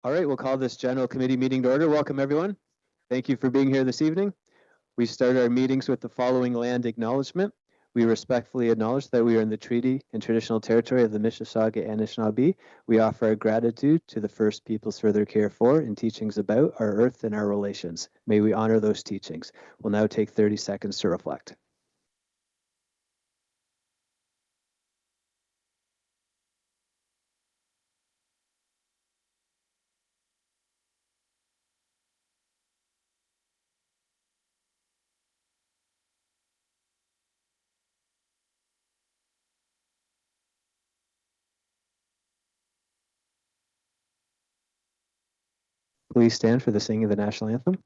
All right, we'll call this general committee meeting to order. Welcome, everyone. Thank you for being here this evening. We start our meetings with the following land acknowledgement. We respectfully acknowledge that we are in the treaty and traditional territory of the Mississauga and Anishinaabe. We offer our gratitude to the First Peoples for their care for and teachings about our earth and our relations. May we honor those teachings. We'll now take 30 seconds to reflect. Please stand for the singing of the national anthem.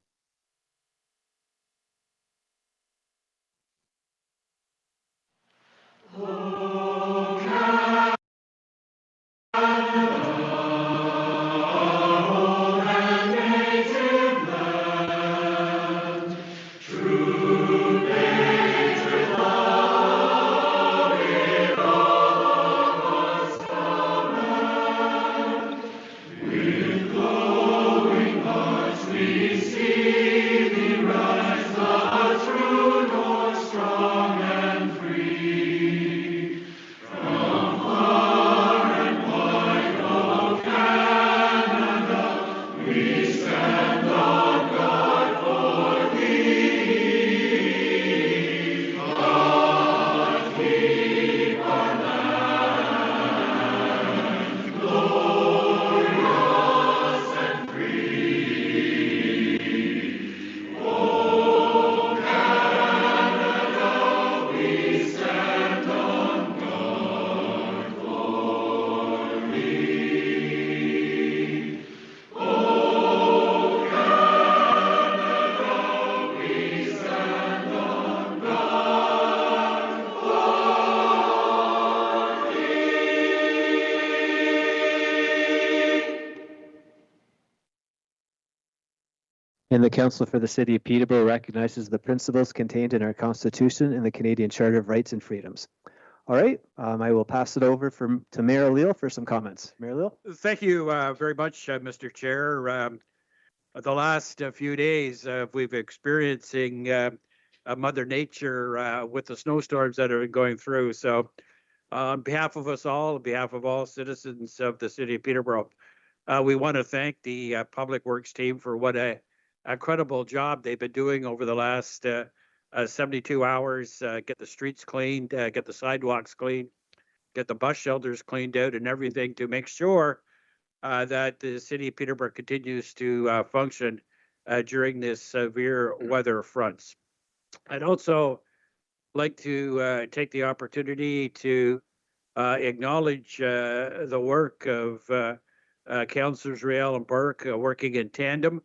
And the Council for the City of Peterborough recognizes the principles contained in our Constitution and the Canadian Charter of Rights and Freedoms. All right, I will pass it over to Mayor O'Leil for some comments. Mayor O'Leil? Thank you very much, Mr. Chair. The last few days, we've experiencing Mother Nature with the snowstorms that have been going through. So on behalf of us all, on behalf of all citizens of the City of Peterborough, we want to thank the Public Works team for what a incredible job they've been doing over the last 72 hours. Get the streets cleaned, get the sidewalks cleaned, get the bus shelters cleaned out and everything to make sure that the City of Peterborough continues to function during this severe weather fronts. I'd also like to take the opportunity to acknowledge the work of Councillors Riel and Burke working in tandem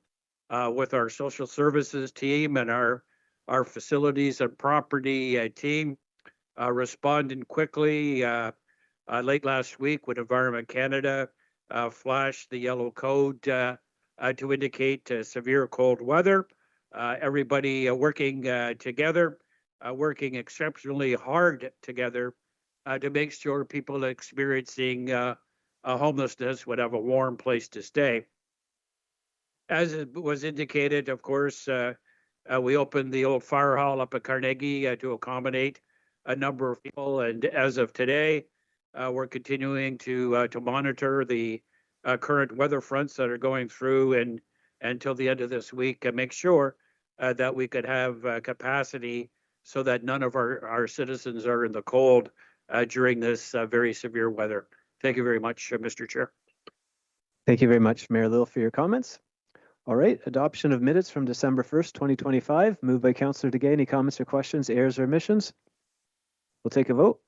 with our social services team and our facilities and property team, responding quickly late last week when Environment Canada flashed the yellow code to indicate severe cold weather. Everybody working together, working exceptionally hard together to make sure people experiencing homelessness would have a warm place to stay. As it was indicated, of course, we opened the old fire hall up at Carnegie to accommodate a number of people. And as of today, we're continuing to monitor the current weather fronts that are going through and until the end of this week and make sure that we could have capacity so that none of our citizens are in the cold during this very severe weather. Thank you very much, Mr. Chair. Thank you very much, Mayor O'Leil, for your comments. All right, adoption of minutes from December 1st, 2025, moved by Councillor Degay. Any comments or questions, errors or omissions? We'll take a vote.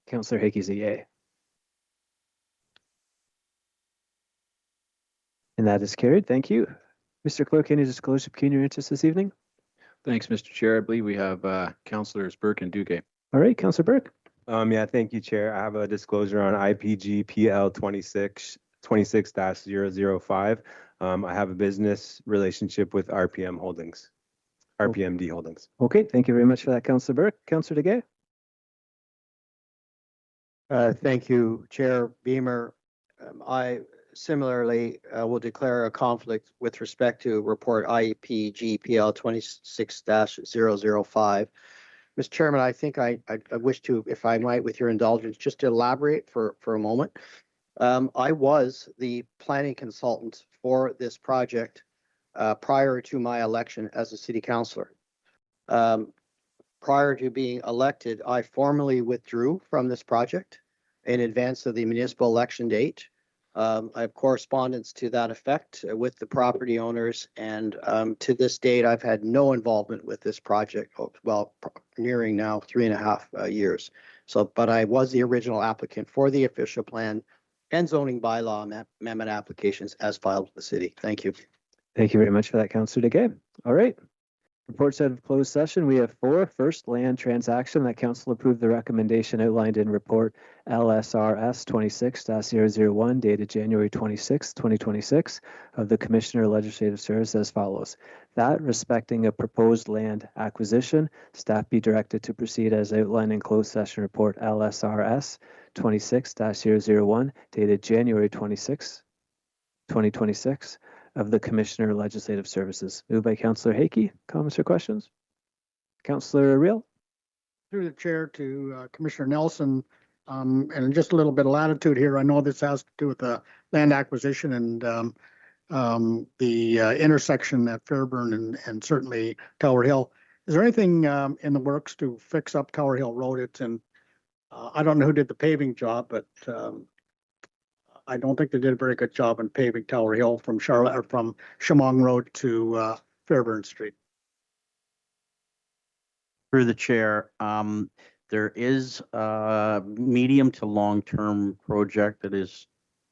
Councillor Hickey's a yay. And that is carried. Thank you. Mr. Clerk, any disclosure of pecuniary interest this evening? Thanks, Mr. Chair. I believe we have Councillors Burke and Duguay. All right, Councillor Burke. Yeah, thank you, Chair. I have a disclosure on IPG PL 26 26-005. I have a business relationship with RPMD Holdings. Okay, thank you very much for that, Councillor Burke. Councillor DeGay? Thank you, Chair Beamer. I similarly will declare a conflict with respect to report IEP GPL 26-005. Mr. Chairman, I think I wish to, if I might, with your indulgence, just to elaborate for a moment. I was the planning consultant for this project prior to my election as a city councillor. Prior to being elected, I formally withdrew from this project in advance of the municipal election date. I have correspondence to that effect with the property owners, and to this date, I've had no involvement with this project, well, nearing now 3.5 years. So, but I was the original applicant for the official plan and zoning bylaw amendment applications as filed with the city. Thank you. Thank you very much for that, Councillor DeGay. All right. Reports out of closed session. We have 4. First, land transaction. That council approved the recommendation outlined in report LSRS 26-001 dated January 26, 2026 of the Commissioner of Legislative Service as follows. That respecting a proposed land acquisition, staff be directed to proceed as outlined in closed session report LSRS 26-001 dated January 26, 2026 of the Commissioner of Legislative Services. Moved by Councillor Hakey. Comments or questions? Councillor Real? Through the chair to Commissioner Nelson, and just a little bit of latitude here. I know this has to do with the land acquisition and the intersection at Fairburn and certainly Tower Hill. Is there anything in the works to fix up Tower Hill Road? I don't know who did the paving job, but I don't think they did a very good job in paving Tower Hill from Charlotte or from Shamong Road to Fairburn Street. Through the chair, there is a medium to long-term project that is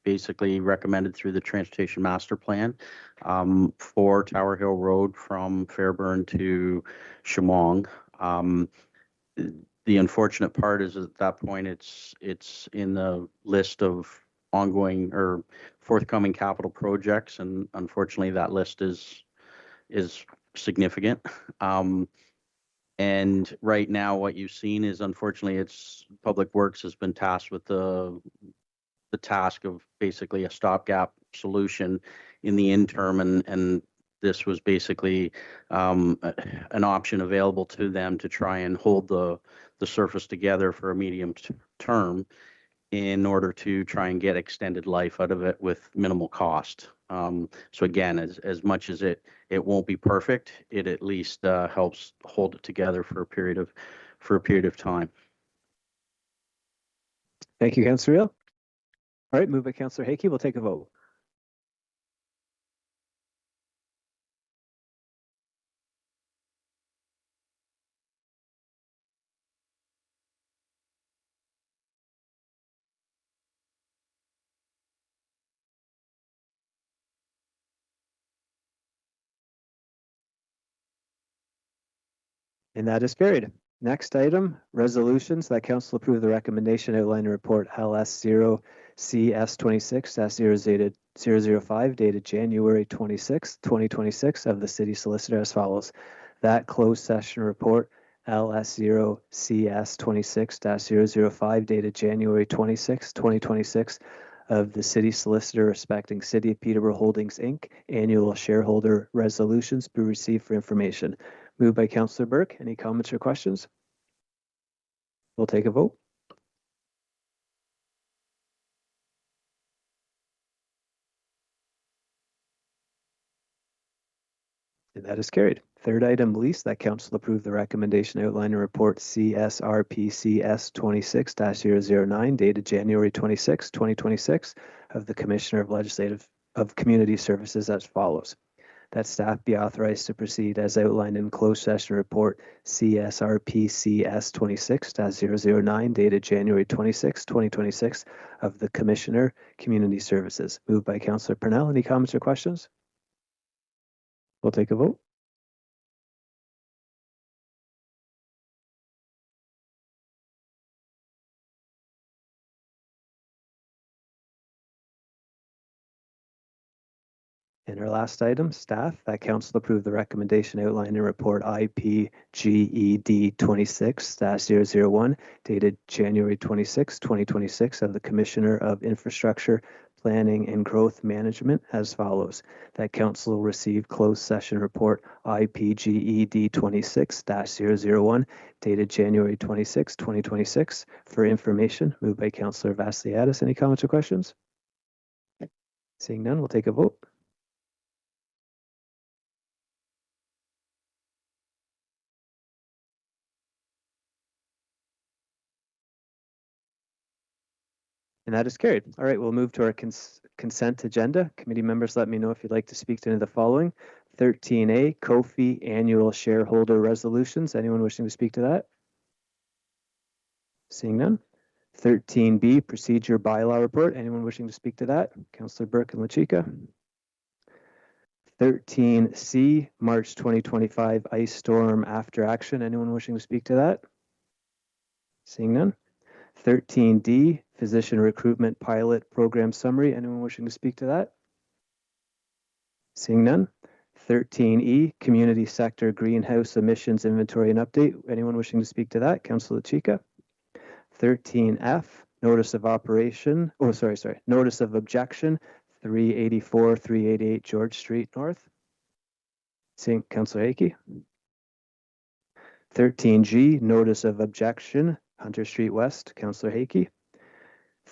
basically recommended through the Transportation Master Plan for Tower Hill Road from Fairburn to Shamong. The unfortunate part is at that point it's in the list of ongoing or forthcoming capital projects, and unfortunately that list is significant. And right now what you've seen is, unfortunately, it's Public Works has been tasked with the task of basically a stopgap solution in the interim, and this was basically an option available to them to try and hold the surface together for a medium term in order to try and get extended life out of it with minimal cost. So again, as much as it won't be perfect, it at least helps hold it together for a period of time. Thank you, Councillor Real. All right, moved by Councillor Hakey. We'll take a vote. And that is carried. Next item, resolutions. That council approved the recommendation outlined in report LS0CS26-005 dated January 26, 2026 of the city solicitor as follows. That closed session report LS0CS26-005 dated January 26, 2026 of the city solicitor respecting City of Peterborough Holdings Inc. annual shareholder resolutions be received for information. Moved by Councillor Burke. Any comments or questions? We'll take a vote. And that is carried. Third item, lease. That council approved the recommendation outlined in report CSRPCS 26-009 dated January 26, 2026 of the Commissioner of Community Services as follows. That staff be authorized to proceed as outlined in closed session report CSRPCS 26-009 dated January 26, 2026 of the Commissioner Community Services. Moved by Councillor Purnell. Any comments or questions? We'll take a vote. And our last item, staff, that council approve the recommendation outlined in report IPGED 26-001 dated January 26, 2026 of the Commissioner of Infrastructure, Planning and Growth Management as follows. That council will receive closed session report IPGED 26-001 dated January 26, 2026 for information. Moved by Councillor Vassiliadis. Any comments or questions? Seeing none, we'll take a vote. And that is carried. All right, we'll move to our consent agenda. Committee members, let me know if you'd like to speak to any of the following. 13A, Kofi Annual Shareholder Resolutions. Anyone wishing to speak to that? Seeing none. 13B, Procedure Bylaw Report. Anyone wishing to speak to that? Councillor Burke and Lachika. 13C, March 2025 Ice Storm After Action. Anyone wishing to speak to that? Seeing none. 13D, Physician Recruitment Pilot Program Summary. Anyone wishing to speak to that? Seeing none. 13E, Community Sector Greenhouse Emissions Inventory and Update. Anyone wishing to speak to that? Councillor Chica. 13F, Notice of Operation. Oh, sorry. Notice of Objection, 384, 388 George Street North. Seeing Councillor Akey. 13G, Notice of Objection, Hunter Street West, Councillor Hakey.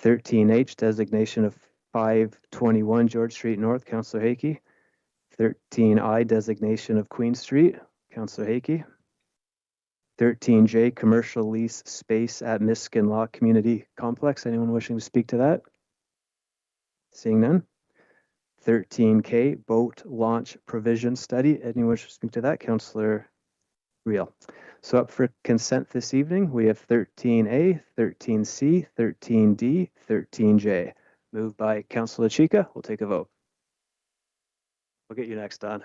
13H, Designation of 521 George Street North, Councillor Hakey. 13I, Designation of Queen Street, Councillor Hakey. 13J, Commercial Lease Space at Miskin Law Community Complex. Anyone wishing to speak to that? Seeing none. 13K, Boat Launch Provision Study. Anyone wishing to speak to that? Councillor Real. So up for consent this evening, we have 13A, 13C, 13D, 13J. Moved by Councillor Chica. We'll take a vote. We'll get you next, Don.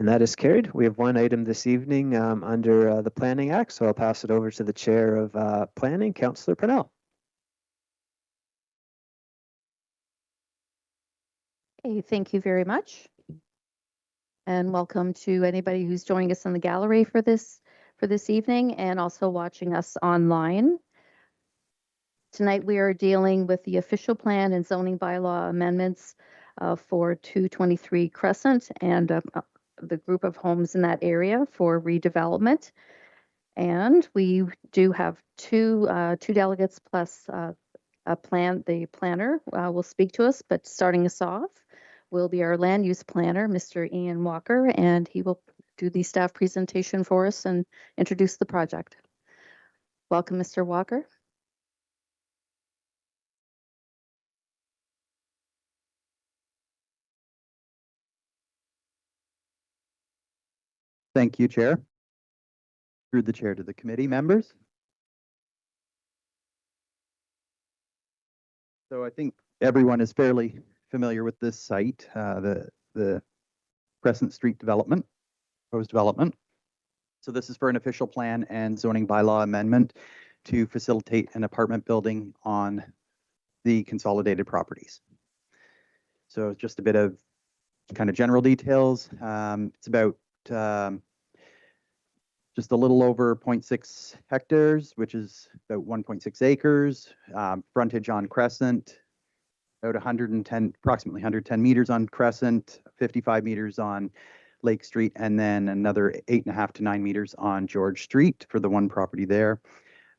And that is carried. We have one item this evening under the Planning Act, so I'll pass it over to the Chair of Planning, Councillor Purnell. Okay, thank you very much. And welcome to anybody who's joining us in the gallery for this evening and also watching us online. Tonight we are dealing with the official plan and zoning bylaw amendments for 223 Crescent and the group of homes in that area for redevelopment. And we do have two delegates plus the planner will speak to us, but starting us off will be our land use planner, Mr. Ian Walker, and he will do the staff presentation for us and introduce the project. Welcome, Mr. Walker. Thank you, Chair. Through the chair to the committee members. So I think everyone is fairly familiar with this site, the Crescent Street development, proposed development. So this is for an official plan and zoning bylaw amendment to facilitate an apartment building on the consolidated properties. So just a bit of kind of general details. It's about just a little over 0.6 hectares, which is about 1.6 acres, frontage on Crescent, about approximately 110 meters on Crescent, 55 meters on Lake Street, and then another 8.5 to 9 meters on George Street for the one property there.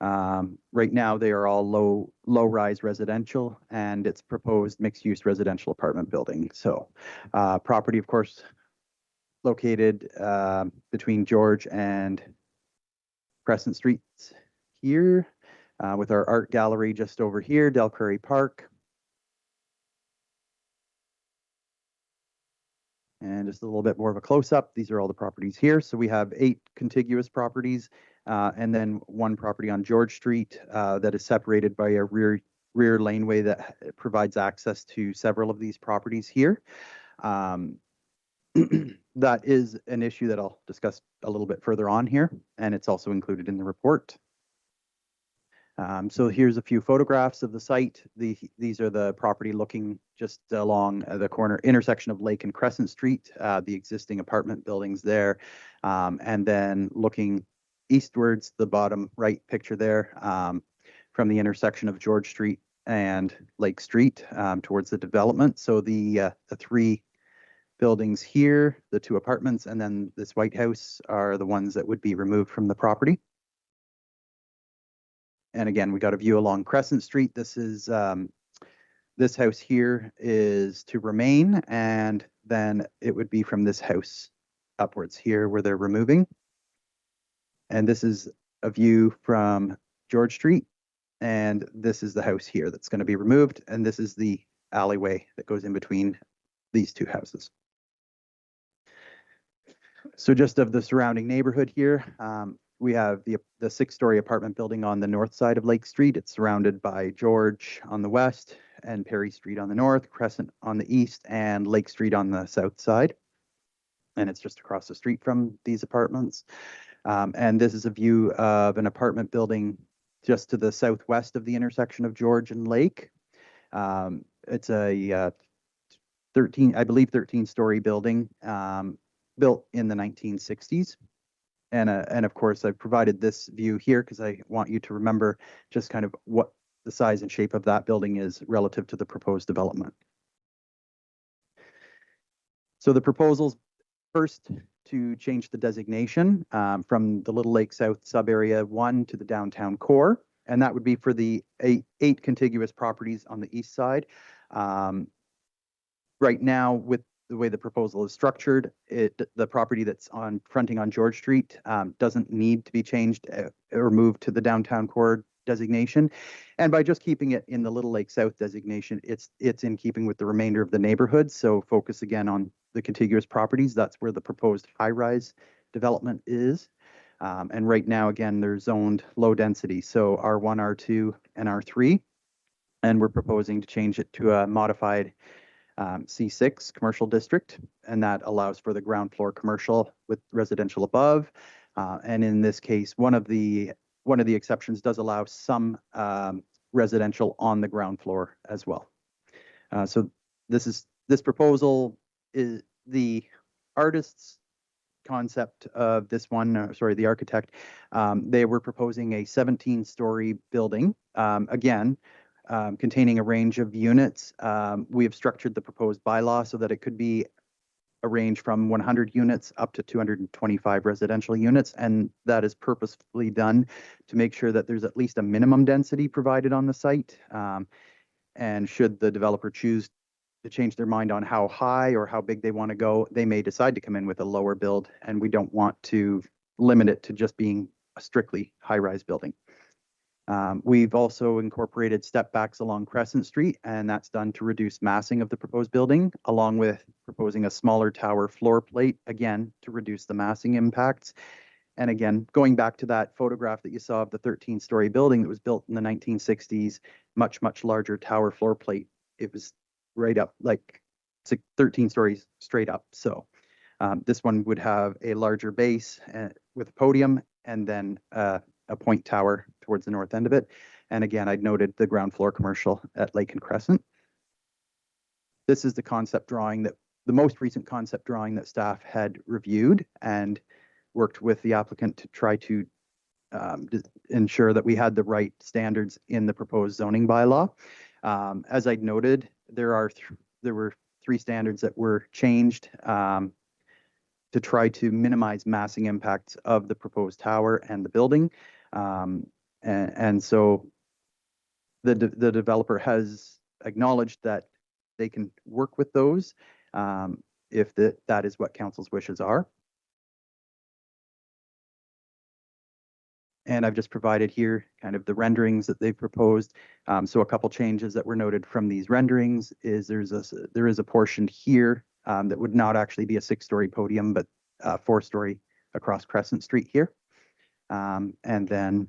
Right now, they are all low-rise residential, and it's proposed mixed-use residential apartment building. So property, of course, located between George and Crescent Streets here, with our art gallery just over here, Del Prairie Park. And just a little bit more of a close-up. These are all the properties here. So we have 8 contiguous properties, and then one property on George Street that is separated by a rear rear laneway that provides access to several of these properties here. That is an issue that I'll discuss a little bit further on here, and it's also included in the report. So here's a few photographs of the site. These are the property looking just along the corner intersection of Lake and Crescent Street, the existing apartment buildings there. And then looking eastwards, the bottom right picture there, from the intersection of George Street and Lake Street towards the development. So the three buildings here, the two apartments, and then this White House are the ones that would be removed from the property. And again, we got a view along Crescent Street. This is this house here is to remain, and then it would be from this house upwards here where they're removing. And this is a view from George Street, and this is the house here that's going to be removed, and this is the alleyway that goes in between these two houses. So just of the surrounding neighborhood here, we have the 6-story apartment building on the north side of Lake Street. It's surrounded by George on the west and Perry Street on the north, Crescent on the east, and Lake Street on the south side. And it's just across the street from these apartments. And this is a view of an apartment building just to the southwest of the intersection of George and Lake. It's a 13-story building built in the 1960s. And of course, I've provided this view here because I want you to remember just kind of what the size and shape of that building is relative to the proposed development. So the proposals first to change the designation from the Little Lake South Sub-Area 1 to the downtown core, and that would be for the eight contiguous properties on the east side. Right now, with the way the proposal is structured, the property that's fronting on George Street doesn't need to be changed or moved to the downtown core designation. And by just keeping it in the Little Lake South designation, it's in keeping with the remainder of the neighborhood. So focus again on the contiguous properties. That's where the proposed high-rise development is. And right now, again, they're zoned low density, so R1, R2, and R3. And we're proposing to change it to a modified C6 commercial district, and that allows for the ground floor commercial with residential above. And in this case, one of the exceptions does allow some residential on the ground floor as well. So this proposal is the artist's concept of this one, the architect. They were proposing a 17-story building, again, containing a range of units. We have structured the proposed bylaw so that it could be a range from 100 units up to 225 residential units, and that is purposefully done to make sure that there's at least a minimum density provided on the site. And should the developer choose to change their mind on how high or how big they want to go, they may decide to come in with a lower build, and we don't want to limit it to just being a strictly high-rise building. We've also incorporated step backs along Crescent Street, and that's done to reduce massing of the proposed building, along with proposing a smaller tower floor plate, again, to reduce the massing impacts. And again, going back to that photograph that you saw of the 13-story building that was built in the 1960s, much, much larger tower floor plate. It was right up, like 13 stories straight up. So this one would have a larger base with a podium, and then a point tower towards the north end of it. And again, I'd noted the ground floor commercial at Lake and Crescent. This is the concept drawing the most recent concept drawing that staff had reviewed and worked with the applicant to try to ensure that we had the right standards in the proposed zoning bylaw. As I'd noted, there were 3 standards that were changed to try to minimize massing impacts of the proposed tower and the building. And so the developer has acknowledged that they can work with those if that is what council's wishes are. And I've just provided here kind of the renderings that they've proposed. So a couple changes that were noted from these renderings is there is a portion here that would not actually be a 6-story podium, but 4-story across Crescent Street here. And then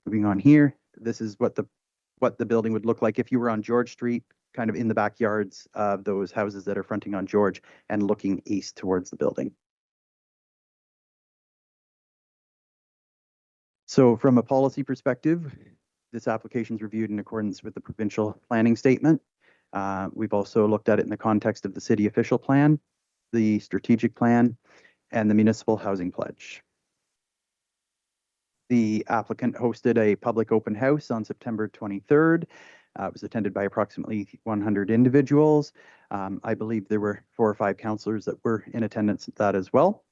moving on here, this is what the what the building would look like if you were on George Street, kind of in the backyards of those houses that are fronting on George and looking east towards the building. So from a policy perspective, this application is reviewed in accordance with the provincial planning statement. We've also looked at it in the context of the city official plan, the strategic plan, and the municipal housing pledge. The applicant hosted a public open house on September 23rd. It was attended by approximately 100 individuals. I believe there were 4 or 5 councillors that were in attendance at that as well.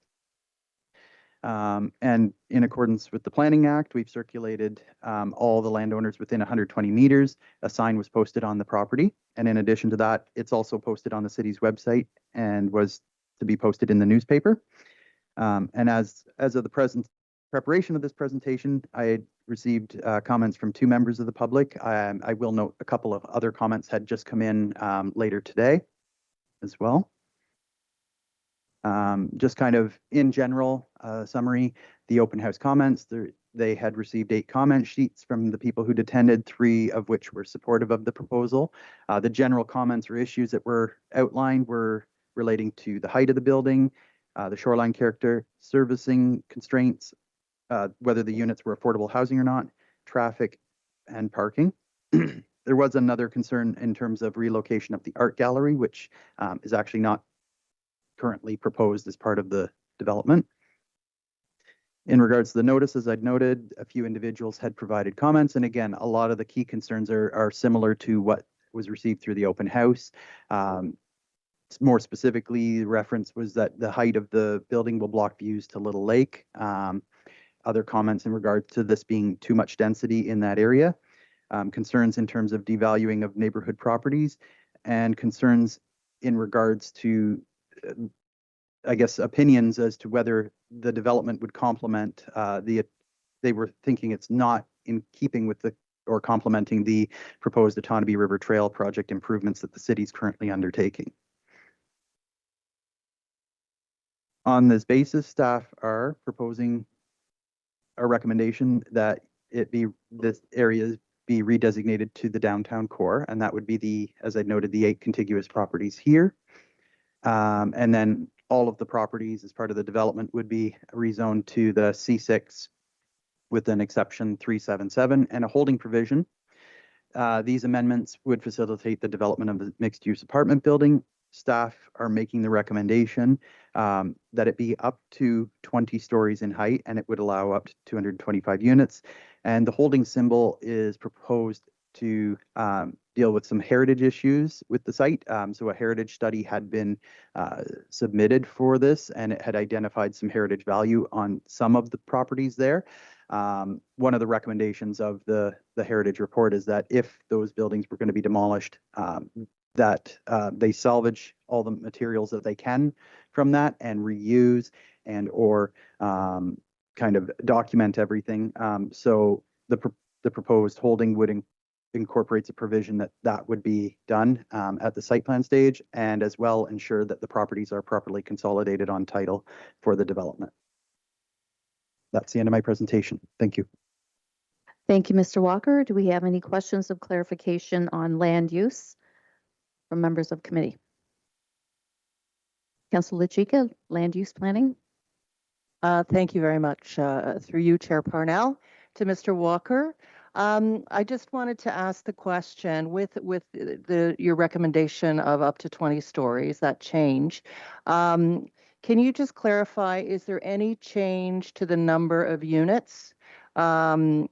And in accordance with the Planning Act, we've circulated all the landowners within 120 meters. A sign was posted on the property. And in addition to that, it's also posted on the city's website and was to be posted in the newspaper. And as of the preparation of this presentation, I had received comments from 2 members of the public. I will note a couple of other comments had just come in later today as well. Just kind of in general summary, the open house comments, they had received 8 comment sheets from the people who'd attended, 3 of which were supportive of the proposal. The general comments or issues that were outlined were relating to the height of the building, the shoreline character, servicing constraints, whether the units were affordable housing or not, traffic, and parking. There was another concern in terms of relocation of the art gallery, which is actually not currently proposed as part of the development. In regards to the notice, as I'd noted, a few individuals had provided comments. And again, a lot of the key concerns are similar to what was received through the open house. More specifically, the reference was that the height of the building will block views to Little Lake. Other comments in regard to this being too much density in that area. Concerns in terms of devaluing of neighborhood properties, and concerns in regards to I guess, opinions as to whether the development would complement they were thinking it's not in keeping with or complementing the proposed Otonabee River Trail project improvements that the city is currently undertaking. On this basis, staff are proposing a recommendation that this area be redesignated to the downtown core, and that would be as I noted, the 8 contiguous properties here. And then all of the properties as part of the development would be rezoned to the C6 with an exception 377 and a holding provision. These amendments would facilitate the development of the mixed-use apartment building. Staff are making the recommendation that it be up to 20 stories in height, and it would allow up to 225 units. And the holding symbol is proposed to deal with some heritage issues with the site. So a heritage study had been submitted for this, and it had identified some heritage value on some of the properties there. One of the recommendations of the heritage report is that if those buildings were going to be demolished, that they salvage all the materials that they can from that and reuse and or kind of document everything. So the proposed holding would incorporates a provision that would be done at the site plan stage, and as well ensure that the properties are properly consolidated on title for the development. That's the end of my presentation. Thank you. Thank you, Mr. Walker. Do we have any questions of clarification on land use from members of committee? Councillor Lachika, land use planning. Thank you very much. Through you, Chair Parnell, to Mr. Walker. I just wanted to ask the question with your recommendation of up to 20 stories, that change. Can you just clarify, is there any change to the number of units? You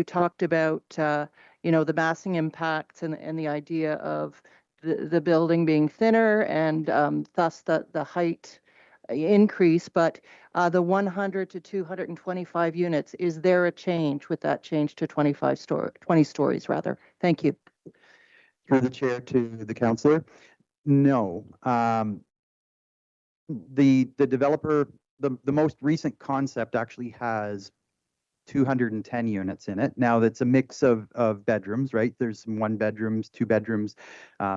talked about, the massing impacts and the idea of the building being thinner and thus the height increase, but the 100 to 225 units, is there a change with that change to 20 stories rather? Thank you. Through the chair to the councillor. No. The developer, the most recent concept actually has 210 units in it. Now that's a mix of bedrooms, right? There's some 1 bedrooms, 2 bedrooms,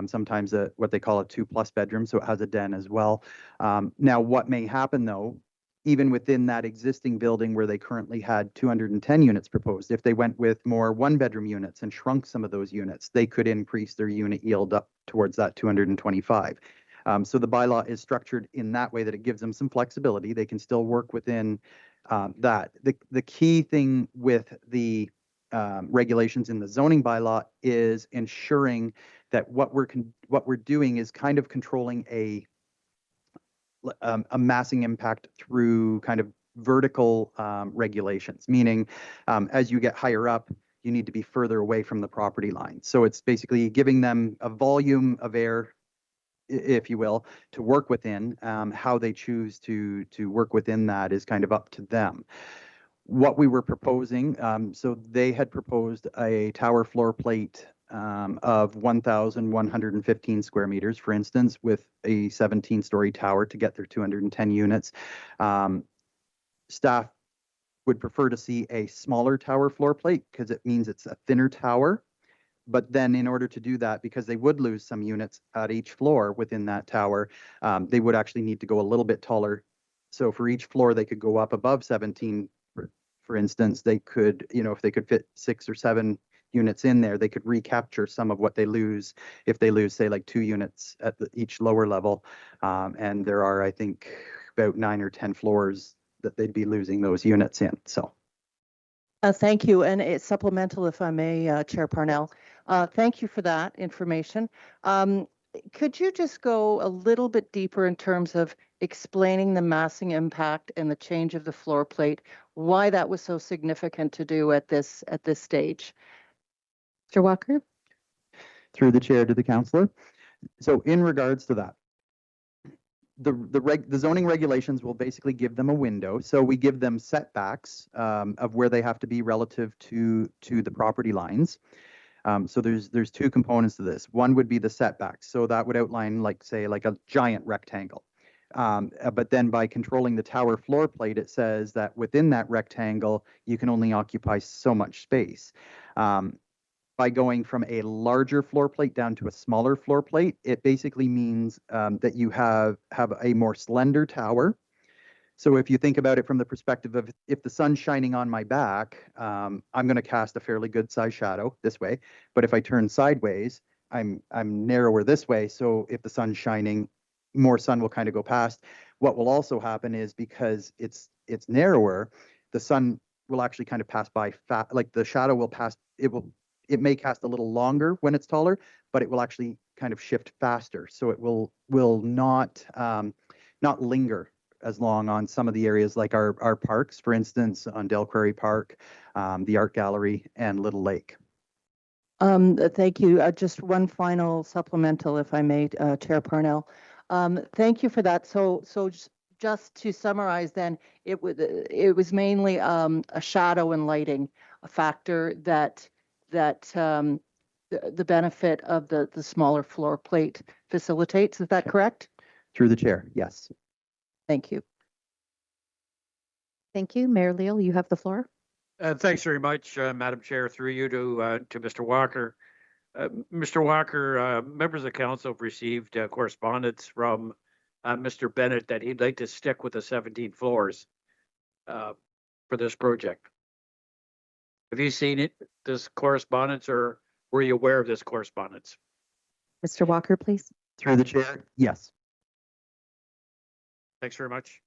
sometimes what they call a 2+ bedroom, so it has a den as well. Now what may happen though even within that existing building where they currently had 210 units proposed, if they went with more one-bedroom units and shrunk some of those units, they could increase their unit yield up towards that 225. So the bylaw is structured in that way that it gives them some flexibility. They can still work within that. The key thing with the regulations in the zoning bylaw is ensuring that what we're doing is kind of controlling a massing impact through kind of vertical regulations, meaning as you get higher up, you need to be further away from the property line. So it's basically giving them a volume of air, if you will, to work within. How they choose to work within that is kind of up to them. What we were proposing, so they had proposed a tower floor plate of 1,115 square meters, for instance, with a 17-story tower to get their 210 units. Staff would prefer to see a smaller tower floor plate because it means it's a thinner tower. But then in order to do that, because they would lose some units at each floor within that tower, they would actually need to go a little bit taller. So for each floor, they could go up above 17. For instance, they could, if they could fit 6 or 7 units in there, they could recapture some of what they lose if they lose, say, like 2 units at each lower level. And there are, I think, about 9 or 10 floors that they'd be losing those units in. So. Thank you. And it's supplemental, if I may, Chair Parnell. Thank you for that information. Could you just go a little bit deeper in terms of explaining the massing impact and the change of the floor plate, why that was so significant to do at this stage? Mr. Walker? Through the chair to the councillor. So in regards to that, the zoning regulations will basically give them a window. So we give them setbacks of where they have to be relative to the property lines. So there's 2 components to this. One would be the setbacks. So that would outline, like, say, like a giant rectangle. But then by controlling the tower floor plate, it says that within that rectangle, you can only occupy so much space. By going from a larger floor plate down to a smaller floor plate, it basically means that you have a more slender tower. So if you think about it from the perspective of if the sun's shining on my back, I'm going to cast a fairly good size shadow this way. But if I turn sideways, I'm narrower this way. So if the sun's shining, more sun will kind of go past. What will also happen is because it's narrower, the sun will actually kind of pass by like the shadow will pass. It may cast a little longer when it's taller, but it will actually kind of shift faster. So it will not linger as long on some of the areas like our parks, for instance, on Del Prairie Park, the Art Gallery, and Little Lake. Thank you. Just one final supplemental, if I may, Chair Parnell. Thank you for that. So just to summarize, then it was mainly a shadow and lighting factor that the benefit of the smaller floor plate facilitates. Is that correct? Through the chair, yes. Thank you. Thank you. Mayor Leal, you have the floor. Thanks very much, Madam Chair, through you to Mr. Walker. Mr. Walker, members of the council have received correspondence from Mr. Bennett that he'd like to stick with the 17 floors for this project. Have you seen it, this correspondence, or were you aware of this correspondence? Mr. Walker, please. Through the chair, yes. Thanks very much.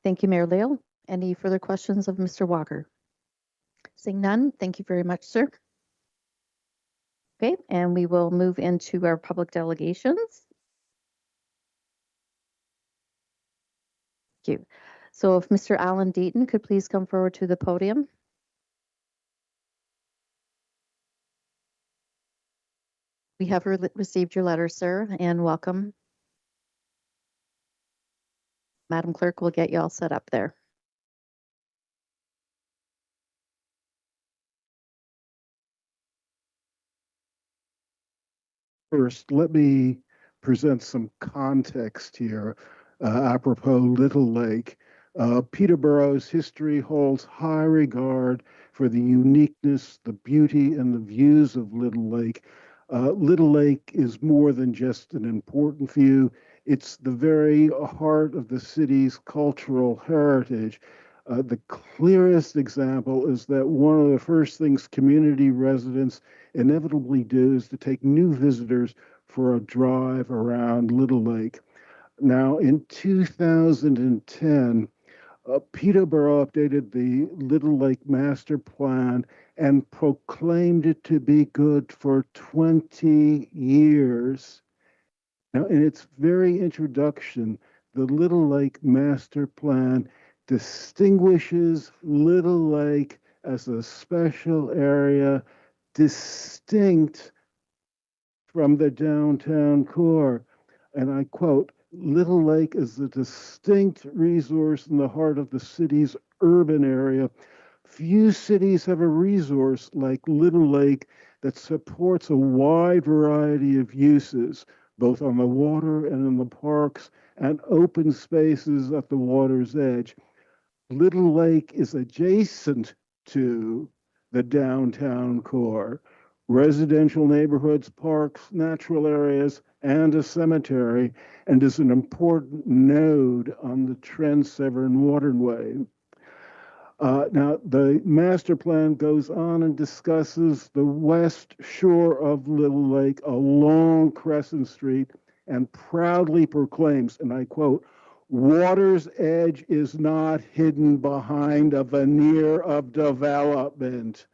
Thank you, Mayor Leal. Any further questions of Mr. Walker? Seeing none, thank you very much, sir. Okay, and we will move into our public delegations. Thank you. So if Mr. Alan Deaton could please come forward to the podium. We have received your letter, sir, and welcome. Madam Clerk will get you all set up there. First, let me present some context here apropos Little Lake. Peterborough's history holds high regard for the uniqueness, the beauty, and the views of Little Lake. Little Lake is more than just an important view. It's the very heart of the city's cultural heritage. The clearest example is that one of the first things community residents inevitably do is to take new visitors for a drive around Little Lake. Now, in 2010, Peterborough updated the Little Lake Master Plan and proclaimed it to be good for 20 years. Now, in its very introduction, the Little Lake Master Plan distinguishes Little Lake as a special area distinct from the downtown core. And I quote, Little Lake is a distinct resource in the heart of the city's urban area. Few cities have a resource like Little Lake that supports a wide variety of uses, both on the water and in the parks and open spaces at the water's edge. Little Lake is adjacent to the downtown core, residential neighborhoods, parks, natural areas, and a cemetery, and is an important node on the Trent Severn waterway. Now, the master plan goes on and discusses the west shore of Little Lake along Crescent Street and proudly proclaims, and I quote, water's edge is not hidden behind a veneer of development.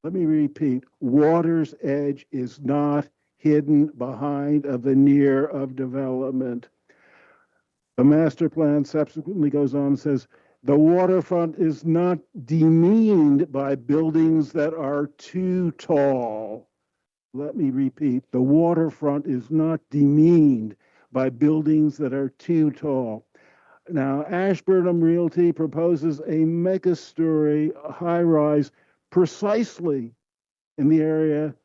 Let me repeat, water's edge is not hidden behind a veneer of development. The master plan subsequently goes on and says, the waterfront is not demeaned by buildings that are too tall. Let me repeat, the waterfront is not demeaned by buildings that are too tall. Now, Ashburnham Realty proposes a mega-story high-rise precisely in the area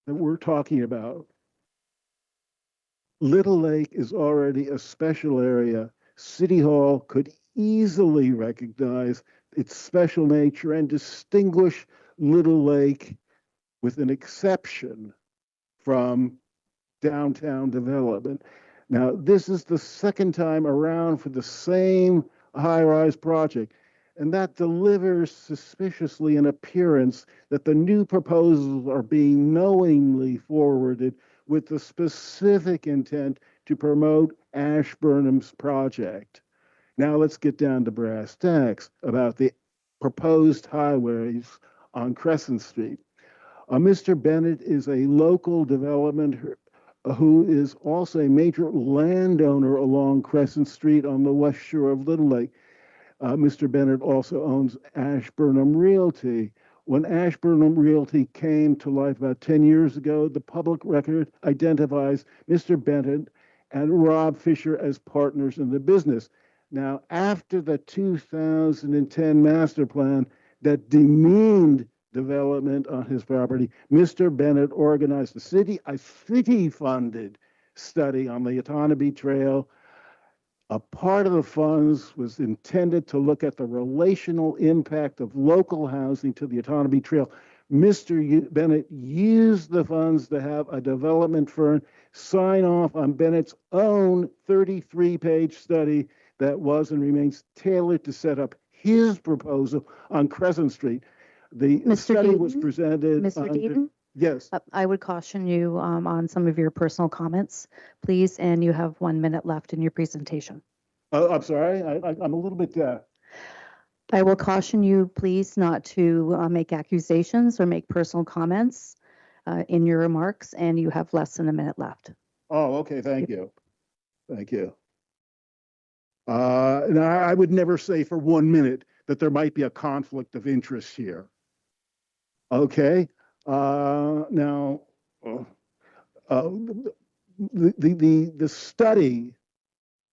that we're talking about. Little Lake is already a special area. City Hall could easily recognize its special nature and distinguish Little Lake with an exception from downtown development. Now, this is the second time around for the same high-rise project, and that delivers suspiciously an appearance that the new proposals are being knowingly forwarded with the specific intent to promote Ashburnham's project. Now let's get down to brass tacks about the proposed highways on Crescent Street. Mr. Bennett is a local development who is also a major landowner along Crescent Street on the west shore of Little Lake. Mr. Bennett also owns Ashburnham Realty. When Ashburnham Realty came to life about 10 years ago, the public record identifies Mr. Bennett and Rob Fisher as partners in the business. Now, after the 2010 master plan that demeaned development on his property, Mr. Bennett organized a city-funded study on the Otonabee Trail. A part of the funds was intended to look at the relational impact of local housing to the Otonabee Trail. Mr. Bennett used the funds to have a development firm sign off on Bennett's own 33-page study that was and remains tailored to set up his proposal on Crescent Street. The Mr. study was Deaton? presented. Mr. Deaton? Yes. I would caution you on some of your personal comments, please, and you have 1 minute left in your presentation. Oh, I'm sorry. I'm a little bit deaf. I will caution you, please, not to make accusations or make personal comments in your remarks, and you have less than a minute left. Oh, okay. Thank you. Thank you. Now, I would never say for 1 minute that there might be a conflict of interest here. Okay. Now, the study,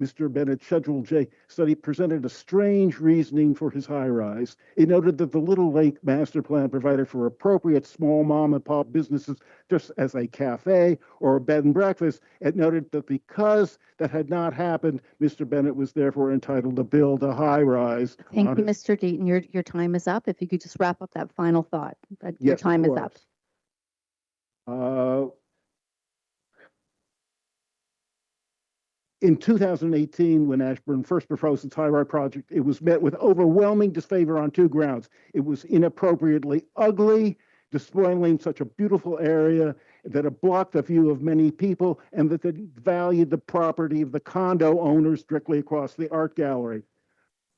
Mr. Bennett, Schedule J study, presented a strange reasoning for his high-rise. It noted that the Little Lake Master Plan provided for appropriate small mom-and-pop businesses, just as a cafe or a bed and breakfast. It noted that because that had not happened, Mr. Bennett was therefore entitled to build a high-rise. Thank you, Mr. Deaton. Your time is up. If you could just wrap up that final thought. Your time is up. In 2018, when Ashburn first proposed the Tyrod project, it was met with overwhelming disfavor on two grounds. It was inappropriately ugly, displaying such a beautiful area that it blocked the view of many people, and that it valued the property of the condo owners directly across the art gallery.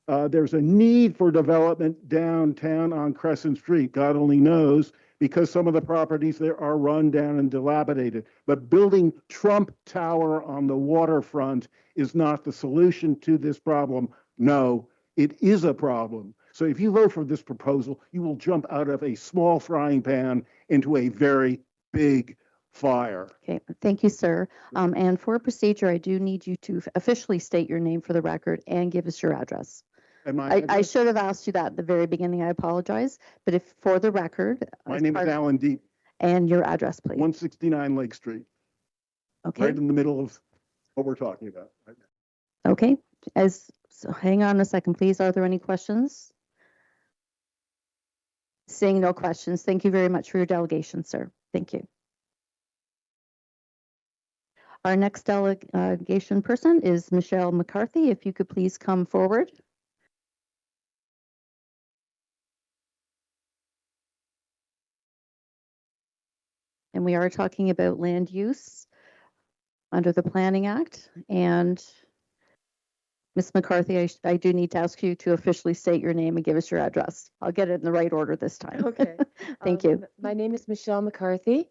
There's a need for development downtown on Crescent Street, God only knows, because some of the properties there are run down and dilapidated. But building Trump Tower on the waterfront is not the solution to this problem. No, it is a problem. So if you vote for this proposal, you will jump out of a small frying pan into a very big fire. Okay, thank you, sir. And for procedure, I do need you to officially state your name for the record and give us your address. I should have asked you that at the very beginning. I apologize. But if for the record, my name is Alan Deep. And your address, please. 169 Lake Street. Okay. Right in the middle of what we're talking about. Okay. So hang on a second, please. Are there any questions? Seeing no questions, thank you very much for your delegation, sir. Thank you. Our next delegation person is Michelle McCarthy. If you could please come forward. And we are talking about land use under the Planning Act. And Ms. McCarthy, I do need to ask you to officially state your name and give us your address. I'll get it in the right order this time. Okay. Thank you. My name is Michelle McCarthy,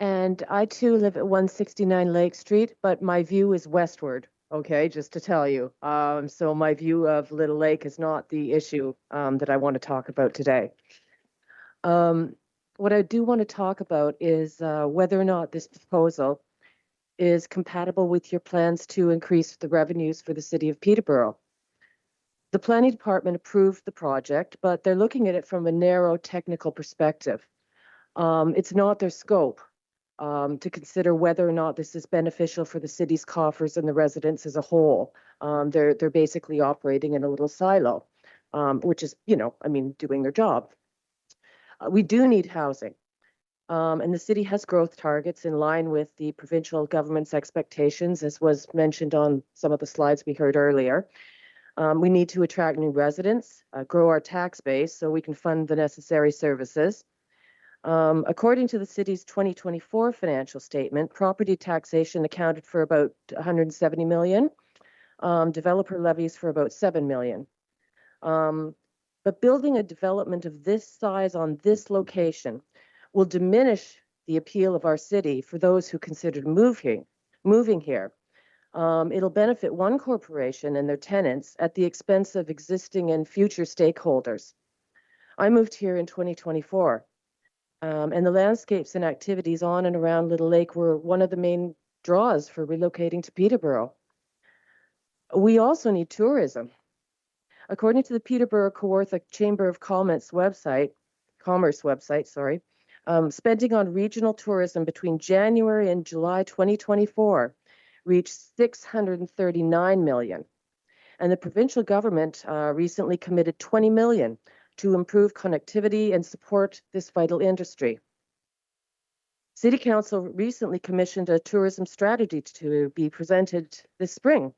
and I too live at 169 Lake Street, but my view is westward. Okay, just to tell you. So my view of Little Lake is not the issue that I want to talk about today. What I do want to talk about is whether or not this proposal is compatible with your plans to increase the revenues for the city of Peterborough. The planning department approved the project, but they're looking at it from a narrow technical perspective. It's not their scope to consider whether or not this is beneficial for the city's coffers and the residents as a whole. They're basically operating in a little silo, which is, doing their job. We do need housing. And the city has growth targets in line with the provincial government's expectations, as was mentioned on some of the slides we heard earlier. We need to attract new residents, grow our tax base so we can fund the necessary services. According to the city's 2024 financial statement, property taxation accounted for about 170 million, developer levies for about 7 million. But building a development of this size on this location will diminish the appeal of our city for those who considered moving here. It'll benefit one corporation and their tenants at the expense of existing and future stakeholders. I moved here in 2024, and the landscapes and activities on and around Little Lake were one of the main draws for relocating to Peterborough. We also need tourism. According to the Peterborough Kawartha Chamber of Commerce website, spending on regional tourism between January and July 2024 reached 639 million. And the provincial government recently committed 20 million to improve connectivity and support this vital industry. City Council recently commissioned a tourism strategy to be presented this spring.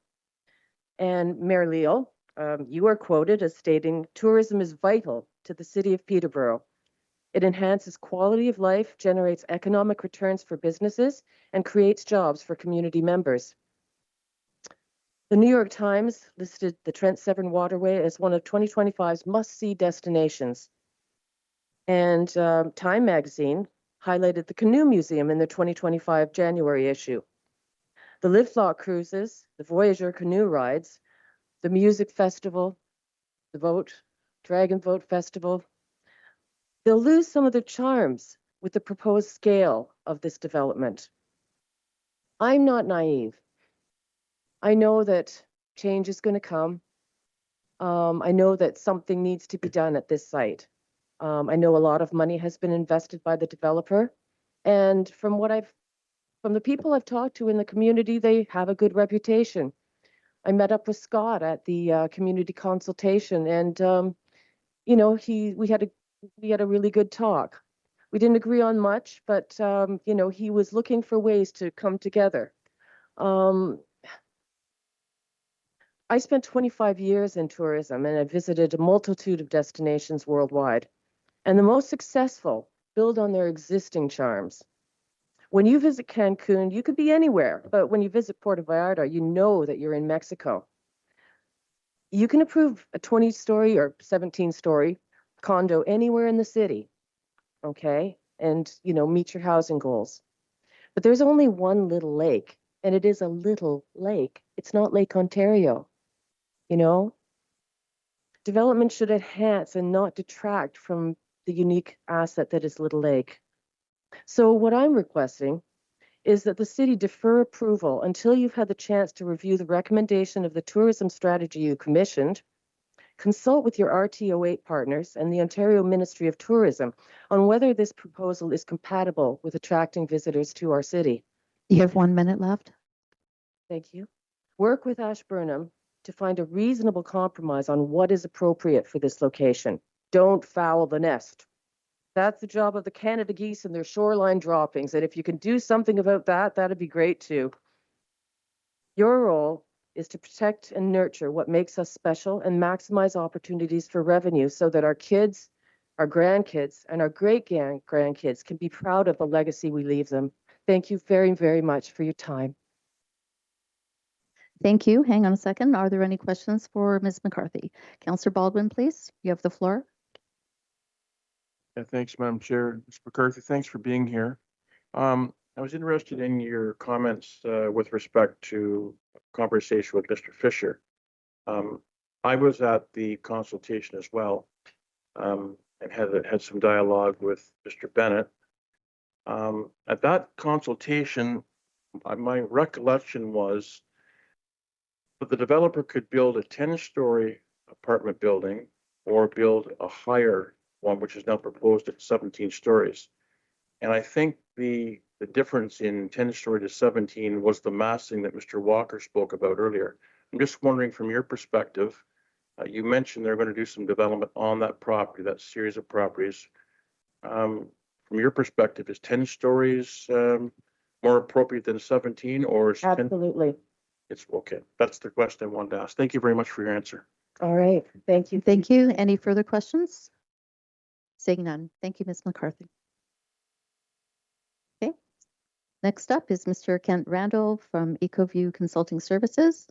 And Mayor Leal, you are quoted as stating, tourism is vital to the city of Peterborough. It enhances quality of life, generates economic returns for businesses, and creates jobs for community members. The New York Times listed the Trent Severn Waterway as one of 2025's must-see destinations. And Time magazine highlighted the Canoe Museum in their 2025 January issue. The lift lock cruises, the Voyager canoe rides, the music festival, the Dragon Boat Festival, they'll lose some of their charms with the proposed scale of this development. I'm not naive. I know that change is going to come. I know that something needs to be done at this site. I know a lot of money has been invested by the developer. And from the people I've talked to in the community, they have a good reputation. I met up with Scott at the community consultation, and we had a really good talk. We didn't agree on much, but he was looking for ways to come together. I spent 25 years in tourism and have visited a multitude of destinations worldwide. And the most successful build on their existing charms. When you visit Cancun, you could be anywhere, but when you visit Puerto Vallarta, you know that you're in Mexico. You can approve a 20-story or 17-story condo anywhere in the city, okay? And, meet your housing goals. But there's only one little lake, and it is a little lake. It's not Lake Ontario, Development should enhance and not detract from the unique asset that is Little Lake. So what I'm requesting is that the city defer approval until you've had the chance to review the recommendation of the tourism strategy you commissioned, consult with your RTO8 partners and the Ontario Ministry of Tourism on whether this proposal is compatible with attracting visitors to our city. You have 1 minute left. Thank you. Work with Ashburnham to find a reasonable compromise on what is appropriate for this location. Don't foul the nest. That's the job of the Canada geese and their shoreline droppings. And if you can do something about that, that'd be great too. Your role is to protect and nurture what makes us special and maximize opportunities for revenue so that our kids, our grandkids, and our great-grandkids can be proud of the legacy we leave them. Thank you very, very much for your time. Thank you. Hang on a second. Are there any questions for Ms. McCarthy? Councillor Baldwin, please. You have the floor. Yeah, thanks, Madam Chair. Ms. McCarthy, thanks for being here. I was interested in your comments with respect to conversation with Mr. Fisher. I was at the consultation as well and had some dialogue with Mr. Bennett. At that consultation, my recollection was that the developer could build a 10-story apartment building or build a higher one, which is now proposed at 17 stories. And I think the difference in 10-story to 17 was the massing that Mr. Walker spoke about earlier. I'm just wondering from your perspective, you mentioned they're going to do some development on that property, that series of properties. From your perspective, is 10 stories more appropriate than 17 or is 10? Absolutely. It's okay. That's the question I wanted to ask. Thank you very much for your answer. All right. Thank you. Thank you. Any further questions? Seeing none. Thank you, Ms. McCarthy. Okay. Next up is Mr. Kent Randall from EcoView Consulting Services.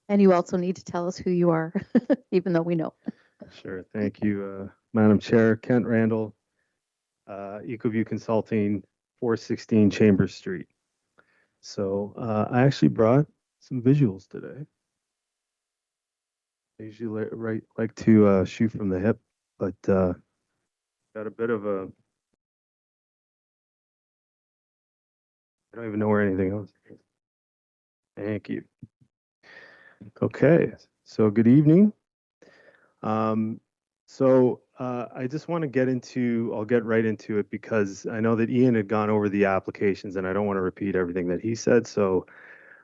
And you also need to tell us who you are, even though we know. Sure. Thank you, Madam Chair. Kent Randall, EcoView Consulting, 416 Chambers Street. So I actually brought some visuals today. I usually like to shoot from the hip, but got a bit of a, I don't even know where anything else is. Thank you. Okay, so good evening. I just want to I'll get right into it because I know that Ian had gone over the applications and I don't want to repeat everything that he said. So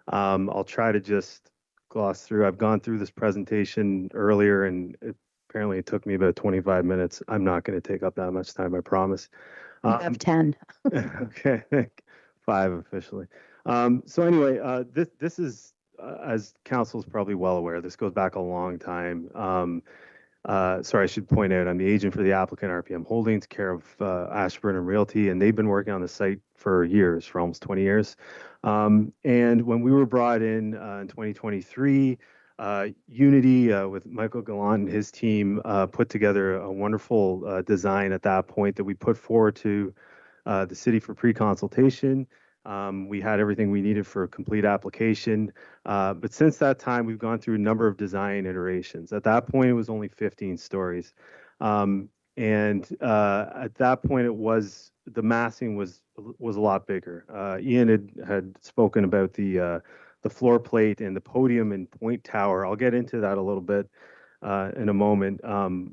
I'll try to just gloss through. I've gone through this presentation earlier and apparently it took me about 25 minutes. I'm not going to take up that much time, I promise. You have 10. Okay, 5 officially. So anyway, this is, as council is probably well aware, this goes back a long time. Sorry, I should point out I'm the agent for the applicant, RPM Holdings, care of Ashburnham Realty, and they've been working on the site for years, for almost 20 years. And when we were brought in 2023, Unity with Michael Gallant and his team put together a wonderful design at that point that we put forward to the city for pre-consultation. We had everything we needed for a complete application. But since that time, we've gone through a number of design iterations. At that point, it was only 15 stories. And at that point, the massing was a lot bigger. Ian had spoken about the floor plate and the podium and point tower. I'll get into that a little bit in a moment.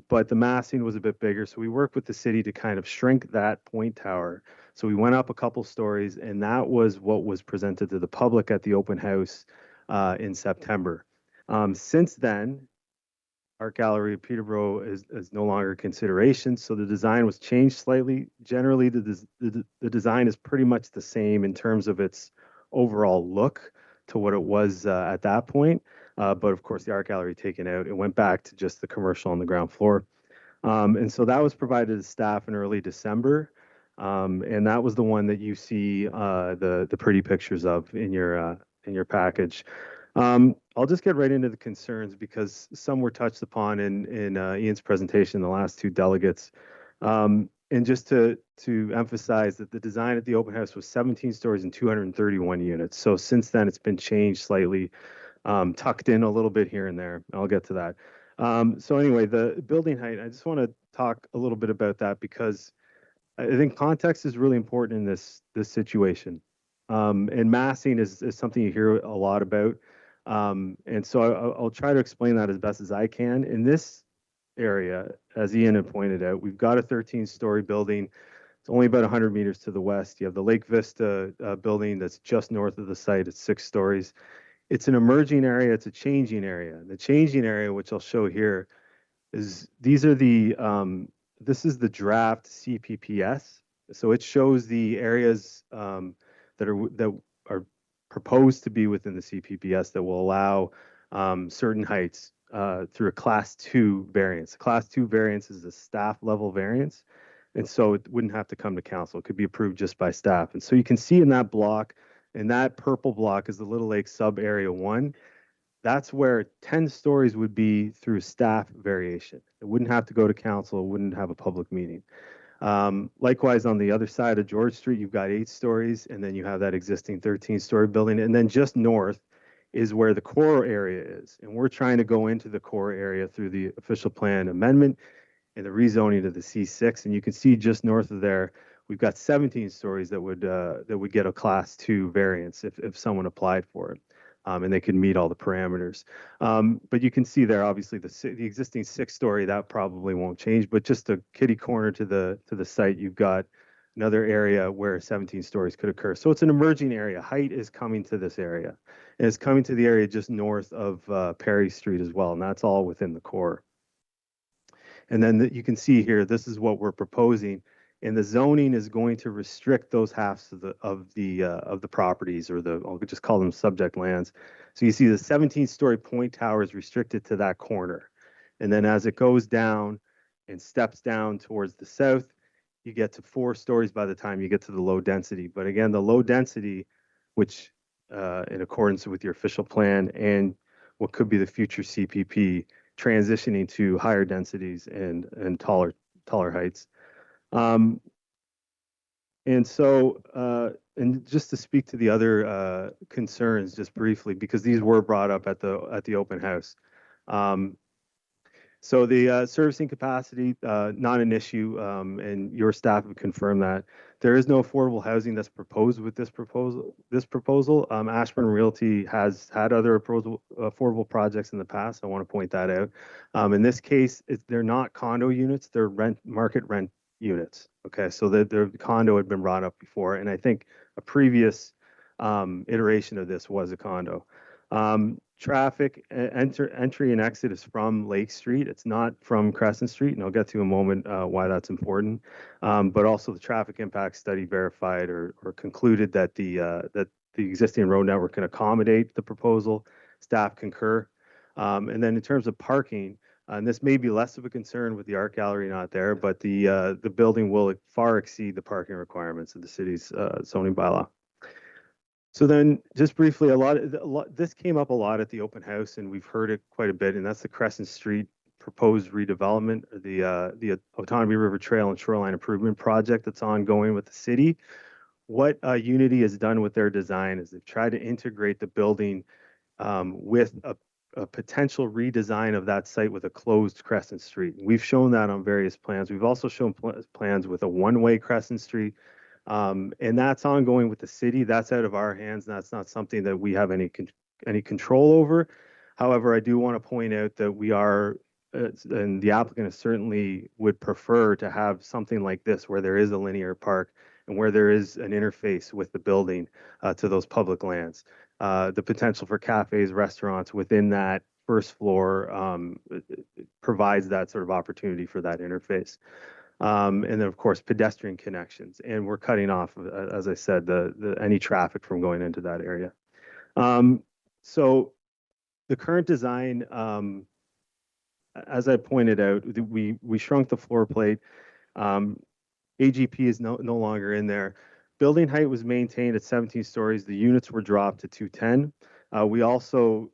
But the massing was a bit bigger. So we worked with the city to kind of shrink that point tower. So we went up a couple stories, and that was what was presented to the public at the open house in September. Since then, Art Gallery of Peterborough is no longer a consideration, so the design was changed slightly. Generally, the design is pretty much the same in terms of its overall look to what it was at that point. But of course, the art gallery taken out, it went back to just the commercial on the ground floor. And so that was provided to staff in early December. And that was the one that you see the pretty pictures of in your package. I'll just get right into the concerns because some were touched upon in Ian's presentation, the last two delegates. And just to emphasize that the design at the open house was 17 stories and 231 units. So since then, it's been changed slightly, tucked in a little bit here and there. I'll get to that. So anyway, the building height, I just want to talk a little bit about that because I think context is really important in this situation. And massing is something you hear a lot about. And so I'll try to explain that as best as I can. In this area, as Ian had pointed out, we've got a 13-story building. It's only about 100 meters to the west. You have the Lake Vista building that's just north of the site. It's 6 stories. It's an emerging area. It's a changing area. The changing area, which I'll show here, is these are the this is the draft CPPS. So it shows the areas that are proposed to be within the CPPS that will allow certain heights through a Class 2 variance. Class 2 variance is a staff level variance, and so it wouldn't have to come to council. It could be approved just by staff. And so you can see in that block, and that purple block is the Little Lake sub area 1. That's where 10 stories would be through staff variation. It wouldn't have to go to council. It wouldn't have a public meeting. Likewise, on the other side of George Street, you've got 8 stories, and then you have that existing 13-story building. And then just north is where the core area is. And we're trying to go into the core area through the official plan amendment and the rezoning to the C6. And you can see just north of there, we've got 17 stories that would get a Class 2 variance if someone applied for it. And they can meet all the parameters. But you can see there, obviously, the existing 6-story, that probably won't change. But just a kitty corner to the site, you've got another area where 17 stories could occur. So it's an emerging area. Height is coming to this area. And it's coming to the area just north of Perry Street as well. And that's all within the core. And then you can see here, this is what we're proposing. And the zoning is going to restrict those halves of the properties, or I'll just call them subject lands. So you see the 17-story point tower is restricted to that corner. And then as it goes down and steps down towards the south, you get to 4 stories by the time you get to the low density. But again, the low density, which in accordance with your official plan and what could be the future CPP, transitioning to higher densities and taller heights. And so, and just to speak to the other concerns, just briefly, because these were brought up at the open house. So the servicing capacity, not an issue, and your staff have confirmed that. There is no affordable housing that's proposed with this proposal. Ashburn Realty has had other affordable projects in the past. I want to point that out. In this case, they're not condo units; they're market rent units. Okay, so the condo had been brought up before, and I think a previous iteration of this was a condo. Traffic entry and exit is from Lake Street. It's not from Crescent Street, and I'll get to in a moment why that's important. But also the traffic impact study verified or concluded that the existing road network can accommodate the proposal. Staff concur. And then in terms of parking, and this may be less of a concern with the art gallery not there, but the building will far exceed the parking requirements of the city's zoning bylaw. So then, just briefly, this came up a lot at the open house, and we've heard it quite a bit, and that's the Crescent Street proposed redevelopment, the Autonomy River Trail and Shoreline Improvement Project that's ongoing with the city. What Unity has done with their design is they've tried to integrate the building with a potential redesign of that site with a closed Crescent Street. We've shown that on various plans. We've also shown plans with a one-way Crescent Street. And that's ongoing with the city. That's out of our hands. And that's not something that we have any control over. However, I do want to point out that we are, and the applicant certainly would prefer to have something like this where there is a linear park and where there is an interface with the building to those public lands. The potential for cafes, restaurants within that first floor provides that sort of opportunity for that interface. And then of course pedestrian connections, and we're cutting off, as I said, the any traffic from going into that area. So the current design, as I pointed out, we shrunk the floor plate. AGP is no longer in there. Building height was maintained at 17 stories. The units were dropped to 210. We also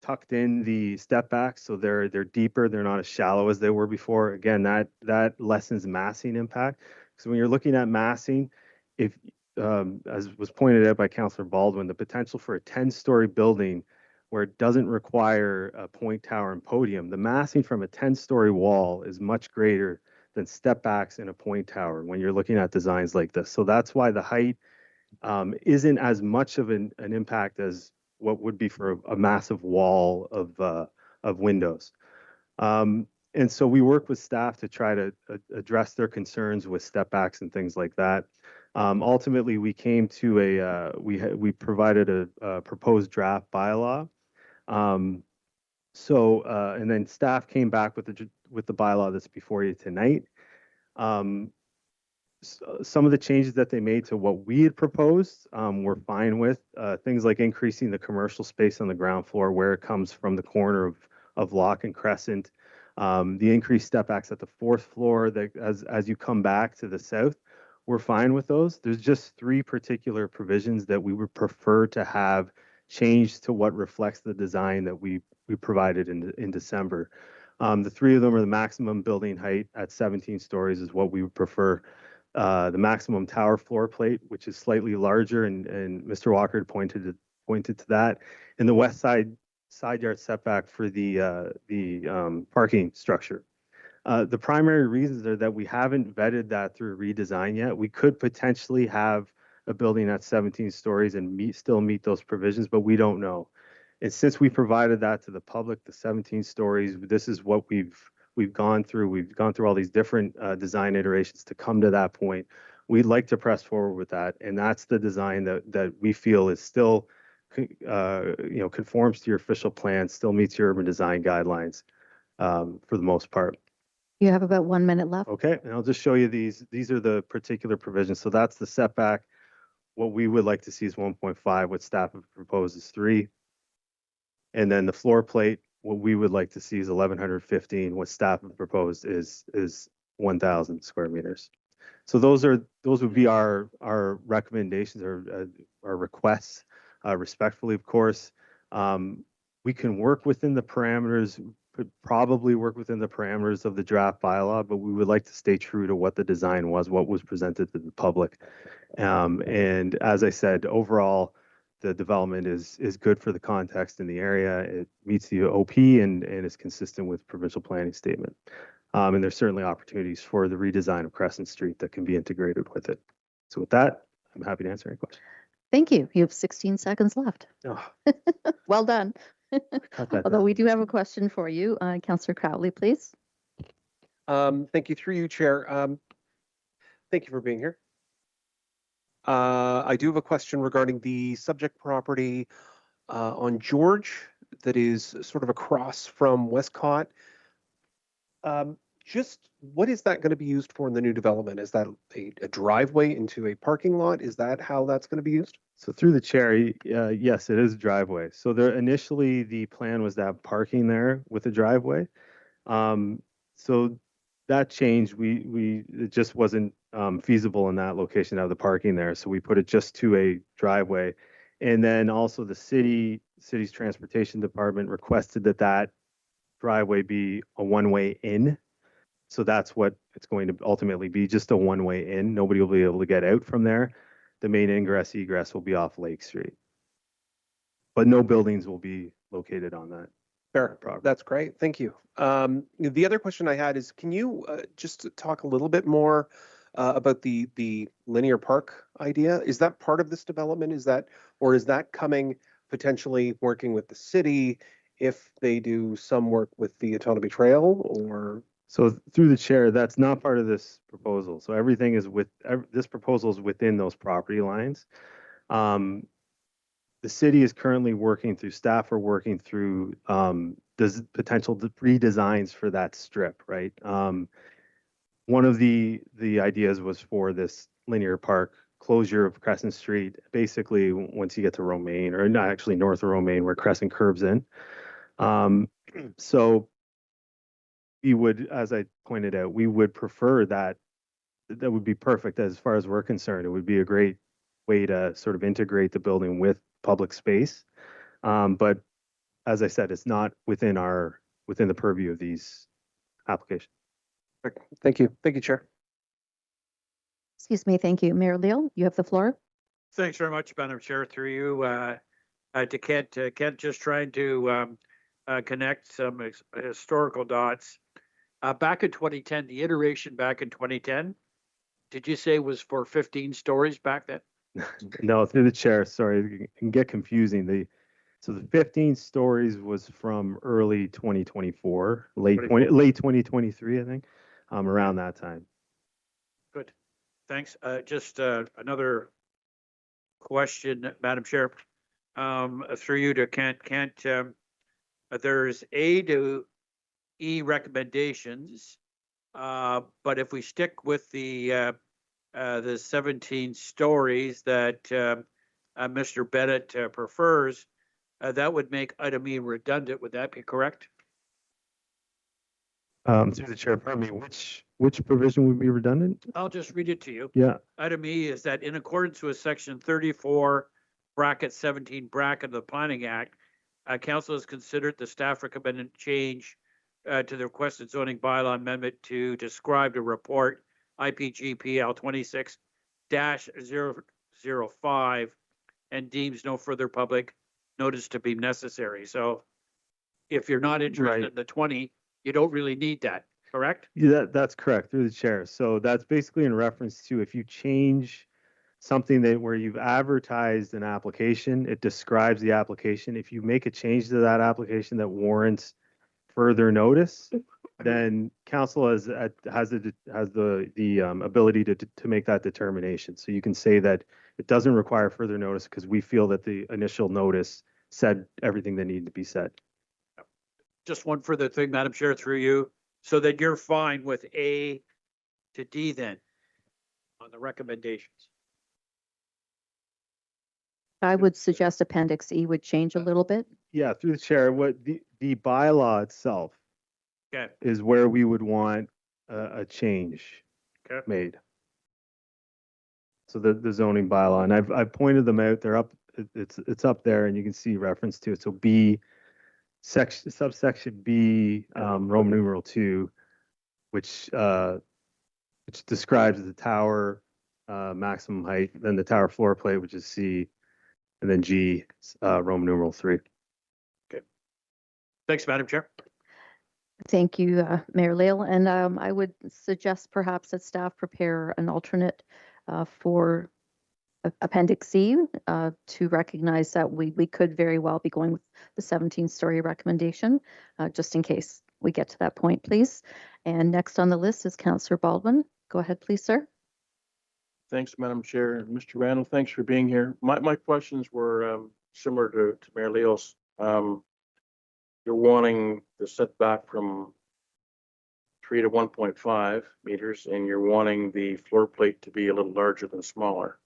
tucked in the step backs, so they're deeper. They're not as shallow as they were before. Again, that lessens massing impact. So when you're looking at massing, if as was pointed out by Councillor Baldwin, the potential for a 10-story building where it doesn't require a point tower and podium, the massing from a 10-story wall is much greater than step backs in a point tower when you're looking at designs like this. So that's why the height isn't as much of an impact as what would be for a massive wall of windows. And so we work with staff to try to address their concerns with step backs and things like that. Ultimately, we came to we provided a proposed draft bylaw. And then staff came back with the bylaw that's before you tonight. Some of the changes that they made to what we had proposed, we're fine with. Things like increasing the commercial space on the ground floor where it comes from the corner of Locke and Crescent. The increased step backs at the fourth floor that as you come back to the south, we're fine with those. There's just 3 particular provisions that we would prefer to have changed to what reflects the design that we provided in December. The 3 of them are the maximum building height at 17 stories is what we would prefer. The maximum tower floor plate, which is slightly larger, and Mr. Walker pointed to that, and the west side yard setback for the parking structure. The primary reasons are that we haven't vetted that through redesign yet. We could potentially have a building at 17 stories and still meet those provisions, but we don't know. And since we provided that to the public, the 17 stories, this is what we've gone through. We've gone through all these different design iterations to come to that point. We'd like to press forward with that, and that's the design that we feel is still, conforms to your official plan, still meets your urban design guidelines for the most part. You have about 1 minute left. Okay, and I'll just show you these. These are the particular provisions. So that's the setback. What we would like to see is 1.5. What staff have proposed is 3. And then the floor plate, what we would like to see is 1,115. What staff have proposed is 1,000 square meters. So those would be our recommendations or our requests, respectfully, of course. We can work within the parameters, could probably work within the parameters of the draft bylaw, but we would like to stay true to what the design was, what was presented to the public. And as I said, overall, the development is good for the context in the area. It meets the OP and is consistent with provincial planning statement. And there's certainly opportunities for the redesign of Crescent Street that can be integrated with it. So with that, I'm happy to answer any questions. Thank you. You have 16 seconds left. Oh, Well done. cut that Although down. we do have a question for you, Councillor Crowley, please. Thank you, through you, Chair. Thank you for being here. I do have a question regarding the subject property on George that is sort of across from Westcott. Just what is that going to be used for in the new development? Is that a driveway into a parking lot? Is that how that's going to be used? So through the chair, yes, it is a driveway. So there initially the plan was to have parking there with a driveway. So that changed. It just wasn't feasible in that location to have the parking there. So we put it just to a driveway. And then also the city's transportation department requested that driveway be a one-way in. So that's what it's going to ultimately be, just a one-way in. Nobody will be able to get out from there. The main ingress egress will be off Lake Street. But no buildings will be located on that. Fair. Property. That's great. Thank you. The other question I had is, can you just talk a little bit more about the linear park idea? Is that part of this development? Is that coming potentially working with the city if they do some work with the Autonomy Trail, or? So through the chair, that's not part of this proposal. So everything is this proposal is within those property lines. The city is currently working through, staff are working through potential redesigns for that strip, right? one of the ideas was for this linear park closure of Crescent Street, basically once you get to Romaine, or not actually north of Romaine, where Crescent curves in. So we would, as I pointed out, we would prefer that. That would be perfect as far as we're concerned. It would be a great way to sort of integrate the building with public space. But as I said, it's not within the purview of these applications. Thank you. Thank you, Chair. Excuse me, thank you. Mayor Leal, you have the floor. Thanks very much, Madam Chair, through you to Kent. Kent, just trying to connect some historical dots. Back in 2010, the iteration back in 2010, did you say was for 15 stories back then? No, through the chair. Sorry, it can get confusing. So the 15 stories was from early 2024, late 2023, I think, around that time. Good. Thanks. Just another question, Madam Chair, through you to Kent. Kent, there's A to E recommendations, but if we stick with the 17 stories that Mr. Bennett prefers, that would make item E redundant. Would that be correct? Through the chair, pardon me, which provision would be redundant? I'll just read it to you. Yeah. Item E is that in accordance with section 34, bracket 17, bracket of the Planning Act, council has considered the staff recommended change to the requested zoning bylaw amendment to describe the report IPGPL 26-005 and deems no further public notice to be necessary. So if you're not interested in the 20, you don't really need that, correct? Yeah, that's correct, through the chair. So that's basically in reference to if you change something where you've advertised an application, it describes the application. If you make a change to that application that warrants further notice, then council has the ability to make that determination. So you can say that it doesn't require further notice because we feel that the initial notice said everything that needed to be said. Just one further thing, Madam Chair, through you, so that you're fine with A to D then on the recommendations. I would suggest Appendix E would change a little bit. Yeah, through the chair, what the bylaw itself is where we would want a change made. So the zoning bylaw, and I've pointed them out. They're up. It's up there, and you can see reference to it. So subsection B, Roman numeral 2, which describes the tower maximum height, then the tower floor plate, which is C, and then G, Roman numeral 3. Okay. Thanks, Madam Chair. Thank you, Mayor Leal. And I would suggest perhaps that staff prepare an alternate for Appendix C to recognize that we could very well be going with the 17-story recommendation, just in case we get to that point, please. And next on the list is Councillor Baldwin. Go ahead, please, sir. Thanks, Madam Chair. Mr. Randall, thanks for being here. My questions were similar to Mayor Leal's. You're wanting the setback from 3 to 1.5 meters, and you're wanting the floor plate to be a little larger than smaller.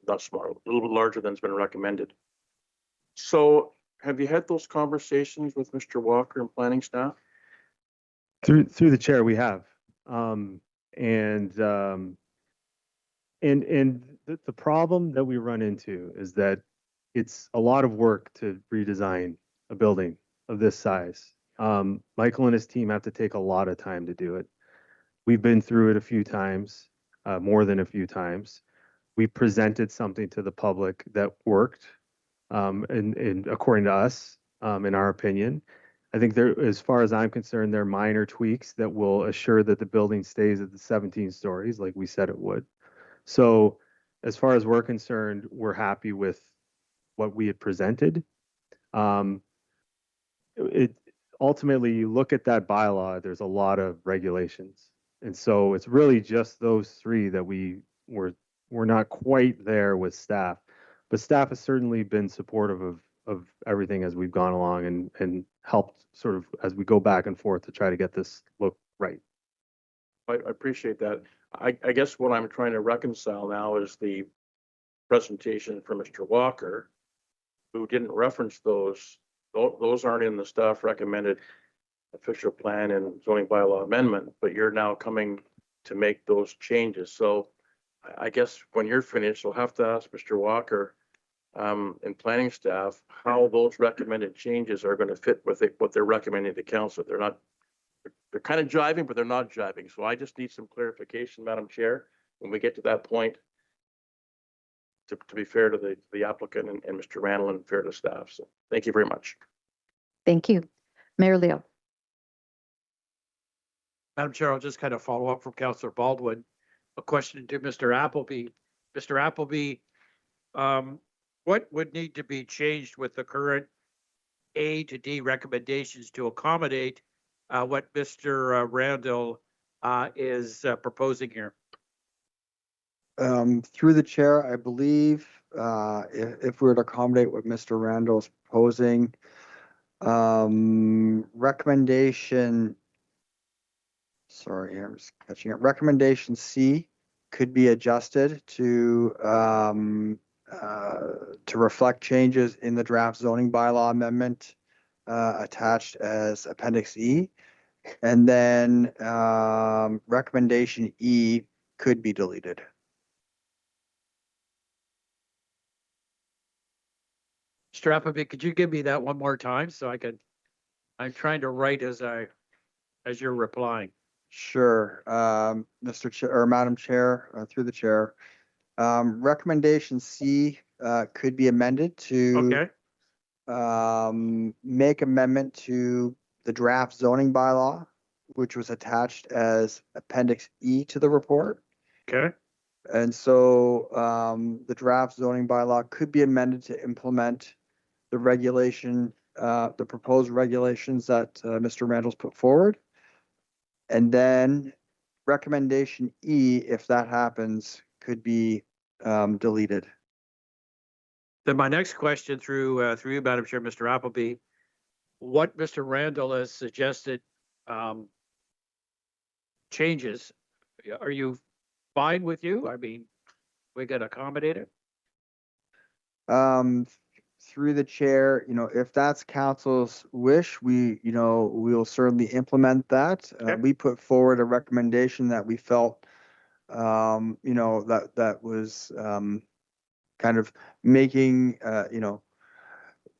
Not smaller, a little bit larger than's been recommended. So have you had those conversations with Mr. Walker and planning staff? Through the chair, we have. And the problem that we run into is that it's a lot of work to redesign a building of this size. Michael and his team have to take a lot of time to do it. We've been through it a few times, more than a few times. We presented something to the public that worked, and according to us, in our opinion. I think as far as I'm concerned, there are minor tweaks that will assure that the building stays at the 17 stories like we said it would. So as far as we're concerned, we're happy with what we had presented. Ultimately, you look at that bylaw, there's a lot of regulations. And so it's really just those three that we're not quite there with staff. But staff has certainly been supportive of everything as we've gone along and helped sort of as we go back and forth to try to get this look right. I appreciate that. I guess what I'm trying to reconcile now is the presentation from Mr. Walker, who didn't reference those. Those aren't in the staff recommended official plan and zoning bylaw amendment, but you're now coming to make those changes. So I guess when you're finished, we'll have to ask Mr. Walker and planning staff how those recommended changes are going to fit with what they're recommending to council. They're kind of jiving, but they're not jiving. So I just need some clarification, Madam Chair, when we get to that point, to be fair to the applicant and Mr. Randall and fair to staff. So thank you very much. Thank you. Mayor Leo. Madam Chair, I'll just kind of follow up from Councillor Baldwin. A question to Mr. Appleby. Mr. Appleby, what would need to be changed with the current A to D recommendations to accommodate what Mr. Randall is proposing here? Through the chair, I believe if we were to accommodate what Mr. Randall is proposing, recommendation, sorry, I'm just catching it. Recommendation C could be adjusted to reflect changes in the draft zoning bylaw amendment attached as Appendix E. And then recommendation E could be deleted. Mr. Appleby, could you give me that one more time so I can, I'm trying to write as you're replying. Sure, Mr. Chair or Madam Chair, through the chair. Recommendation C could be amended to make amendment to the draft zoning bylaw, which was attached as Appendix E to the report. Okay. And so the draft zoning bylaw could be amended to implement the regulation, the proposed regulations that Mr. Randall's put forward. And then recommendation E, if that happens, could be deleted. Then my next question through you, Madam Chair, Mr. Appleby, what Mr. Randall has suggested changes, are you fine with you? I mean, we can accommodate it? Through the chair, if that's council's wish, we'll certainly implement that. Okay. We put forward a recommendation that we felt, that was kind of making,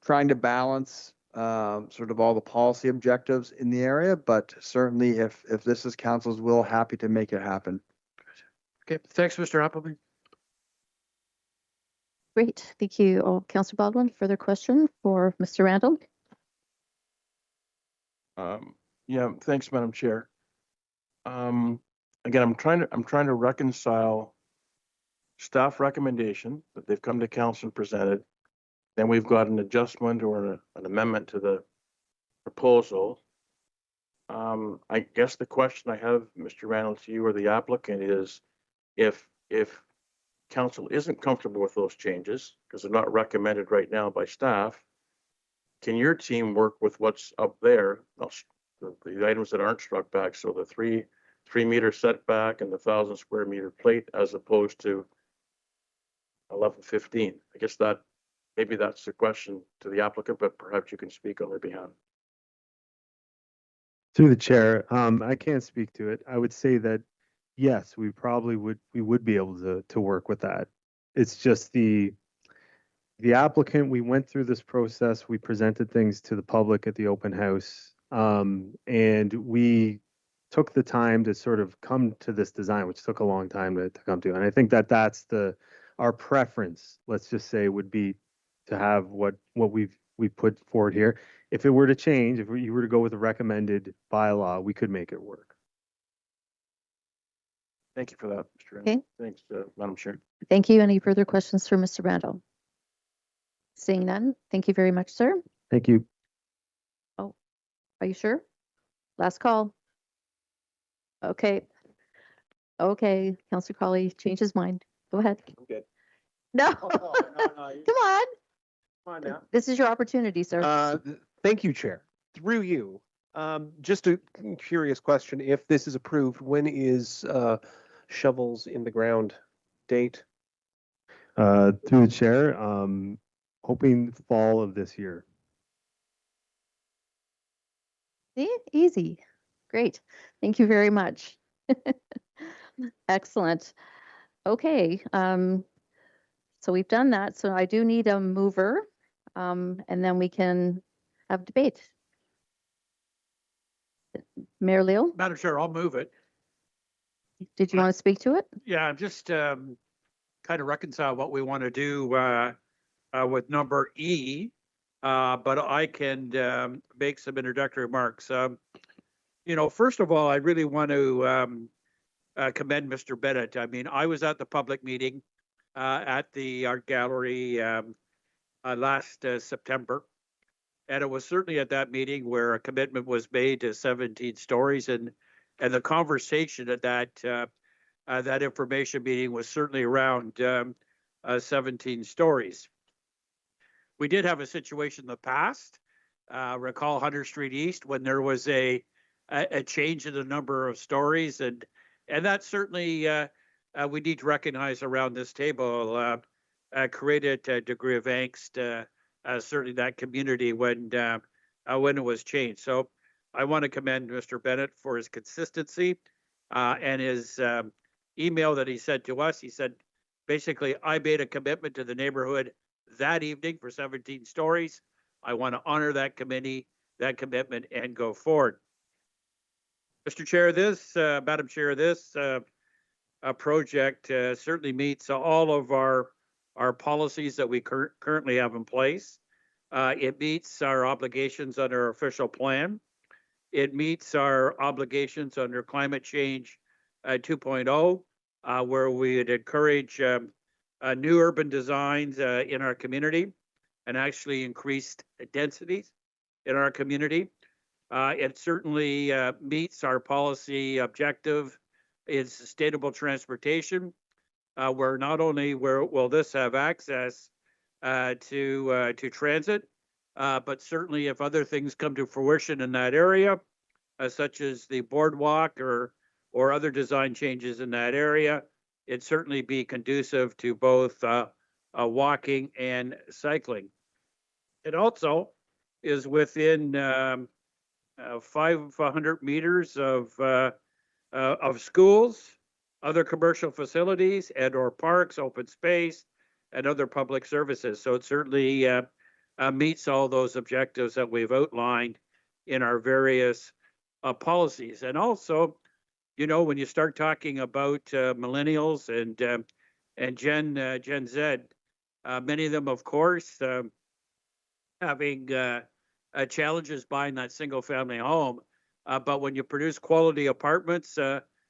trying to balance sort of all the policy objectives in the area. But certainly, if this is council's will, happy to make it happen. Okay, thanks, Mr. Appleby. Great. Thank you. Oh, Councillor Baldwin, further question for Mr. Randall? Yeah, thanks, Madam Chair. Again, I'm trying to reconcile staff recommendation that they've come to council and presented. Then we've got an adjustment or an amendment to the proposal. I guess the question I have, Mr. Randall, to you or the applicant is if council isn't comfortable with those changes because they're not recommended right now by staff, can your team work with what's up there, the items that aren't struck back, so the 3 meter setback and the 1,000 square meter plate as opposed to 1115? I guess that maybe that's the question to the applicant, but perhaps you can speak on their behalf. Through the chair, I can't speak to it. I would say that yes, we would be able to work with that. It's just the applicant, we went through this process, we presented things to the public at the open house, and we took the time to sort of come to this design, which took a long time to come to. And I think that that's our preference, let's just say, would be to have what we've put forward here. If it were to change, if you were to go with a recommended bylaw, we could make it work. Thank you for that, Mr. Randall. Okay. Thanks, Madam Chair. Thank you. Any further questions for Mr. Randall? Seeing none, thank you very much, sir. Thank you. Oh, are you sure? Last call. Okay. Okay, Councillor Crawley changed his mind. Go ahead. I'm good. No. No. Come on. Come on now. This is your opportunity, sir. Thank you, Chair. Through you, Just a curious question. If this is approved, when is shovels in the ground date? Through the chair, hoping fall of this year. See, easy. Great. Thank you very much. Excellent. Okay. So we've done that. So I do need a mover, and then we can have debate. Mayor Leo, Madam Chair, I'll move it. did you want to speak to it? Yeah, I'm just kind of reconcile what we want to do with number E, but I can make some introductory remarks. First of all, I really want to commend Mr. Bennett. I mean, I was at the public meeting at the art gallery last September, and it was certainly at that meeting where a commitment was made to 17 stories, and the conversation at that information meeting was certainly around 17 stories. We did have a situation in the past, recall 100 Street East, when there was a change in the number of stories, and that certainly we need to recognize around this table created a degree of angst, certainly that community when it was changed. So I want to commend Mr. Bennett for his consistency and his email that he sent to us. He said, basically, I made a commitment to the neighborhood that evening for 17 stories. I want to honor that commitment, and go forward. Mr. Chair, Madam Chair, this project certainly meets all of our policies that we currently have in place. It meets our obligations under our official plan. It meets our obligations under climate change 2.0, where we would encourage new urban designs in our community and actually increased densities in our community. It certainly meets our policy objective in sustainable transportation, where not only will this have access to transit, but certainly if other things come to fruition in that area, such as the boardwalk or other design changes in that area, it'd certainly be conducive to both walking and cycling. It also is within 500 meters of schools, other commercial facilities, and/or parks, open space, and other public services. So it certainly meets all those objectives that we've outlined in our various policies. And also, when you start talking about millennials and Gen Z, many of them, of course, having challenges buying that single family home. But when you produce quality apartments,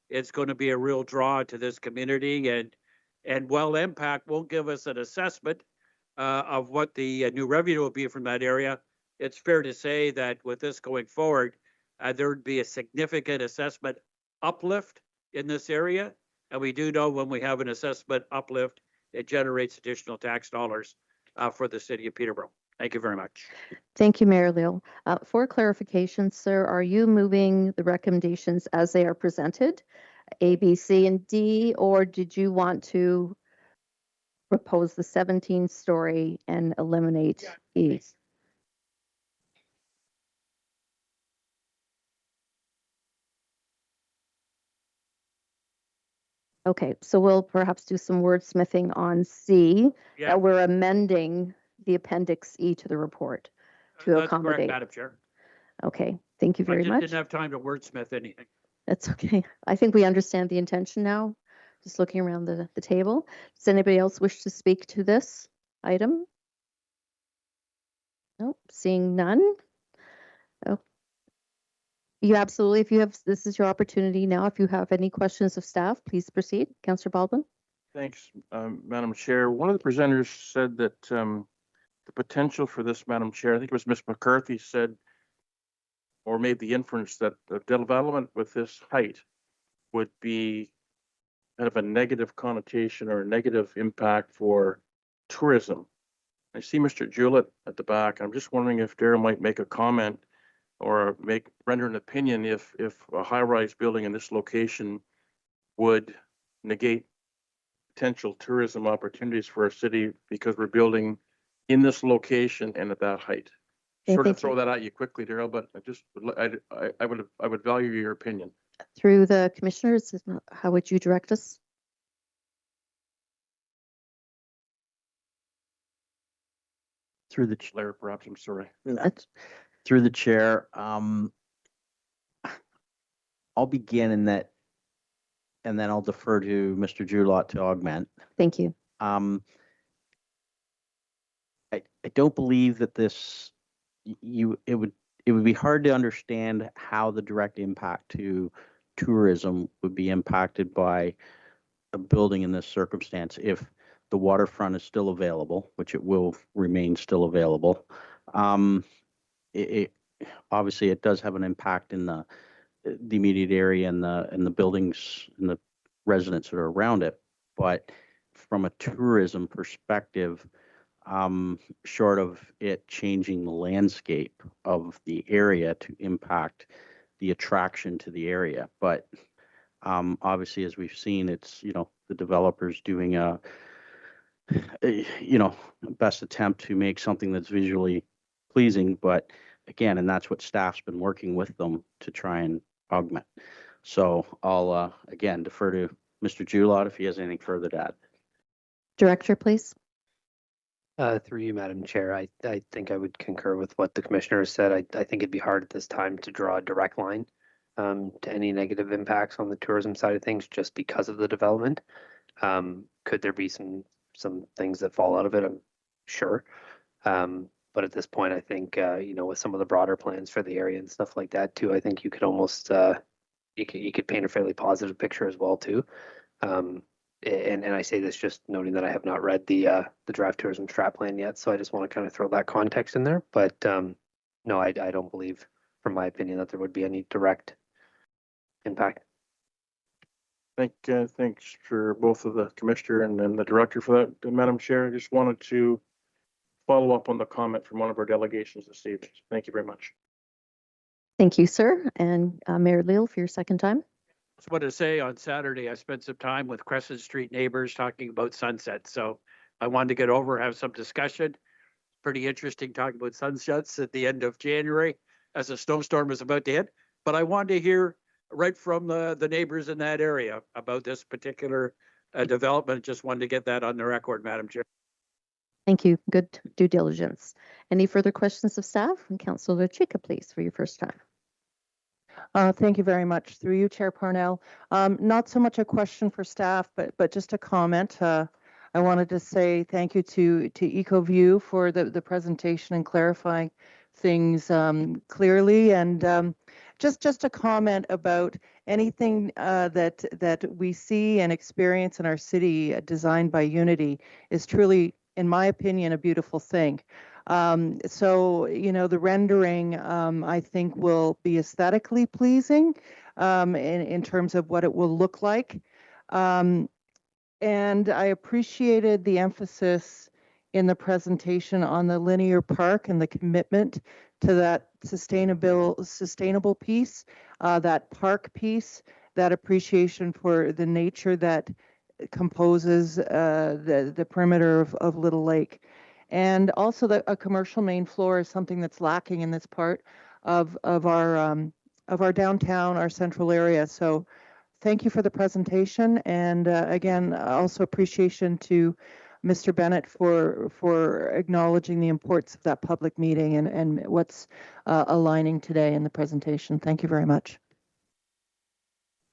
it's going to be a real draw to this community. And while impact won't give us an assessment of what the new revenue will be from that area, it's fair to say that with this going forward, there would be a significant assessment uplift in this area. And we do know when we have an assessment uplift, it generates additional tax dollars for the city of Peterborough. Thank you very much. Thank you, Mayor Leo. For clarification, sir, are you moving the recommendations as they are presented, A, B, C, and D, or did you want to propose the 17-story and eliminate E? Okay, so we'll perhaps do some wordsmithing on C, that we're amending the Appendix E to the report to accommodate. Correct, Madam Chair. Okay, thank you very I much. didn't have time to wordsmith anything. That's okay. I think we understand the intention now, just looking around the table. Does anybody else wish to speak to this item? Nope, seeing none. Oh, you absolutely, this is your opportunity now. If you have any questions of staff, please proceed. Councillor Baldwin. Thanks, Madam Chair. One of the presenters said that the potential for this, Madam Chair, I think it was Ms. McCarthy said, or made the inference that the development with this height would be kind of a negative connotation or a negative impact for tourism. I see Mr. Jewett at the back. I'm just wondering if Darrell might make a comment or render an opinion if a high-rise building in this location would negate potential tourism opportunities for our city because we're building in this location and at that height. Okay, Sort of thank throw you. that at you quickly, Daryl, but I would value your opinion. Through the commissioners, how would you direct us? Through the Blair, perhaps, I'm sorry. through the chair, I'll begin in that, and then I'll defer to Mr. Julot to augment. Thank you. I don't believe that this it would be hard to understand how the direct impact to tourism would be impacted by a building in this circumstance if the waterfront is still available, which it will remain still available. It obviously it does have an impact in the immediate area and the buildings and the residents that are around it, but from a tourism perspective, short of it changing the landscape of the area to impact the attraction to the area. But obviously, as we've seen, it's, the developers doing a best attempt to make something that's visually pleasing. But again, and that's what staff's been working with them to try and augment. So I'll again defer to Mr. Julot if he has anything further to add. Director, please. Through you, Madam Chair, I think I would concur with what the commissioner said. I think it'd be hard at this time to draw a direct line to any negative impacts on the tourism side of things just because of the development. Could there be some things that fall out of it? I'm sure. But at this point, I think, with some of the broader plans for the area and stuff like that too, I think you could almost, you could paint a fairly positive picture as well too. And I say this just noting that I have not read the draft tourism strat plan yet, so I just want to kind of throw that context in there. But no, I don't believe, from my opinion, that there would be any direct impact. Thanks for both of the commissioner and the director for that, Madam Chair. I just wanted to follow up on the comment from one of our delegations this evening. Thank you very much. Thank you, sir. And Mayor Leal for your second time. I just want to say on Saturday, I spent some time with Crescent Street neighbors talking about sunset. So I wanted to get over, have some discussion. Pretty interesting talking about sunsets at the end of January as a snowstorm is about to hit. But I wanted to hear right from the neighbors in that area about this particular development. Just wanted to get that on the record, Madam Chair. Thank you. Good due diligence. Any further questions of staff? And Councillor Chica, please, for your first time. Thank you very much. Through you, Chair Parnell. Not so much a question for staff, but just a comment. I wanted to say thank you to EcoView for the presentation and clarifying things clearly, and just a comment about anything that we see and experience in our city designed by Unity is truly, in my opinion, a beautiful thing. So, the rendering, I think, will be aesthetically pleasing in terms of what it will look like. And I appreciated the emphasis in the presentation on the linear park and the commitment to that sustainable piece, that park piece, that appreciation for the nature that composes the perimeter of Little Lake. And also a commercial main floor is something that's lacking in this part of our downtown, our central area. So thank you for the presentation. And again, also appreciation to Mr. Bennett for acknowledging the importance of that public meeting and what's aligning today in the presentation. Thank you very much.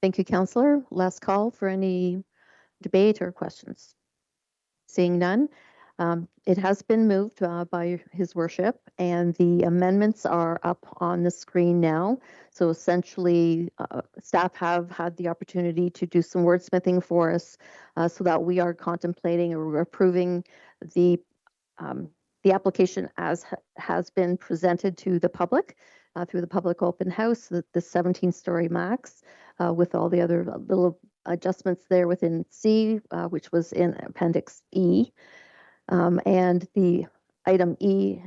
Thank you, Councillor. Last call for any debate or questions. Seeing none. It has been moved by His Worship, and the amendments are up on the screen now. So essentially, staff have had the opportunity to do some wordsmithing for us so that we are contemplating or approving the application as has been presented to the public through the public open house, the 17-story max with all the other little adjustments there within C, which was in Appendix E. And the Item E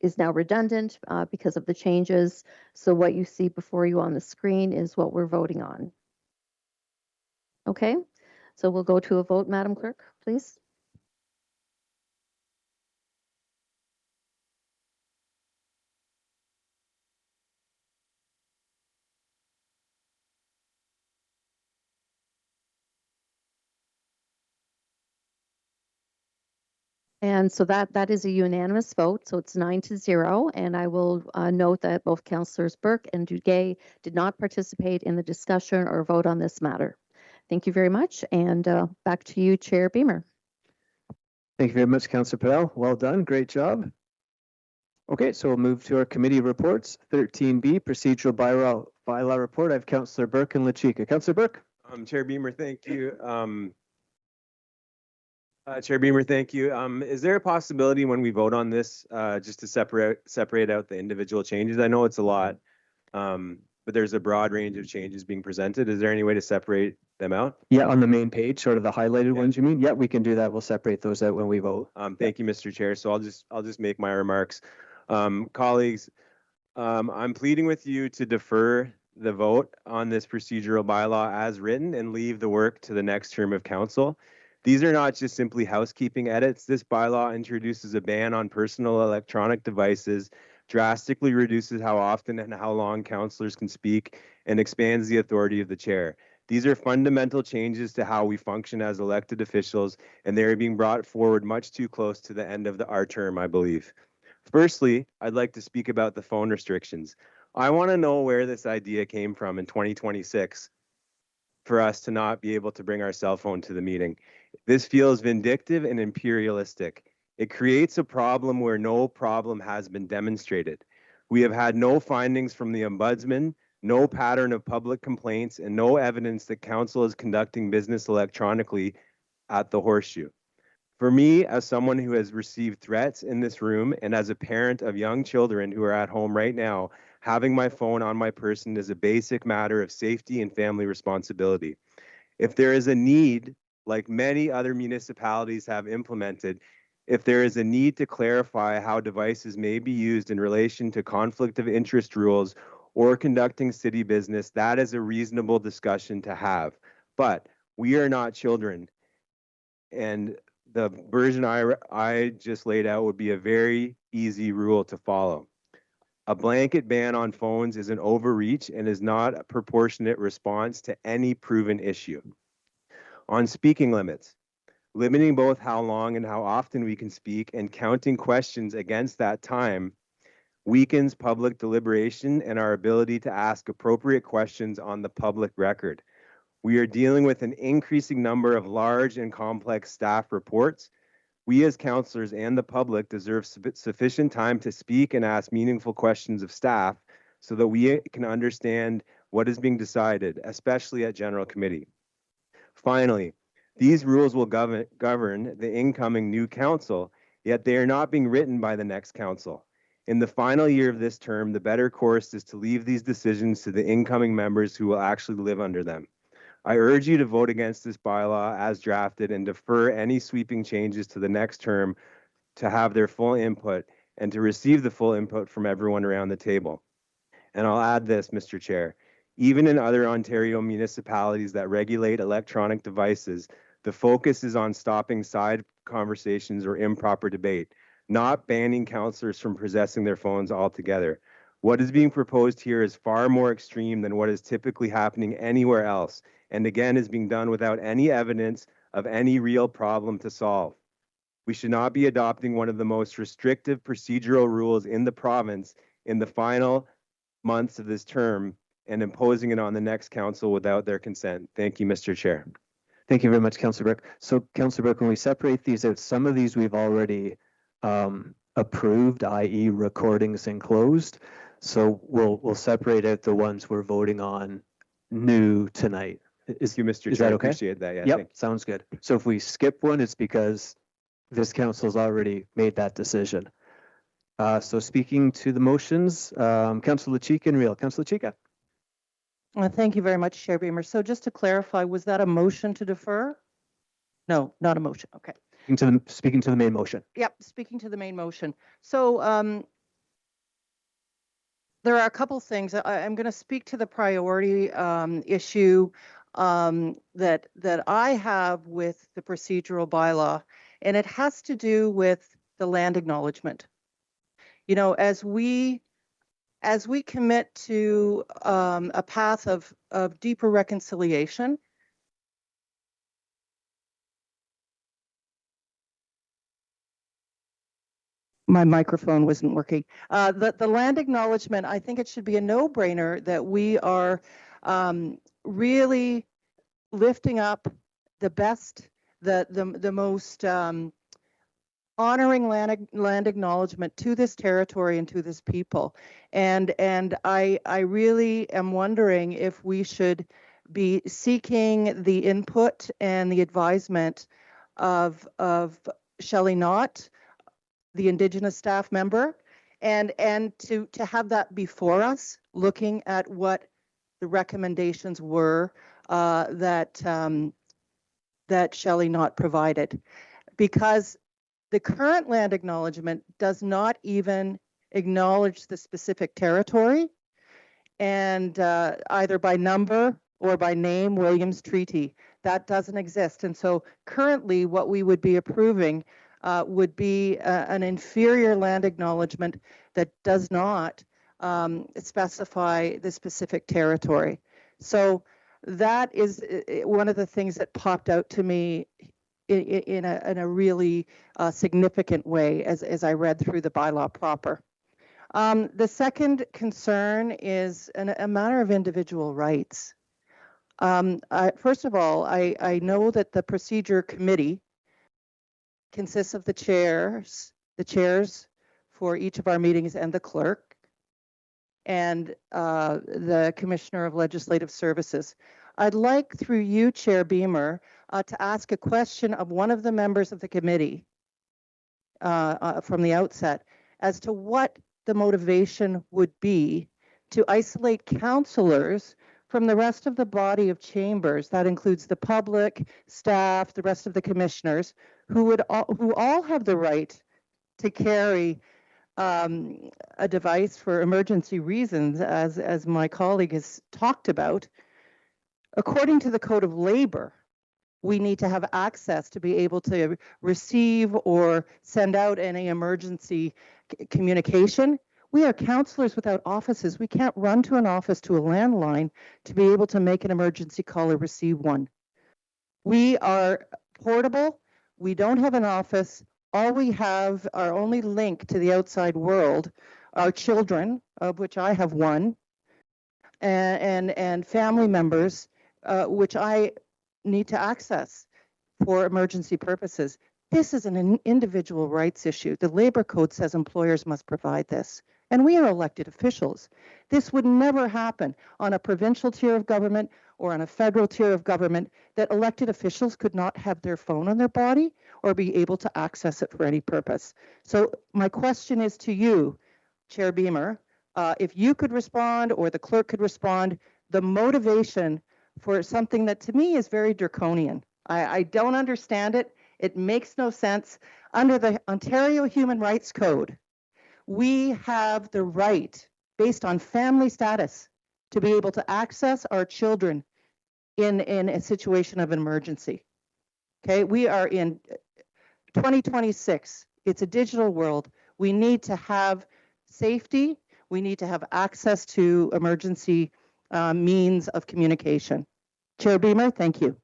is now redundant because of the changes. So what you see before you on the screen is what we're voting on. Okay, so we'll go to a vote, Madam Clerk, please. And so that is a unanimous vote, so it's 9-0. And I will note that both Councillors Burke and Duguay did not participate in the discussion or vote on this matter. Thank you very much, and back to you, Chair Beamer. Thank you very much, Councillor Patel. Well done, great job. Okay, so we'll move to our committee reports. 13B, procedural bylaw report. I have Councillor Burke and LaChica. Councillor Burke. Chair Beamer, thank you. Chair Beamer, thank you. Is there a possibility when we vote on this, just to separate out the individual changes? I know it's a lot, but there's a broad range of changes being presented. Is there any way to separate them out? Yeah, on the main page, sort of the highlighted ones, you mean? Yeah, we can do that. We'll separate those out when we vote. Thank you, Mr. Chair. So I'll just make my remarks. Colleagues, I'm pleading with you to defer the vote on this procedural bylaw as written and leave the work to the next term of council. These are not just simply housekeeping edits. This bylaw introduces a ban on personal electronic devices, drastically reduces how often and how long councillors can speak, and expands the authority of the chair. These are fundamental changes to how we function as elected officials, and they are being brought forward much too close to the end of our term, I believe. Firstly, I'd like to speak about the phone restrictions. I want to know where this idea came from in 2026 for us to not be able to bring our cell phone to the meeting. This feels vindictive and imperialistic. It creates a problem where no problem has been demonstrated. We have had no findings from the Ombudsman, no pattern of public complaints, and no evidence that council is conducting business electronically at the Horseshoe. For me, as someone who has received threats in this room and as a parent of young children who are at home right now, having my phone on my person is a basic matter of safety and family responsibility. If there is a need, like many other municipalities have implemented, if there is a need to clarify how devices may be used in relation to conflict of interest rules or conducting city business, that is a reasonable discussion to have. But we are not children, and the version I just laid out would be a very easy rule to follow. A blanket ban on phones is an overreach and is not a proportionate response to any proven issue. On speaking limits, limiting both how long and how often we can speak and counting questions against that time weakens public deliberation and our ability to ask appropriate questions on the public record. We are dealing with an increasing number of large and complex staff reports. We as councillors and the public deserve sufficient time to speak and ask meaningful questions of staff so that we can understand what is being decided, especially at General Committee. Finally, these rules will govern the incoming new council, yet they are not being written by the next council. In the final year of this term, the better course is to leave these decisions to the incoming members who will actually live under them. I urge you to vote against this bylaw as drafted and defer any sweeping changes to the next term to have their full input and to receive the full input from everyone around the table. And I'll add this, Mr. Chair. Even in other Ontario municipalities that regulate electronic devices, the focus is on stopping side conversations or improper debate, not banning councillors from possessing their phones altogether. What is being proposed here is far more extreme than what is typically happening anywhere else, and again is being done without any evidence of any real problem to solve. We should not be adopting one of the most restrictive procedural rules in the province in the final months of this term and imposing it on the next council without their consent. Thank you, Mr. Chair. Thank you very much, Councillor Burke. So, Councillor Burke, when we separate these out, some of these we've already approved, i.e. recordings enclosed. So we'll separate out the ones we're voting on new tonight. Thank you, Mr. Is Chair. that I okay? appreciate that. Yeah, yep, sounds good. So if we skip one, it's because this council's already made that decision. So speaking to the motions, Councillor LaChica and Real. Councillor LaChica. Thank you very much, Chair Beamer. So just to clarify, was that a motion to defer? No, not a motion. Okay. Speaking to the main motion. Yep, speaking to the main motion. So there are a couple things. I'm going to speak to the priority issue that I have with the procedural bylaw, and it has to do with the land acknowledgement. You know, as we commit to a path of deeper reconciliation, my microphone wasn't working. The land acknowledgement, I think it should be a no-brainer that we are really lifting up the best, the most honoring land acknowledgement to this territory and to this people. And I really am wondering if we should be seeking the input and the advisement of Shelley Knott, the Indigenous staff member, and to have that before us, looking at what the recommendations were that Shelley Knott provided, because the current land acknowledgement does not even acknowledge the specific territory, and either by number or by name, Williams Treaty, that doesn't exist. And so currently what we would be approving would be an inferior land acknowledgement that does not specify the specific territory. So that is one of the things that popped out to me in a really significant way as I read through the bylaw proper. The second concern is a matter of individual rights. First of all, I know that the procedure committee consists of the chairs for each of our meetings and the clerk and the Commissioner of Legislative Services. I'd like, through you, Chair Beamer, to ask a question of one of the members of the committee from the outset as to what the motivation would be to isolate councillors from the rest of the body of chambers. That includes the public, staff, the rest of the commissioners, who all have the right to carry a device for emergency reasons, as my colleague has talked about. According to the Code of Labor, we need to have access to be able to receive or send out any emergency communication. We are councillors without offices. We can't run to an office to a landline to be able to make an emergency call or receive one. We are portable. We don't have an office. All we have, our only link to the outside world, are children, of which I have one, and family members, which I need to access for emergency purposes. This is an individual rights issue. The Labor Code says employers must provide this, and we are elected officials. This would never happen on a provincial tier of government or on a federal tier of government, that elected officials could not have their phone on their body or be able to access it for any purpose. So my question is to you, Chair Beamer, if you could respond or the clerk could respond, the motivation for something that to me is very draconian. I don't understand it. It makes no sense. Under the Ontario Human Rights Code, we have the right, based on family status, to be able to access our children in a situation of emergency. Okay, we are in 2026. It's a digital world. We need to have safety. We need to have access to emergency means of communication. Chair Beamer, thank you.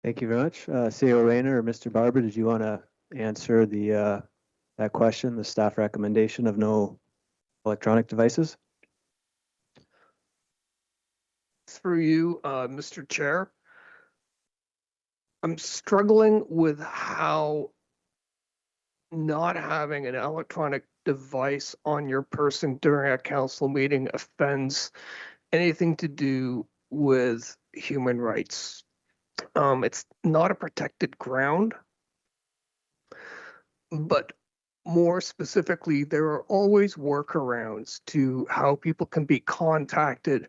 Thank you very much. CEO Rayner or Mr. Barber, did you want to answer that question, the staff recommendation of no electronic devices? Through you, Mr. Chair, I'm struggling with how not having an electronic device on your person during a council meeting offends anything to do with human rights. It's not a protected ground, but more specifically, there are always workarounds to how people can be contacted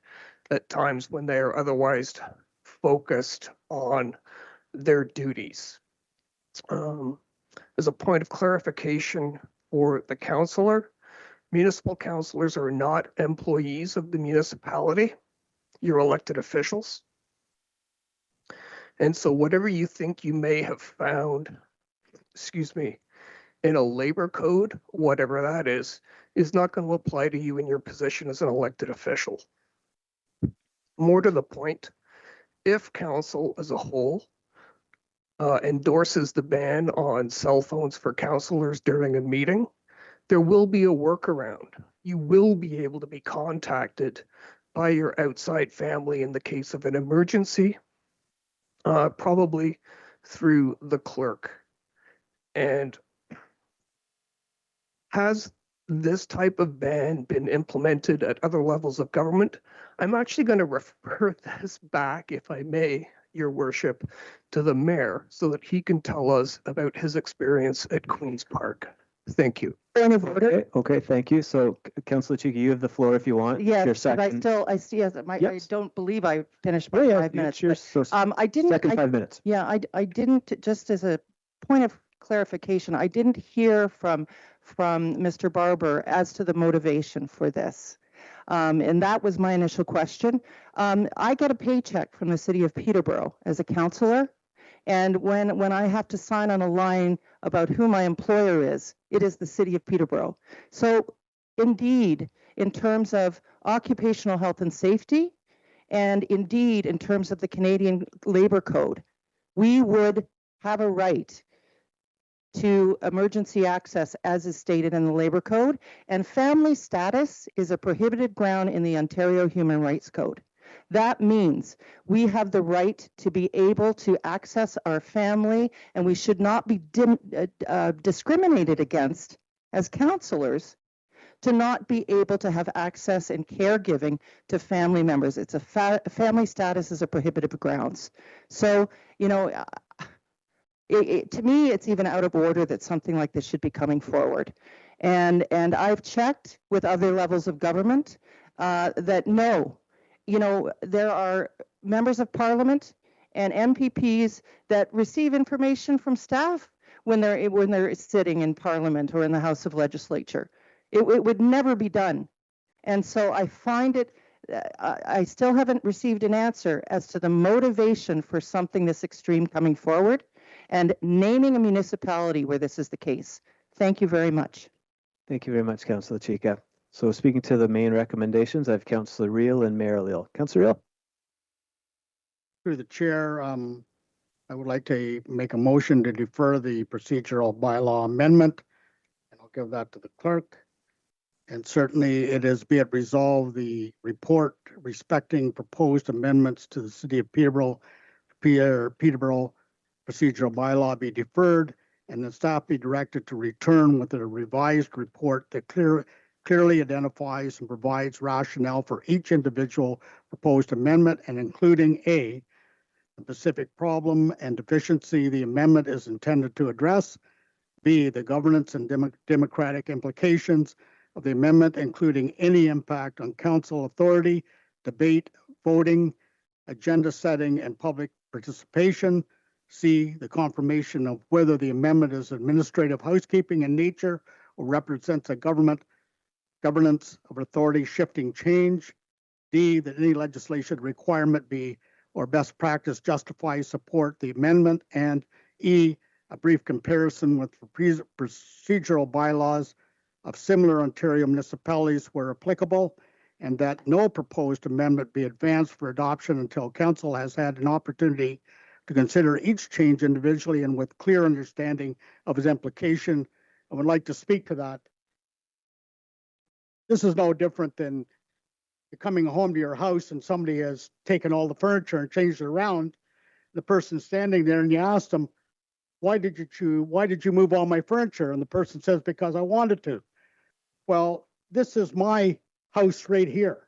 at times when they are otherwise focused on their duties. As a point of clarification for the councillor, municipal councillors are not employees of the municipality. You're elected officials. And so whatever you think you may have found, in a labor code, whatever that is not going to apply to you in your position as an elected official. More to the point, if council as a whole endorses the ban on cell phones for councillors during a meeting, there will be a workaround. You will be able to be contacted by your outside family in the case of an emergency, probably through the clerk. And has this type of ban been implemented at other levels of government? I'm actually going to refer this back, if I may, Your Worship, to the mayor so that he can tell us about his experience at Queen's Park. Thank you. Okay, thank you. So Councillor Cheeky, you have the floor if you want. Yes, Your but I second. still, I see, I Yes. don't believe I finished my Oh, yeah, 5 minutes. it's yours. So I didn't. second 5 minutes. Yeah, I didn't, just as a point of clarification, I didn't hear from Mr. Barber as to the motivation for this. And that was my initial question. I get a paycheck from the city of Peterborough as a councillor. And when I have to sign on a line about who my employer is, it is the city of Peterborough. So indeed, in terms of occupational health and safety, and indeed in terms of the Canadian Labor Code, we would have a right to emergency access as is stated in the Labor Code, and family status is a prohibited ground in the Ontario Human Rights Code. That means we have the right to be able to access our family, and we should not be discriminated against as councillors to not be able to have access and caregiving to family members. It's a family status is a prohibitive grounds. So, you know, to me, it's even out of order that something like this should be coming forward. And I've checked with other levels of government that no, you know, there are members of parliament and MPPs that receive information from staff when they're sitting in parliament or in the House of Legislature. It would never be done. And so I find it, I still haven't received an answer as to the motivation for something this extreme coming forward and naming a municipality where this is the case. Thank you very much. Thank you very much, Councillor Chica. So speaking to the main recommendations, I have Councillor Reel and Mayor Leal. Councillor Reel. Through the chair, I would like to make a motion to defer the procedural bylaw amendment, and I'll give that to the clerk. And certainly it is be it resolved the report respecting proposed amendments to the City of Peterborough procedural bylaw be deferred, and the staff be directed to return with a revised report that clearly identifies and provides rationale for each individual proposed amendment, and including A, the specific problem and deficiency the amendment is intended to address, B, the governance and democratic implications of the amendment, including any impact on council authority, debate, voting, agenda setting, and public participation. C, the confirmation of whether the amendment is administrative housekeeping in nature or represents a governance of authority shifting change. D, that any legislation requirement be or best practice justifies support the amendment. And E, a brief comparison with procedural bylaws of similar Ontario municipalities where applicable, and that no proposed amendment be advanced for adoption until council has had an opportunity to consider each change individually and with clear understanding of its implication. I would like to speak to that. This is no different than you're coming home to your house and somebody has taken all the furniture and changed it around. The person's standing there and you ask them, why did you move all my furniture? And the person says, because I wanted to. Well, this is my house right here.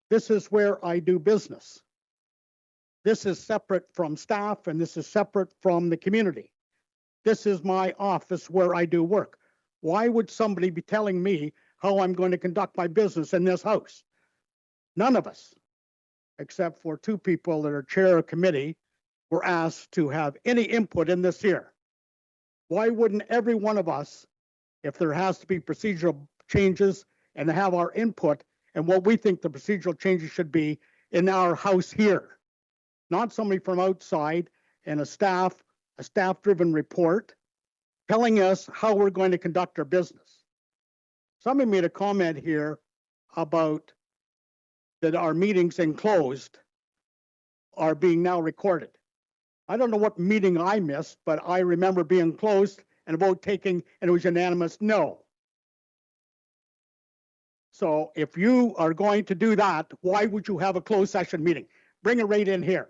This is where I do business. This is separate from staff and this is separate from the community. This is my office where I do work. Why would somebody be telling me how I'm going to conduct my business in this house? None of us, except for two people that are chair of committee, were asked to have any input in this here. Why wouldn't every one of us, if there has to be procedural changes, and have our input and what we think the procedural changes should be in our house here? Not somebody from outside and a staff-driven report telling us how we're going to conduct our business. Somebody made a comment here about that our meetings enclosed are being now recorded. I don't know what meeting I missed, but I remember being closed and a vote taken, and it was unanimous no. So if you are going to do that, why would you have a closed session meeting? Bring it right in here.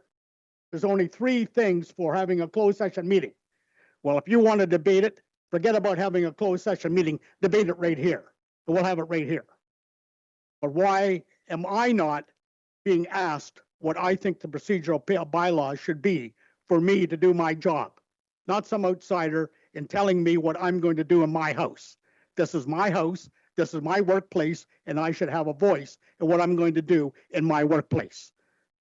There's only 3 things for having a closed session meeting. Well, if you want to debate it, forget about having a closed session meeting, debate it right here. And we'll have it right here. But why am I not being asked what I think the procedural bylaws should be for me to do my job? Not some outsider in telling me what I'm going to do in my house. This is my house, this is my workplace, and I should have a voice in what I'm going to do in my workplace.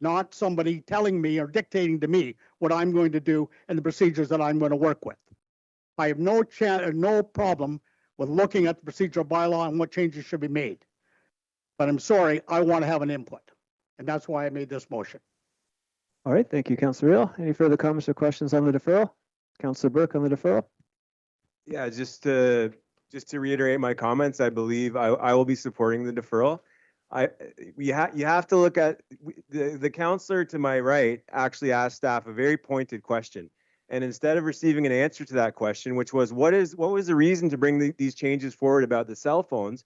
Not somebody telling me or dictating to me what I'm going to do and the procedures that I'm going to work with. I have no problem with looking at the procedural bylaw and what changes should be made. But I'm sorry, I want to have an input. And that's why I made this motion. All right, thank you, Councillor Reel. Any further comments or questions on the deferral? Councillor Burke on the deferral? Yeah, just to reiterate my comments, I believe I will be supporting the deferral. You have to look at the councillor to my right actually asked staff a very pointed question. And instead of receiving an answer to that question, which was what was the reason to bring these changes forward about the cell phones,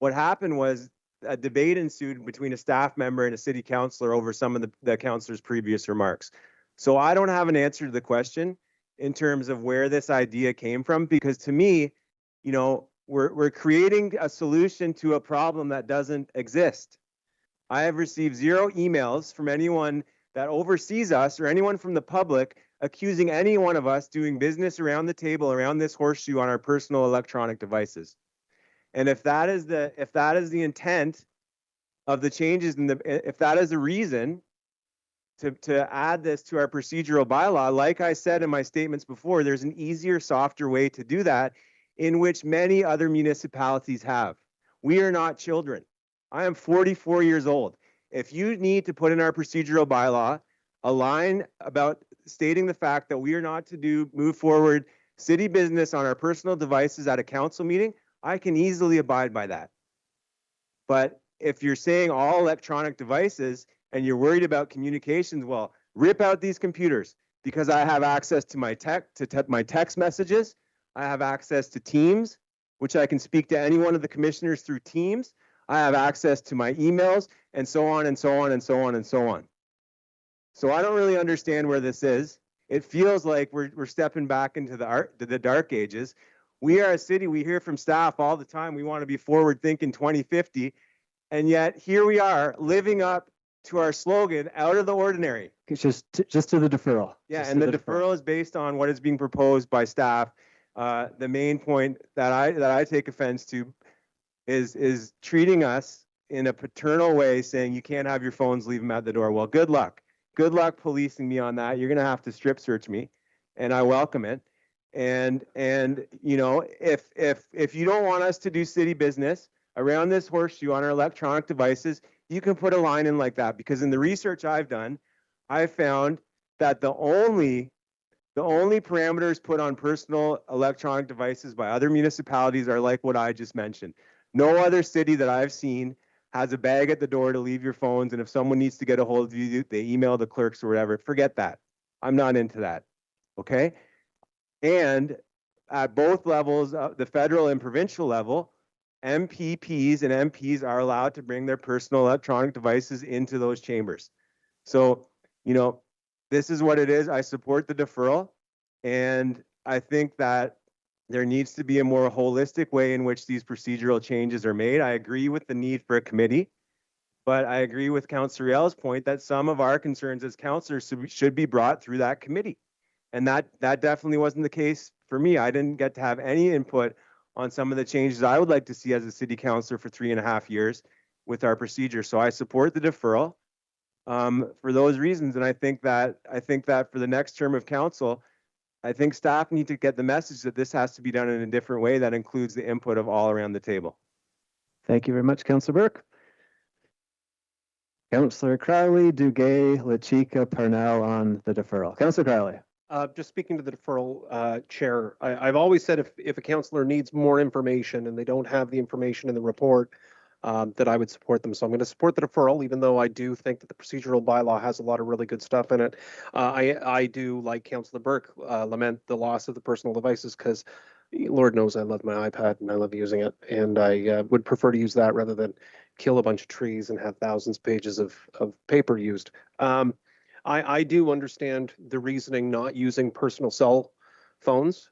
what happened was a debate ensued between a staff member and a city councillor over some of the councillor's previous remarks. So I don't have an answer to the question in terms of where this idea came from, because to me, you know, we're creating a solution to a problem that doesn't exist. I have received 0 emails from anyone that oversees us or anyone from the public accusing any one of us doing business around the table, around this horseshoe on our personal electronic devices. And if that is the intent of the changes, if that is the reason to add this to our procedural bylaw, like I said in my statements before, there's an easier, softer way to do that, in which many other municipalities have. We are not children. I am 44 years old. If you need to put in our procedural bylaw a line about stating the fact that we are not to move forward city business on our personal devices at a council meeting, I can easily abide by that. But if you're saying all electronic devices and you're worried about communications, well, rip out these computers, because I have access to my text messages. I have access to Teams, which I can speak to any one of the commissioners through Teams. I have access to my emails, and so on and so on and so on and so on. So I don't really understand where this is. It feels like we're stepping back into the dark ages. We are a city, we hear from staff all the time, we want to be forward thinking 2050, and yet here we are living up to our slogan, out of the ordinary. Just to the deferral. Yeah, and the deferral is based on what is being proposed by staff. The main point that I take offense to is treating us in a paternal way, saying you can't have your phones, leave them at the door. Well, good luck. Good luck policing me on that. You're going to have to strip search me, and I welcome it. And you know, if you don't want us to do city business around this horseshoe on our electronic devices, you can put a line in like that, because in the research I've done, I've found that the only parameters put on personal electronic devices by other municipalities are like what I just mentioned. No other city that I've seen has a bag at the door to leave your phones, and if someone needs to get a hold of you, they email the clerks or whatever. Forget that. I'm not into that. Okay? And at both levels, the federal and provincial level, MPPs and MPs are allowed to bring their personal electronic devices into those chambers. So, you know, this is what it is. I support the deferral, and I think that there needs to be a more holistic way in which these procedural changes are made. I agree with the need for a committee, but I agree with Councillor Riel's point that some of our concerns as councillors should be brought through that committee. And that definitely wasn't the case for me. I didn't get to have any input on some of the changes I would like to see as a city councillor for 3.5 years with our procedure. So I support the deferral for those reasons. And I think that for the next term of council, I think staff need to get the message that this has to be done in a different way that includes the input of all around the table. Thank you very much, Councillor Burke. Councillor Crowley, Duguay, LaChica, Parnell on the deferral. Councillor Crowley. Just speaking to the deferral, Chair, I've always said if a councillor needs more information and they don't have the information in the report, that I would support them. So I'm going to support the deferral, even though I do think that the procedural bylaw has a lot of really good stuff in it. I do, like Councillor Burke, lament the loss of the personal devices because Lord knows I love my iPad and I love using it. And I would prefer to use that rather than kill a bunch of trees and have thousands of pages of paper used. I do understand the reasoning not using personal cell phones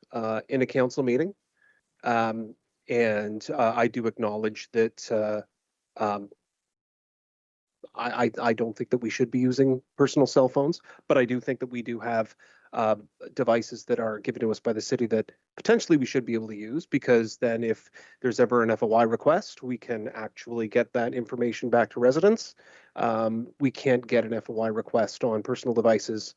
in a council meeting. And I do acknowledge that I don't think that we should be using personal cell phones, but I do think that we do have devices that are given to us by the city that potentially we should be able to use, because then if there's ever an FOI request, we can actually get that information back to residents. We can't get an FOI request on personal devices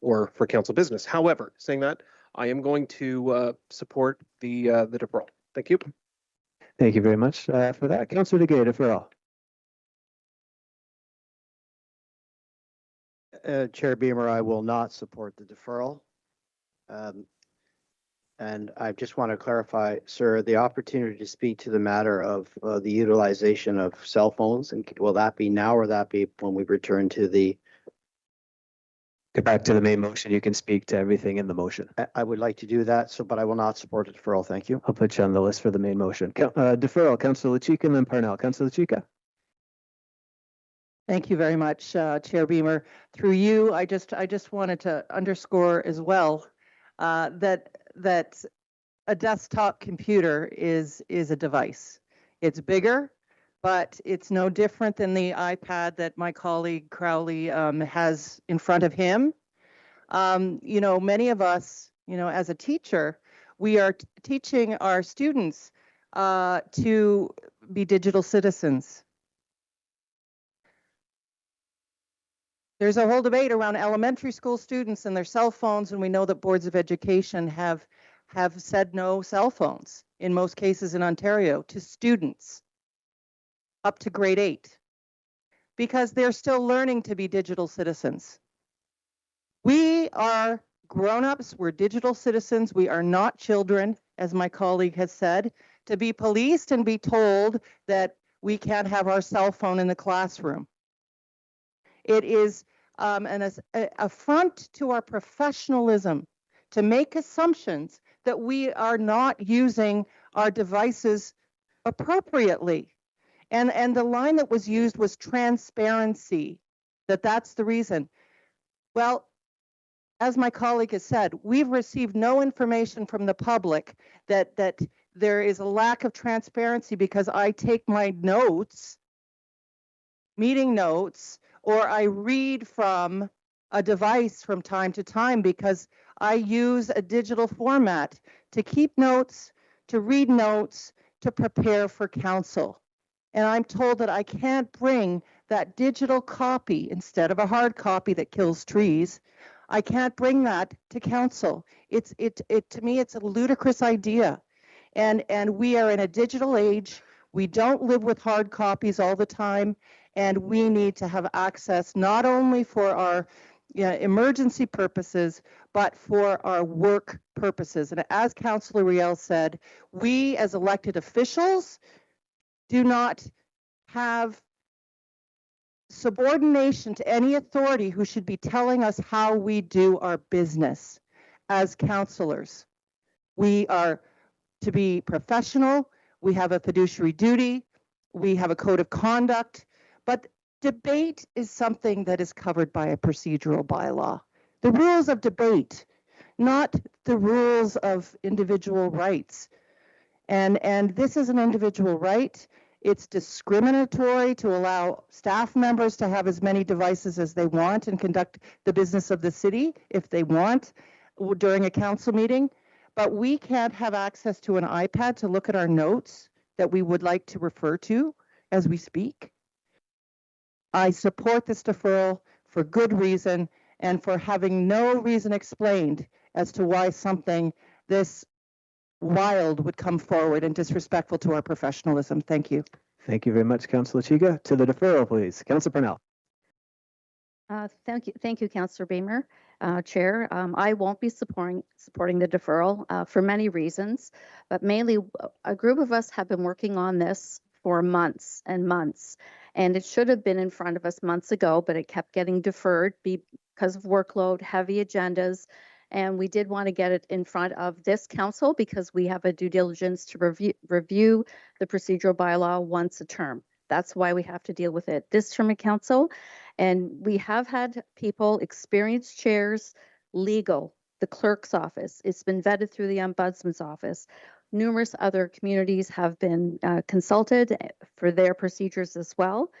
or for council business. However, saying that, I am going to support the deferral. Thank you. Thank you very much for that. Councillor Duguay, deferral. Chair Beamer, I will not support the deferral. And I just want to clarify, sir, the opportunity to speak to the matter of the utilization of cell phones, and will that be now or that be when we return to the? Get back to the main motion. You can speak to everything in the motion. I would like to do that, but I will not support the deferral. Thank you. I'll put you on the list for the main motion. Deferral, Councillor LaChica and then Parnell. Councillor LaChica. Thank you very much, Chair Beamer. Through you, I just wanted to underscore as well that a desktop computer is a device. It's bigger, but it's no different than the iPad that my colleague Crowley has in front of him. Many of us, as a teacher, we are teaching our students to be digital citizens. There's a whole debate around elementary school students and their cell phones, and we know that boards of education have said no cell phones, in most cases in Ontario, to students up to grade 8, because they're still learning to be digital citizens. We are grown-ups, we're digital citizens, we are not children, as my colleague has said, to be policed and be told that we can't have our cell phone in the classroom. It is an affront to our professionalism to make assumptions that we are not using our devices appropriately. And the line that was used was transparency, that's the reason. Well, as my colleague has said, we've received no information from the public that there is a lack of transparency, because I take my notes, meeting notes, or I read from a device from time to time, because I use a digital format to keep notes, to read notes, to prepare for council. And I'm told that I can't bring that digital copy instead of a hard copy that kills trees. I can't bring that to council. To me, it's a ludicrous idea. And we are in a digital age. We don't live with hard copies all the time. And we need to have access not only for our emergency purposes, but for our work purposes. And as Councillor Riel said, we as elected officials do not have subordination to any authority who should be telling us how we do our business as councillors. We are to be professional. We have a fiduciary duty. We have a code of conduct. But debate is something that is covered by a procedural bylaw. The rules of debate, not the rules of individual rights. And this is an individual right. It's discriminatory to allow staff members to have as many devices as they want and conduct the business of the city if they want during a council meeting. But we can't have access to an iPad to look at our notes that we would like to refer to as we speak. I support this deferral for good reason and for having no reason explained as to why something this wild would come forward and disrespectful to our professionalism. Thank you. Thank you very much, Councillor Chiga. To the deferral, please. Councillor Purnell. Thank you, Councillor Beamer. Chair, I won't be supporting the deferral for many reasons, but mainly a group of us have been working on this for months and months, and it should have been in front of us months ago, but it kept getting deferred because of workload, heavy agendas, and we did want to get it in front of this council because we have a due diligence to review the procedural bylaw once a term. That's why we have to deal with it this term of council. And we have had people, experienced chairs, legal, the clerk's office. It's been vetted through the ombudsman's office. Numerous other communities have been consulted for their procedures as well.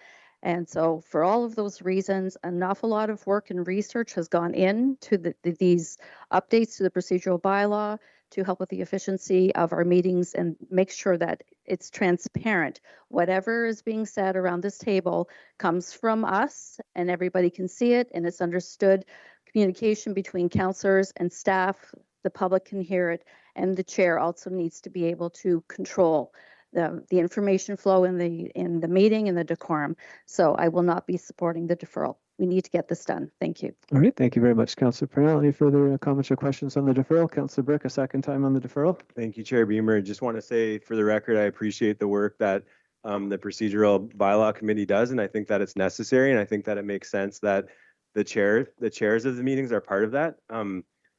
And so for all of those reasons, an awful lot of work and research has gone into these updates to the procedural bylaw to help with the efficiency of our meetings and make sure that it's transparent. Whatever is being said around this table comes from us and everybody can see it and it's understood. Communication between councillors and staff, the public can hear it, and the chair also needs to be able to control the information flow in the meeting and the decorum. So I will not be supporting the deferral. We need to get this done. Thank you. All right. Thank you very much, Councillor Purnell. Any further comments or questions on the deferral? Councillor Burke, a second time on the deferral. Thank you, Chair Beamer. Just want to say for the record, I appreciate the work that the procedural bylaw committee does, and I think that it's necessary, and I think that it makes sense that the chairs of the meetings are part of that.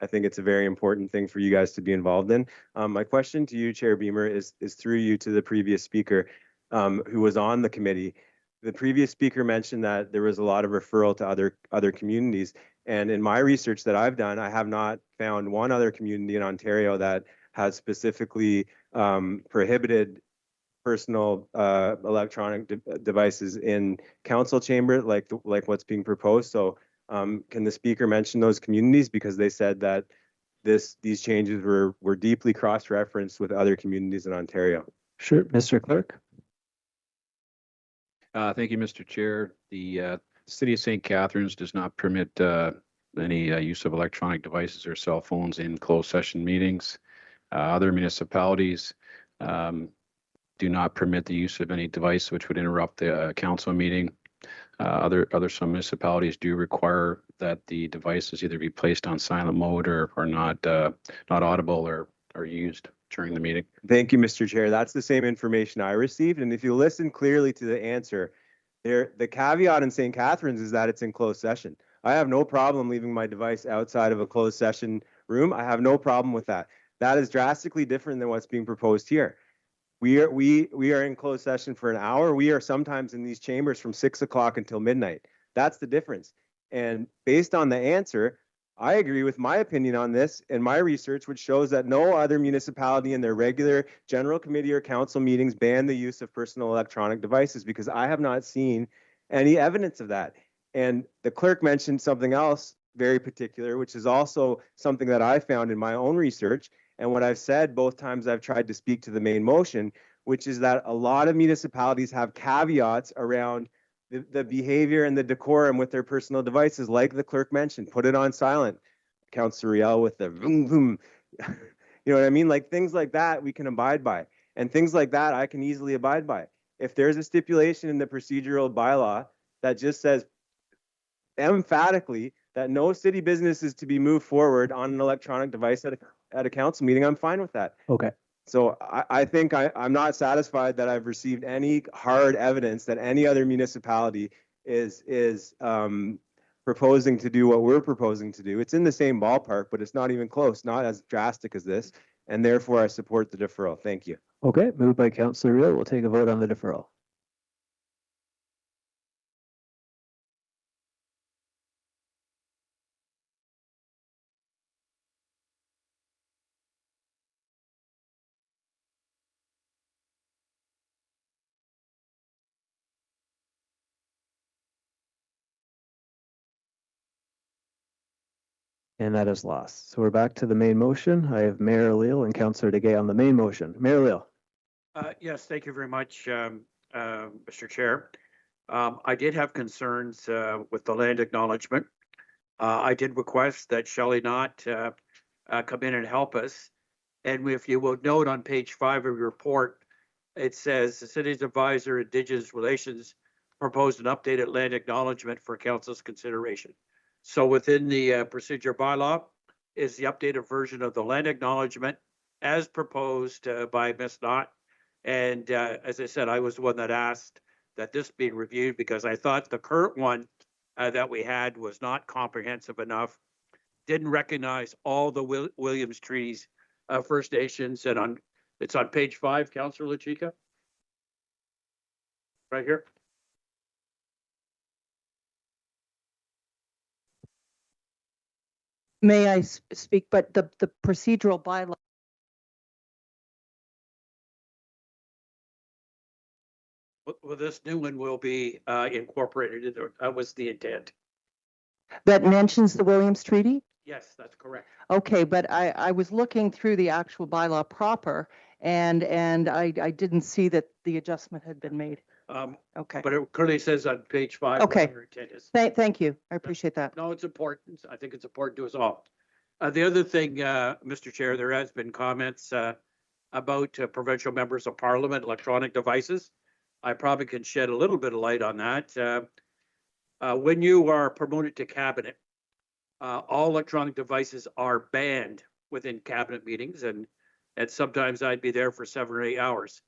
I think it's a very important thing for you guys to be involved in. My question to you, Chair Beamer, is through you to the previous speaker who was on the committee. The previous speaker mentioned that there was a lot of referral to other communities. And in my research that I've done, I have not found one other community in Ontario that has specifically prohibited personal electronic devices in council chamber like what's being proposed. So can the speaker mention those communities, because they said that these changes were deeply cross-referenced with other communities in Ontario? Sure, Mr. Clerk. Thank you, Mr. Chair. The City of St. Catharines does not permit any use of electronic devices or cell phones in closed session meetings. Other municipalities do not permit the use of any device which would interrupt the council meeting. Some municipalities do require that the devices either be placed on silent mode or not audible or used during the meeting. Thank you, Mr. Chair. That's the same information I received. And if you listen clearly to the answer, the caveat in St. Catharines is that it's in closed session. I have no problem leaving my device outside of a closed session room. I have no problem with that. That is drastically different than what's being proposed here. We are in closed session for an hour. We are sometimes in these chambers from 6 o'clock until midnight. That's the difference. And based on the answer, I agree with my opinion on this and my research, which shows that no other municipality in their regular general committee or council meetings ban the use of personal electronic devices, because I have not seen any evidence of that. And the clerk mentioned something else very particular, which is also something that I found in my own research. And what I've said both times I've tried to speak to the main motion, which is that a lot of municipalities have caveats around the behavior and the decorum with their personal devices, like the clerk mentioned. Put it on silent, Councillor Riel, with the boom, boom. You know what I mean? Like things like that we can abide by. And things like that I can easily abide by. If there's a stipulation in the procedural bylaw that just says emphatically that no city business is to be moved forward on an electronic device at a council meeting, I'm fine with that. Okay. So I think I'm not satisfied that I've received any hard evidence that any other municipality is proposing to do what we're proposing to do. It's in the same ballpark, but it's not even close, not as drastic as this. And therefore, I support the deferral. Thank you. Okay, moved by Councillor Riel. We'll take a vote on the deferral. And that is lost. So we're back to the main motion. I have Mayor Leal and Councillor DeGay on the main motion. Mayor Leal. Yes, thank you very much, Mr. Chair. I did have concerns with the land acknowledgement. I did request that Shelley not come in and help us. And if you will note on page 5 of your report, it says the city's advisor, Indigenous Relations, proposed an updated land acknowledgement for council's consideration. So within the procedure bylaw is the updated version of the land acknowledgement as proposed by Ms. Knott. And as I said, I was the one that asked that this be reviewed because I thought the current one that we had was not comprehensive enough, didn't recognize all the Williams trees, First Nations, and it's on page 5, Councillor Lachika. Right here. May I speak? But the procedural bylaw. Well, this new one will be incorporated in there. That was the intent. That mentions the Williams Treaty? Yes, that's correct. Okay, but I was looking through the actual bylaw proper, and I didn't see that the adjustment had been made. Okay. But it clearly says on page 5 Okay. what our intent is. Thank you. I appreciate that. No, it's important. I think it's important to us all. The other thing, Mr. Chair, there has been comments about provincial members of parliament, electronic devices. I probably can shed a little bit of light on that. When you are promoted to cabinet, all electronic devices are banned within cabinet meetings, and sometimes I'd be there for 7 or 8 hours.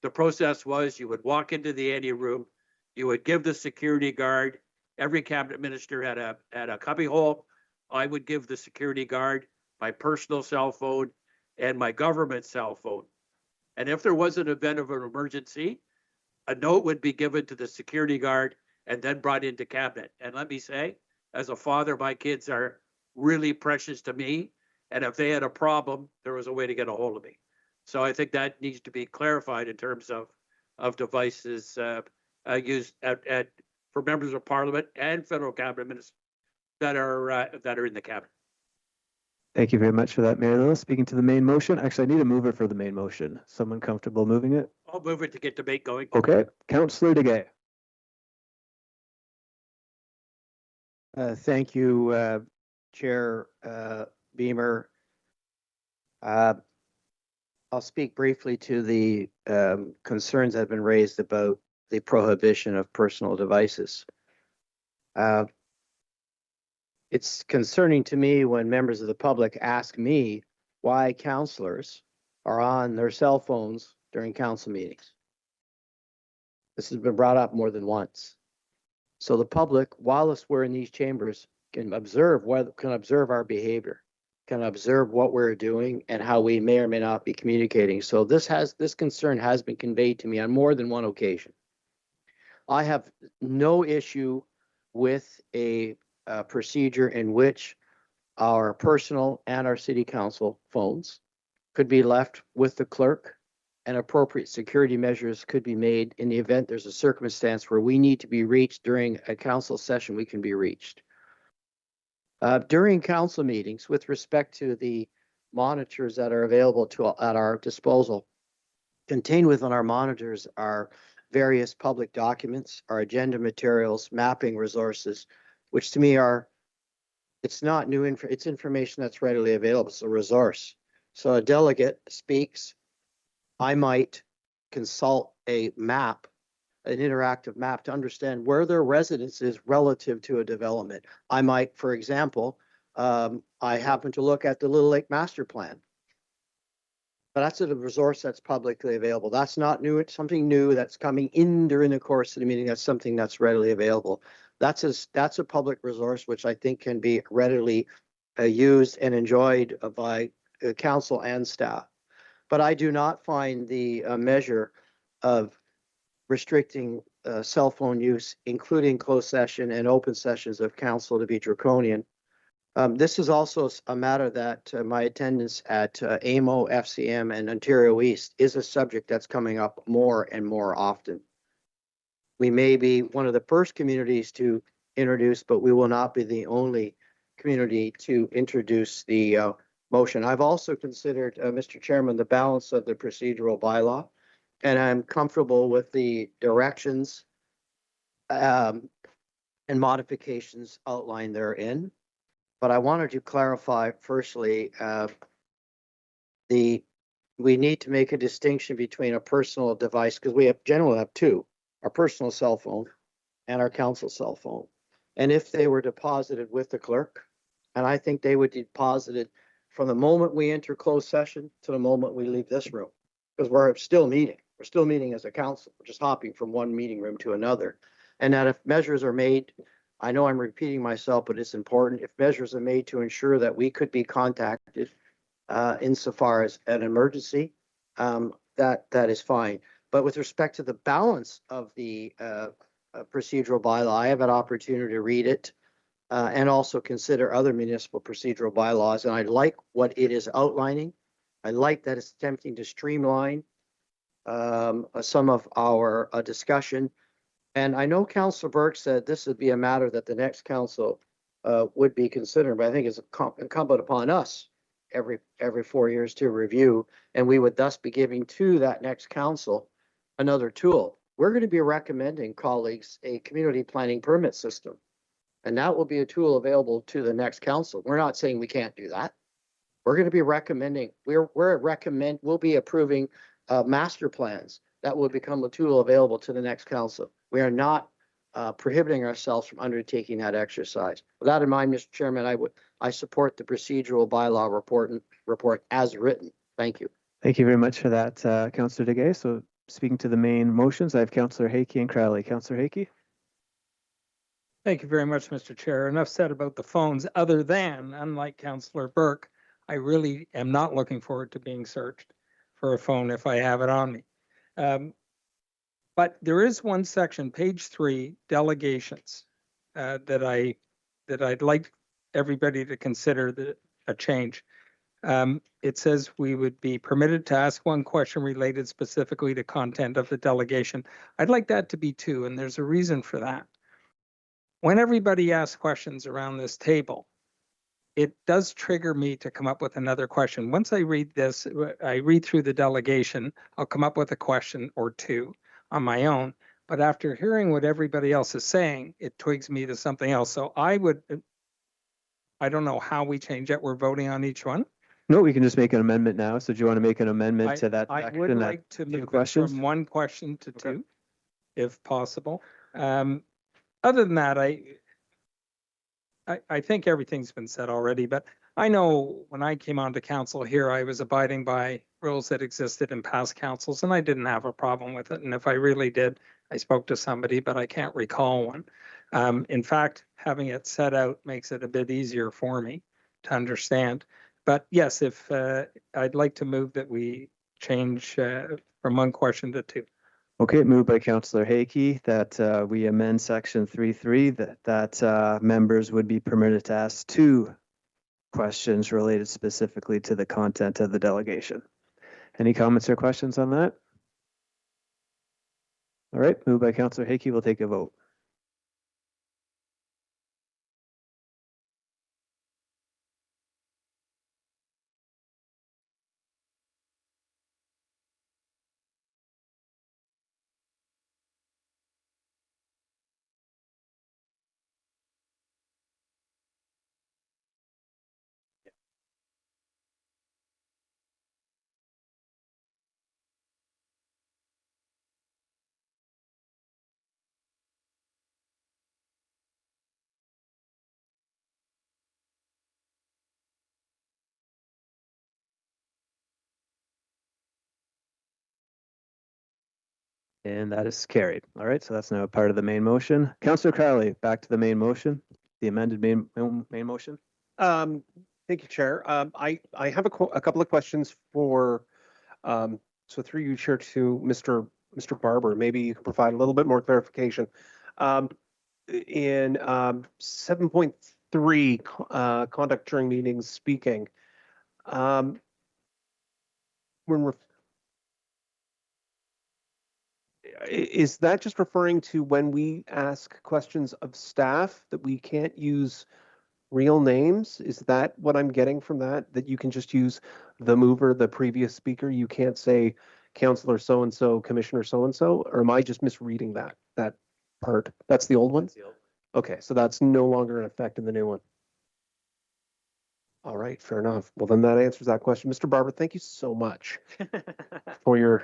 The process was you would walk into the ante room, you would give the security guard, every cabinet minister had a cubby hole. I would give the security guard my personal cell phone and my government cell phone. And if there was an event of an emergency, a note would be given to the security guard and then brought into cabinet. And let me say, as a father, my kids are really precious to me. And if they had a problem, there was a way to get a hold of me. So I think that needs to be clarified in terms of devices used for members of parliament and federal cabinet ministers that are in the cabinet. Thank you very much for that, Mayor Lillis. Speaking to the main motion, actually, I need a mover for the main motion. Someone comfortable moving it? I'll move it to get debate going. Okay, Councillor DeGay. Thank you, Chair Beamer. I'll speak briefly to the concerns that have been raised about the prohibition of personal devices. It's concerning to me when members of the public ask me why councillors are on their cell phones during council meetings. This has been brought up more than once. So the public, whilst we're in these chambers, can observe our behavior, can observe what we're doing and how we may or may not be communicating. So this concern has been conveyed to me on more than one occasion. I have no issue with a procedure in which our personal and our city council phones could be left with the clerk, and appropriate security measures could be made in the event there's a circumstance where we need to be reached during a council session. We can be reached. During council meetings, with respect to the monitors that are available at our disposal, contained within our monitors are various public documents, our agenda materials, mapping resources, which to me it's not new info, it's information that's readily available. It's a resource. So a delegate speaks, I might consult a map, an interactive map to understand where their residence is relative to a development. I might, for example, I happen to look at the Little Lake Master Plan. But that's a resource that's publicly available. That's not new. It's something new that's coming in during the course of the meeting. That's something that's readily available. That's a public resource which I think can be readily used and enjoyed by council and staff. But I do not find the measure of restricting cell phone use, including closed session and open sessions of council, to be draconian. This is also a matter that my attendance at AMO, FCM, and Ontario East is a subject that's coming up more and more often. We may be one of the first communities to introduce, but we will not be the only community to introduce the motion. I've also considered, Mr. Chairman, the balance of the procedural bylaw, and I'm comfortable with the directions and modifications outlined therein. But I wanted to clarify firstly, we need to make a distinction between a personal device, because we generally have two, our personal cell phone and our council cell phone. And if they were deposited with the clerk, and I think they would be deposited from the moment we enter closed session to the moment we leave this room, because we're still meeting. We're still meeting as a council. We're just hopping from one meeting room to another. And that if measures are made, I know I'm repeating myself, but it's important. If measures are made to ensure that we could be contacted insofar as an emergency, that is fine. But with respect to the balance of the procedural bylaw, I have an opportunity to read it and also consider other municipal procedural bylaws. And I like what it is outlining. I like that it's attempting to streamline some of our discussion. And I know Councillor Burke said this would be a matter that the next council would be considering, but I think it's incumbent upon us every 4 years to review, and we would thus be giving to that next council another tool. We're going to be recommending, colleagues, a community planning permit system, and that will be a tool available to the next council. We're not saying we can't do that. We're going to be recommending, we'll be approving master plans that will become a tool available to the next council. We are not prohibiting ourselves from undertaking that exercise. With that in mind, Mr. Chairman, I support the procedural bylaw report as written. Thank you. Thank you very much for that, Councillor Degay. So speaking to the main motions, I have Councillor Hakey and Crowley. Councillor Hakey? Thank you very much, Mr. Chair. Enough said about the phones, other than, unlike Councillor Burke, I really am not looking forward to being searched for a phone if I have it on me. But there is one section, page 3, delegations, that I'd like everybody to consider a change. It says we would be permitted to ask one question related specifically to content of the delegation. I'd like that to be 2, and there's a reason for that. When everybody asks questions around this table, it does trigger me to come up with another question. Once I read this, I read through the delegation, I'll come up with a question or 2 on my own. But after hearing what everybody else is saying, it twigs me to something else. So I don't know how we change it. We're voting on each one. No, we can just make an amendment now. So do you want to make an amendment to that I section? would like to move it from 1 question to 2, if possible. Other than that, I think everything's been said already, but I know when I came onto council here, I was abiding by rules that existed in past councils, and I didn't have a problem with it. And if I really did, I spoke to somebody, but I can't recall one. In fact, having it set out makes it a bit easier for me to understand. But yes, if I'd like to move that we change from 1 question to 2. Okay, moved by Councillor Hakey that we amend section 3.3 that members would be permitted to ask 2 questions related specifically to the content of the delegation. Any comments or questions on that? All right, moved by Councillor Hakey, we'll take a vote. And that is carried. All right, so that's now a part of the main motion. Councillor Crowley, back to the main motion, the amended main motion. Thank you, Chair. I have a couple of questions for, so through you, Chair, to Mr. Barber. Maybe you can provide a little bit more clarification. In 7.3, conduct during meetings, speaking. Is that just referring to when we ask questions of staff that we can't use real names? Is that what I'm getting from that? That you can just use the mover, the previous speaker? You can't say Councillor so-and-so, Commissioner so-and-so? Or am I just misreading that part? That's the old one? Okay, so that's no longer in effect in the new one. All right, fair enough. Well, then that answers that question. Mr. Barber, thank you so much for your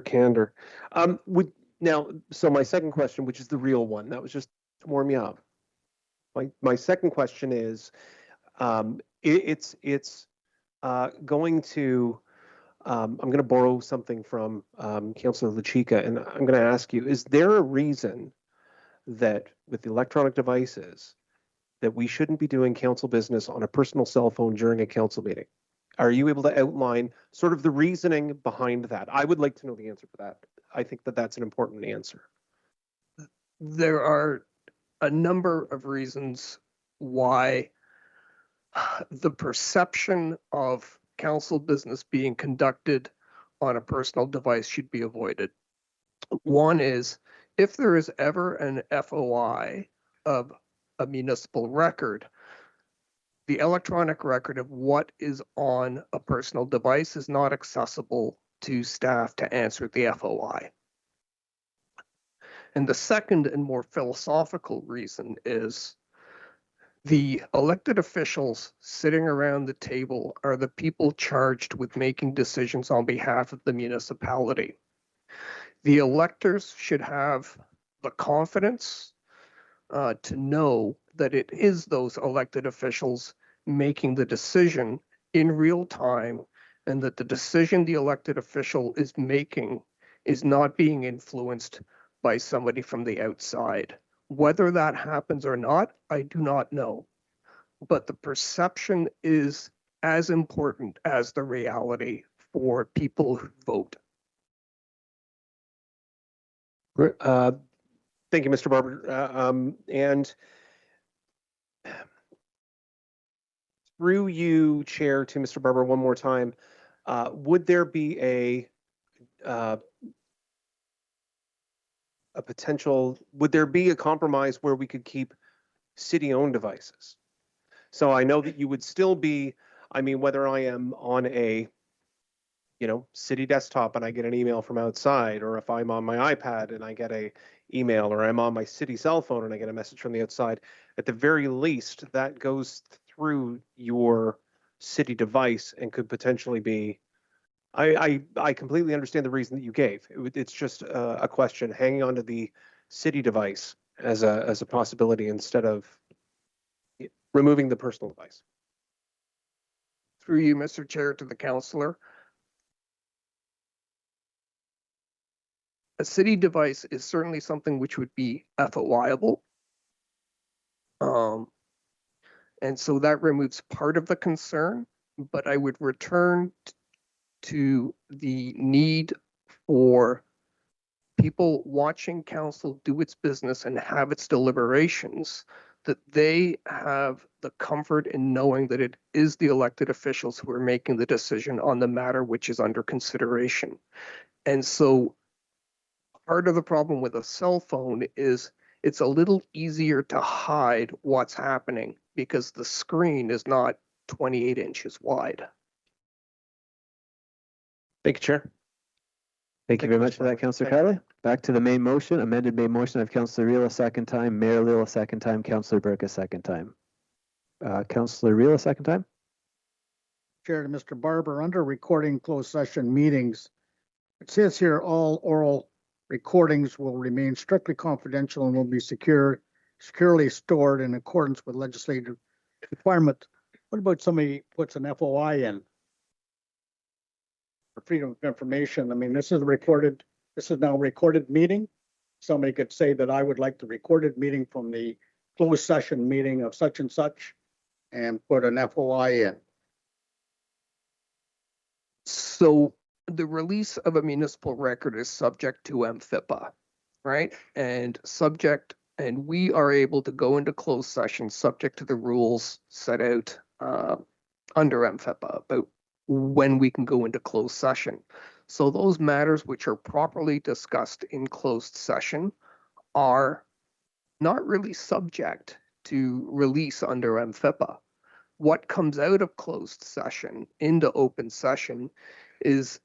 candor. So my second question, which is the real one, that was just to warm you up. My second question is, it's going to, I'm going to borrow something from Councillor Lachika, and I'm going to ask you: is there a reason that with the electronic devices that we shouldn't be doing council business on a personal cell phone during a council meeting? Are you able to outline sort of the reasoning behind that? I would like to know the answer for that. I think that that's an important answer. There are a number of reasons why the perception of council business being conducted on a personal device should be avoided. One is, if there is ever an FOI of a municipal record, the electronic record of what is on a personal device is not accessible to staff to answer the FOI. And the second and more philosophical reason is the elected officials sitting around the table are the people charged with making decisions on behalf of the municipality. The electors should have the confidence to know that it is those elected officials making the decision in real time, and that the decision the elected official is making is not being influenced by somebody from the outside. Whether that happens or not, I do not know. But the perception is as important as the reality for people who vote. Thank you, Mr. Barber. And through you, Chair, to Mr. Barber, one more time, would there be a potential, would there be a compromise where we could keep city-owned devices? So I know that you would still be, I mean, whether I am on a, city desktop and I get an email from outside, or if I'm on my iPad and I get a email, or I'm on my city cell phone and I get a message from the outside, at the very least, that goes through your city device and could potentially be, I completely understand the reason that you gave. It's just a question, hanging onto the city device as a possibility instead of removing the personal device. Through you, Mr. Chair, to the councillor. A city device is certainly something which would be FOIable. And so that removes part of the concern, but I would return to the need for people watching council do its business and have its deliberations, that they have the comfort in knowing that it is the elected officials who are making the decision on the matter which is under consideration. And so part of the problem with a cell phone is it's a little easier to hide what's happening because the screen is not 28 inches wide. Thank you, Chair. Thank you very much for that, Councillor Carley. Back to the main motion, amended main motion of Councillor Reel a second time, Mayor Lill a second time, Councillor Burke a second time. Councillor Reel a second time. Chair to Mr. Barber, under recording closed session meetings, it says here all oral recordings will remain strictly confidential and will be securely stored in accordance with legislative requirement. What about somebody puts an FOI in for freedom of information? I mean, this is now a recorded meeting. Somebody could say that I would like the recorded meeting from the closed session meeting of such and such and put an FOI in. So the release of a municipal record is subject to MFIPA, right? And we are able to go into closed session subject to the rules set out under MFIPA about when we can go into closed session. So those matters which are properly discussed in closed session are not really subject to release under MFIPA. What comes out of closed session into open session is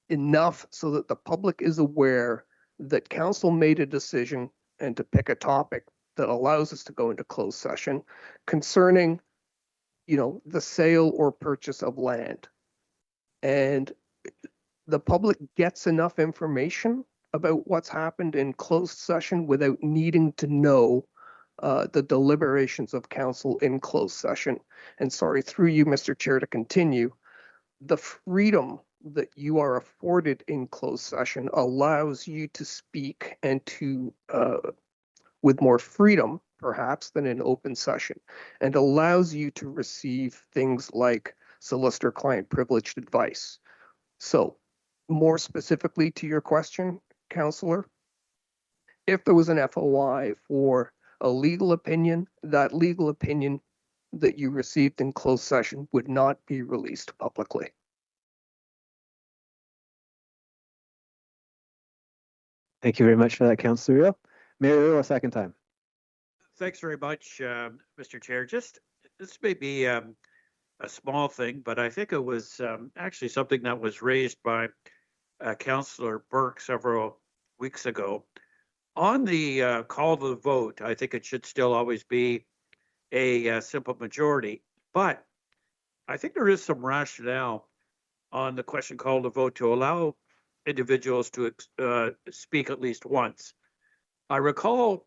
enough so that the public is aware that council made a decision and to pick a topic that allows us to go into closed session concerning the sale or purchase of land. And the public gets enough information about what's happened in closed session without needing to know the deliberations of council in closed session. And sorry, through you, Mr. Chair, to continue, the freedom that you are afforded in closed session allows you to speak and to, with more freedom, perhaps, than in open session, and allows you to receive things like solicitor-client privileged advice. So, more specifically to your question, Councillor, if there was an FOI for a legal opinion, that legal opinion that you received in closed session would not be released publicly. Thank you very much for that, Councillor Reel. Mayor Reel, a second time. Thanks very much, Mr. Chair. Just this may be a small thing, but I think it was actually something that was raised by Councillor Burke several weeks ago. On the call to the vote, I think it should still always be a simple majority, but I think there is some rationale on the question call to vote to allow individuals to speak at least once. I recall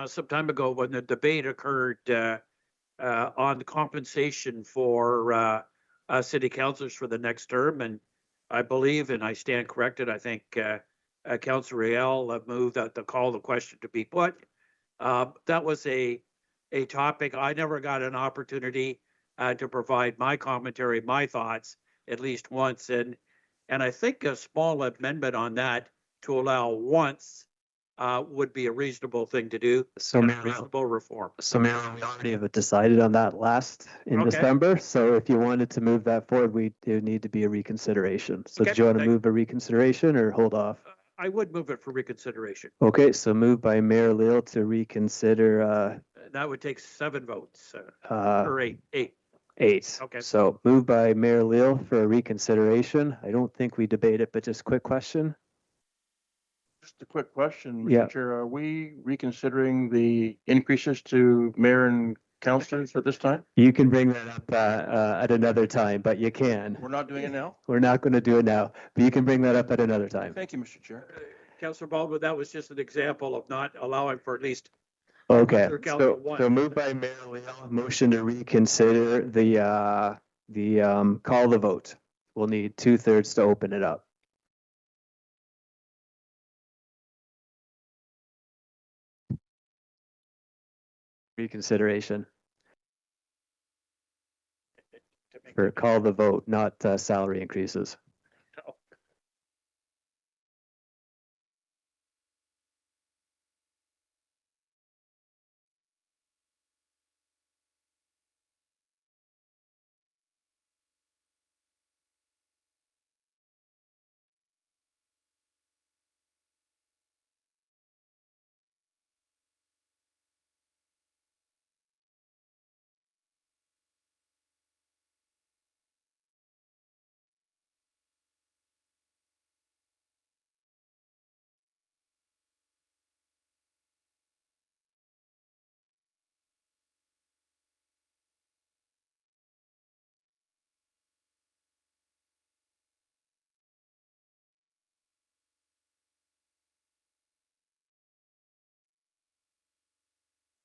some time ago when the debate occurred on the compensation for city councillors for the next term, and I believe, and I stand corrected, I think Councillor Riel moved that the call the question to be put. That was a topic. I never got an opportunity to provide my commentary, my thoughts, at least once, and I think a small amendment on that to allow once would be a reasonable thing to do. So, and a reasonable reform. So, Mayor, we already have decided on that last in December. So, if you wanted to move that forward, it would need to be a reconsideration. So, did you want to move a reconsideration or hold off? I would move it for reconsideration. Okay, so moved by Mayor Leal to reconsider. That would take 7 votes or 8. 8. Okay. So moved by Mayor Leal for a reconsideration. I don't think we debate it, but just quick question. Just a quick question, Mr. Yeah. Chair. Are we reconsidering the increases to mayor and councillors at this time? You can bring that up at another time, but you can. We're not doing it now? We're not going to do it now, but you can bring that up at another time. Thank you, Mr. Chair. Councillor Baldwin, that was just an example of not allowing for at least Okay, Councillor one. so moved by Mayor Leal, motion to reconsider the call the vote. We'll need 2/3 to open it up. Reconsideration. For call the vote, not salary increases.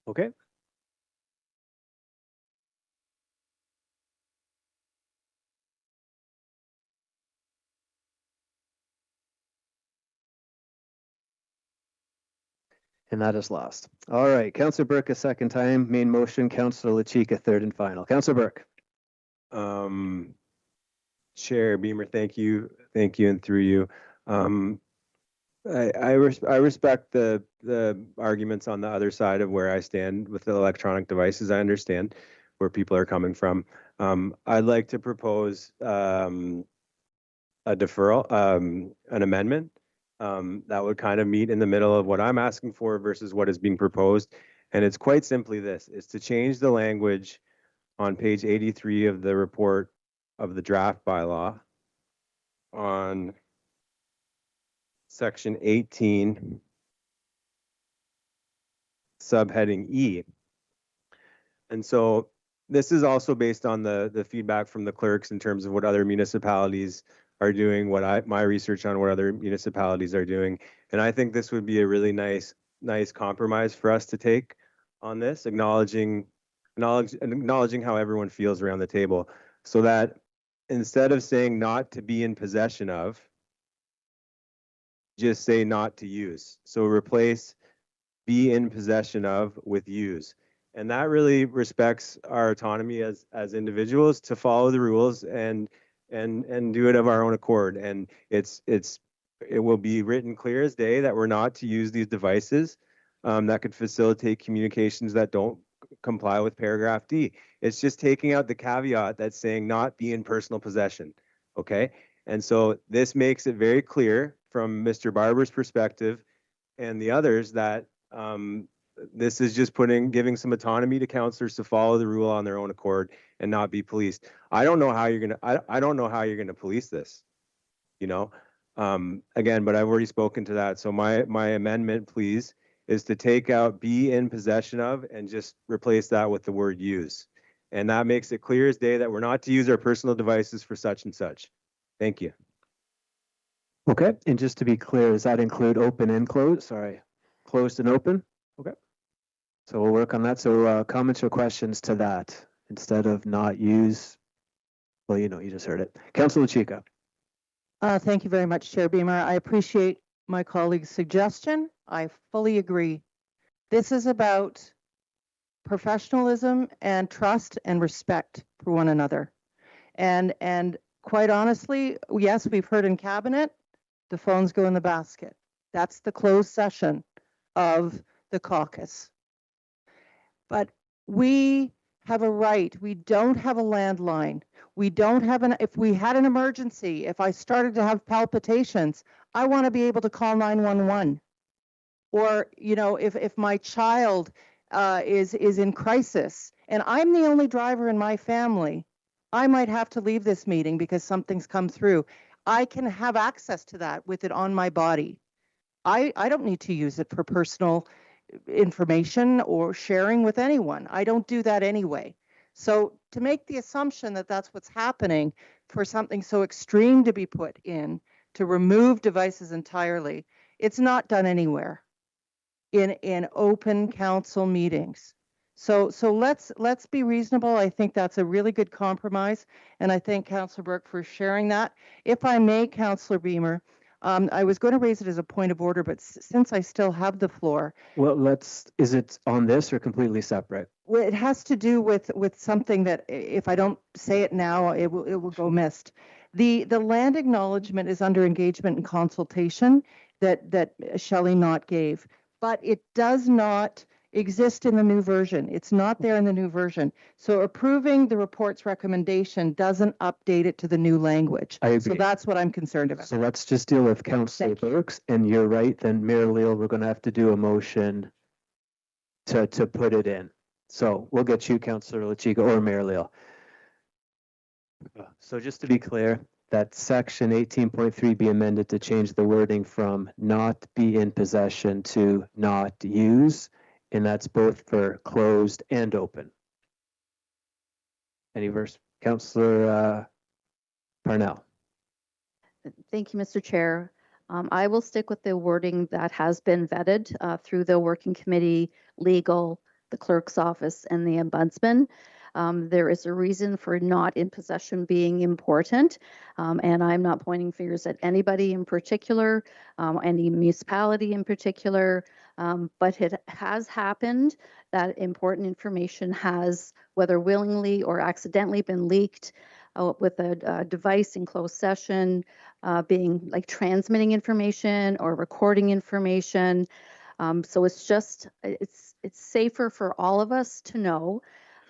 Okay. And that is lost. All right, Councillor Burke a second time, main motion, Councillor LaChica third and final. Councillor Burke. Chair Beamer, thank you, and through you. I respect the arguments on the other side of where I stand with the electronic devices. I understand where people are coming from. I'd like to propose a deferral, an amendment that would kind of meet in the middle of what I'm asking for versus what is being proposed. And it's quite simply this, is to change the language on page 83 of the report of the draft bylaw on section 18, subheading E. And so this is also based on the feedback from the clerks in terms of what other municipalities are doing, my research on what other municipalities are doing. And I think this would be a really nice compromise for us to take on this, acknowledging how everyone feels around the table, so that instead of saying not to be in possession of, just say not to use. So replace be in possession of with use. And that really respects our autonomy as individuals to follow the rules and do it of our own accord. And it will be written clear as day that we're not to use these devices that could facilitate communications that don't comply with paragraph D. It's just taking out the caveat that's saying not be in personal possession. Okay. And so this makes it very clear from Mr. Barber's perspective and the others that this is just giving some autonomy to councillors to follow the rule on their own accord and not be policed. I don't know how you're gonna. I don't know how you're gonna police this. You know, again, but I've already spoken to that. So my amendment, please, is to take out be in possession of and just replace that with the word use, and that makes it clear as day that we're not to use our personal devices for such and such. Thank you. Okay, and just to be clear, does that include open and closed? Sorry, closed and open? Okay. So we'll work on that. So comments or questions to that instead of not use? Well, you just heard it. Councillor Chica. Thank you very much, Chair Beamer. I appreciate my colleague's suggestion. I fully agree. This is about professionalism and trust and respect for one another. And quite honestly, yes, we've heard in cabinet, the phones go in the basket. That's the closed session of the caucus. But we have a right. We don't have a landline. We don't have if we had an emergency, if I started to have palpitations, I want to be able to call 911. Or, if my child is in crisis and I'm the only driver in my family, I might have to leave this meeting because something's come through. I can have access to that with it on my body. I don't need to use it for personal information or sharing with anyone. I don't do that anyway. So to make the assumption that that's what's happening for something so extreme to be put in, to remove devices entirely, it's not done anywhere in open council meetings. So let's be reasonable. I think that's a really good compromise, and I thank Councillor Burke for sharing that. If I may, Councillor Beamer, I was going to raise it as a point of order, but since I still have the floor. Well, is it on this or completely separate? Well, it has to do with something that if I don't say it now, it will go missed. The land acknowledgement is under engagement and consultation that Shelley Knott gave, but it does not exist in the new version. It's not there in the new version. So approving the report's recommendation doesn't update it to the new language. I agree. So that's what I'm concerned about. So let's just deal with Councillor Burke's, and you're right, then Mayor Leal, we're going to have to do a motion to put it in. So we'll get you, Councillor Lachiga, or Mayor Leal. So just to be clear, that section 18.3 be amended to change the wording from not be in possession to not use. And that's both for closed and open. Any verse? Councillor Parnell. Thank you, Mr. Chair. I will stick with the wording that has been vetted through the working committee, legal, the clerk's office, and the ombudsman. There is a reason for not in possession being important, and I'm not pointing fingers at anybody in particular, any municipality in particular, but it has happened that important information has, whether willingly or accidentally, been leaked with a device in closed session, being like transmitting information or recording information. So it's safer for all of us to know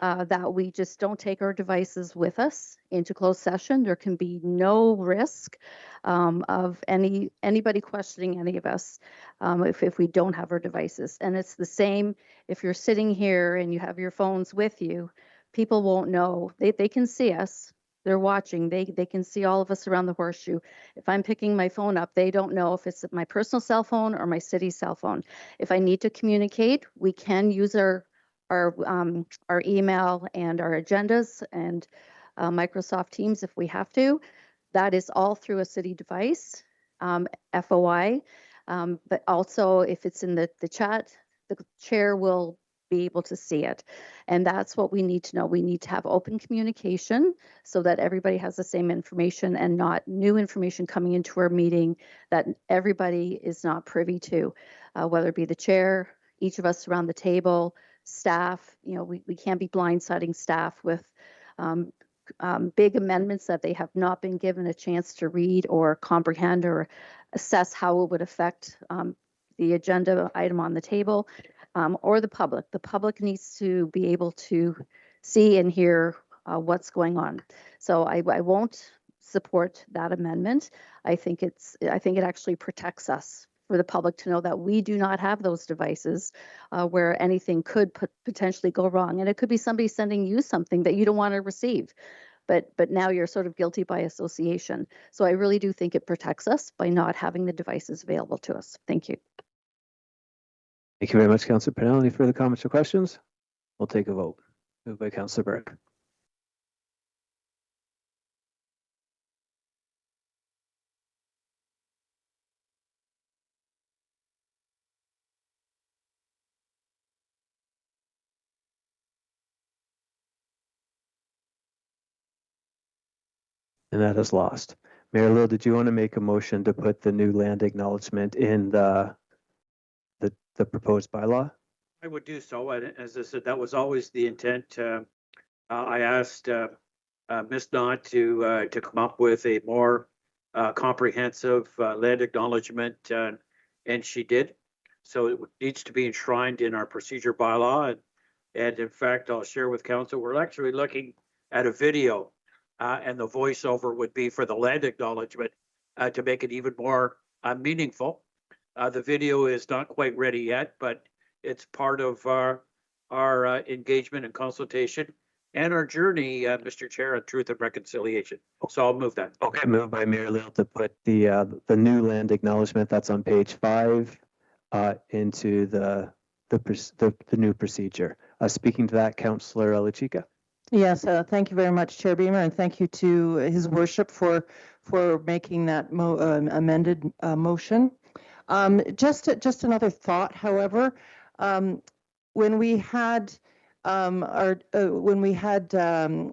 that we just don't take our devices with us into closed session. There can be no risk of anybody questioning any of us if we don't have our devices. And it's the same if you're sitting here and you have your phones with you. People won't know. They can see us. They're watching. They can see all of us around the horseshoe. If I'm picking my phone up, they don't know if it's my personal cell phone or my city cell phone. If I need to communicate, we can use our our email and our agendas and Microsoft Teams if we have to. That is all through a city device, FOI. But also if it's in the chat, the chair will be able to see it. And that's what we need to know. We need to have open communication so that everybody has the same information and not new information coming into our meeting that everybody is not privy to, whether it be the chair, each of us around the table, staff. You know, we can't be blindsiding staff with big amendments that they have not been given a chance to read or comprehend or assess how it would affect the agenda item on the table, or the public. The public needs to be able to see and hear what's going on. So I won't support that amendment. I think it actually protects us, for the public to know that we do not have those devices where anything could potentially go wrong. And it could be somebody sending you something that you don't want to receive, but now you're sort of guilty by association. So I really do think it protects us by not having the devices available to us. Thank you. Thank you very much, Councillor Pennell. Any further comments or questions? We'll take a vote. Moved by Councillor Burke. And that is lost. Mayor Lill, did you want to make a motion to put the new land acknowledgement in the proposed bylaw? I would do so. And as I said, that was always the intent. I asked Ms. Knott to come up with a more comprehensive land acknowledgement, and she did. So it needs to be enshrined in our procedure bylaw. And in fact, I'll share with council, we're actually looking at a video, and the voiceover would be for the land acknowledgement to make it even more meaningful. The video is not quite ready yet, but it's part of our engagement and consultation and our journey, Mr. Chair, on truth and reconciliation. So I'll move that. Okay, moved by Mayor Lill to put the new land acknowledgement that's on page 5 into the new procedure. Speaking to that, Councillor Lachika. Yes, thank you very much, Chair Beamer, and thank you to His Worship for making that amended motion. Just another thought, however, when we had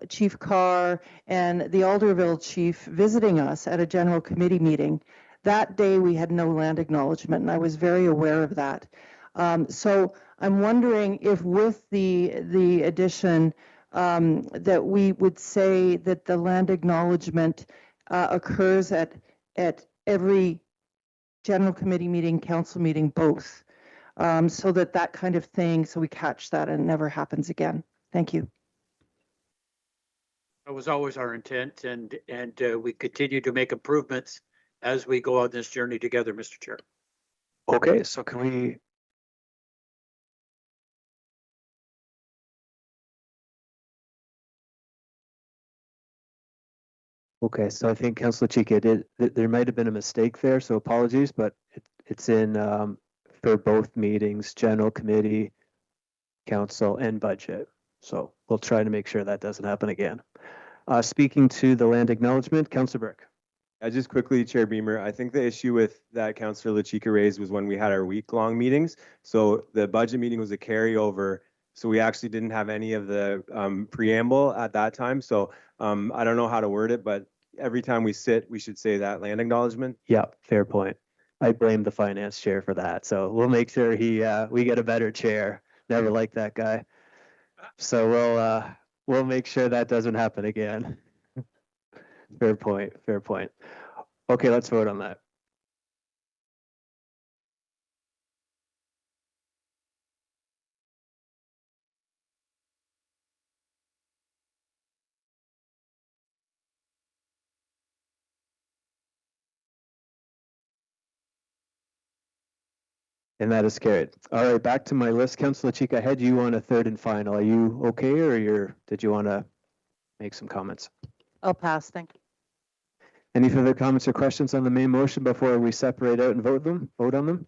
Chief Carr and the Alderville chief visiting us at a general committee meeting, that day we had no land acknowledgement, and I was very aware of that. So I'm wondering if with the addition that we would say that the land acknowledgement occurs at every general committee meeting, council meeting, both, so that kind of thing, so we catch that and it never happens again. Thank you. That was always our intent, and we continue to make improvements as we go on this journey together, Mr. Chair. Okay, so can we? Okay, so I think Councillor Chika there might have been a mistake there, so apologies, but it's in for both meetings, general committee, council, and budget. So we'll try to make sure that doesn't happen again. Speaking to the land acknowledgement, Councillor Burke. Just quickly, Chair Beamer, I think the issue with that Councillor Lachika raised was when we had our week-long meetings. So the budget meeting was a carryover. So we actually didn't have any of the preamble at that time. So I don't know how to word it, but every time we sit, we should say that land acknowledgement. Yeah, fair point. I blame the finance chair for that. So we'll make sure we get a better chair. Never liked that guy. So we'll make sure that doesn't happen again. Fair point. Fair point. Okay, let's vote on that. And that is carried. All right, back to my list. Councillor Chika, I had you on a third and final. Are you okay, or did you want to make some comments? I'll pass, thank you. Any further comments or questions on the main motion before we separate out and vote on them?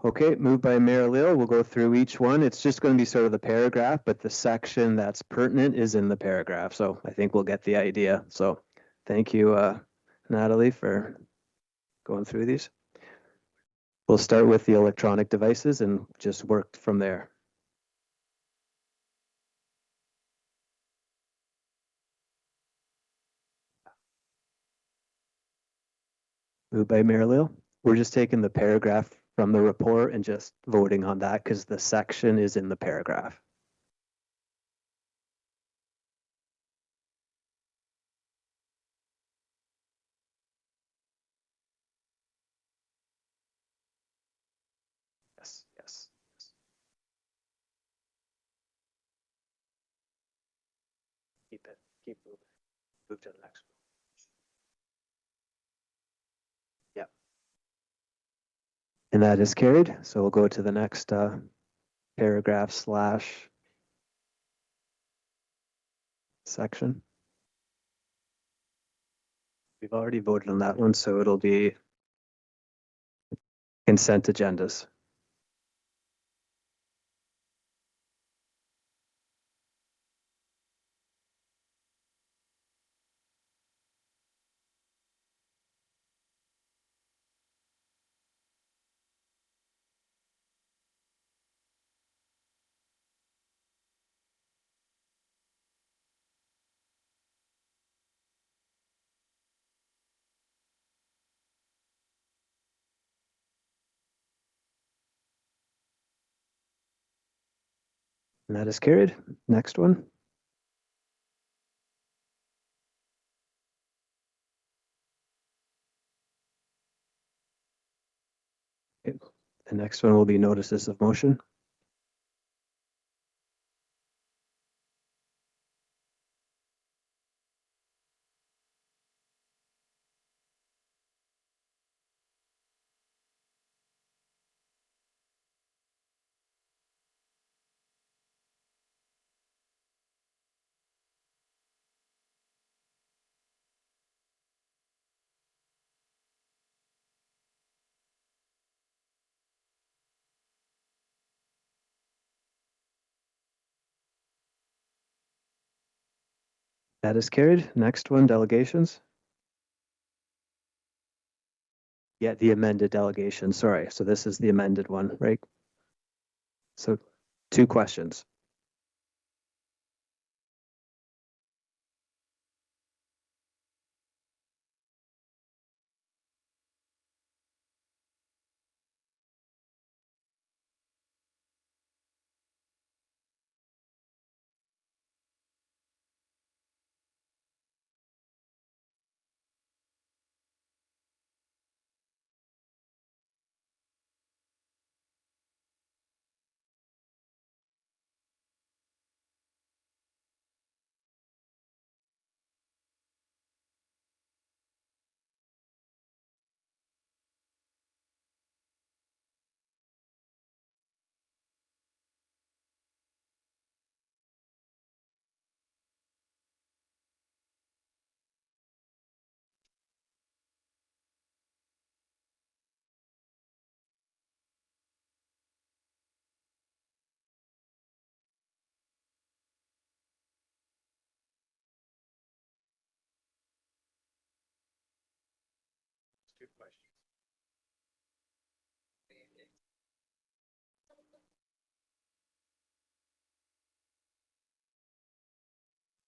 Okay, moved by Mayor Lil. We'll go through each one. It's just going to be sort of the paragraph, but the section that's pertinent is in the paragraph. So I think we'll get the idea. So thank you, Natalie, for going through these. We'll start with the electronic devices and just work from there. Moved by Mayor Lil. We're just taking the paragraph from the report and just voting on that because the section is in the paragraph. Yes, yes. Keep it, keep moving. Move to the next one. Yep. And that is carried. So we'll go to the next paragraph slash section. We've already voted on that one, so it'll be consent agendas. And that is carried. Next one. Okay. The next one will be notices of motion. That is carried. Next one, delegations. Yeah, the amended delegation. Sorry. So this is the amended one, right? So 2 questions.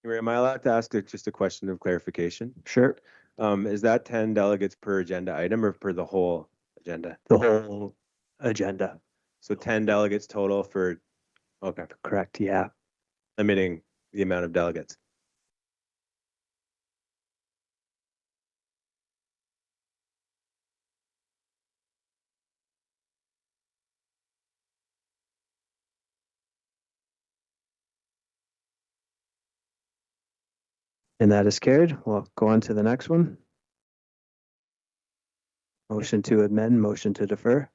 Am I allowed to ask just a question of clarification? Sure. Is that 10 delegates per agenda item or per the whole agenda? The whole agenda. So 10 delegates total for, okay, Correct. Yeah. limiting the amount of delegates. And that is carried. We'll go on to the next one. Motion to amend, motion to defer.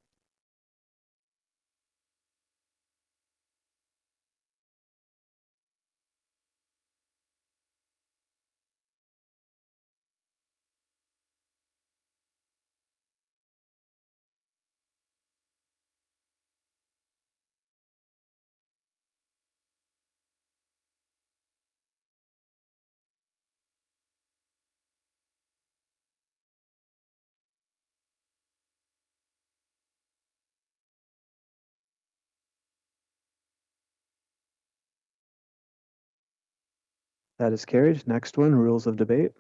That is carried. Next one, rules of debate.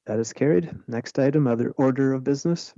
That is carried. Next item, other order of business.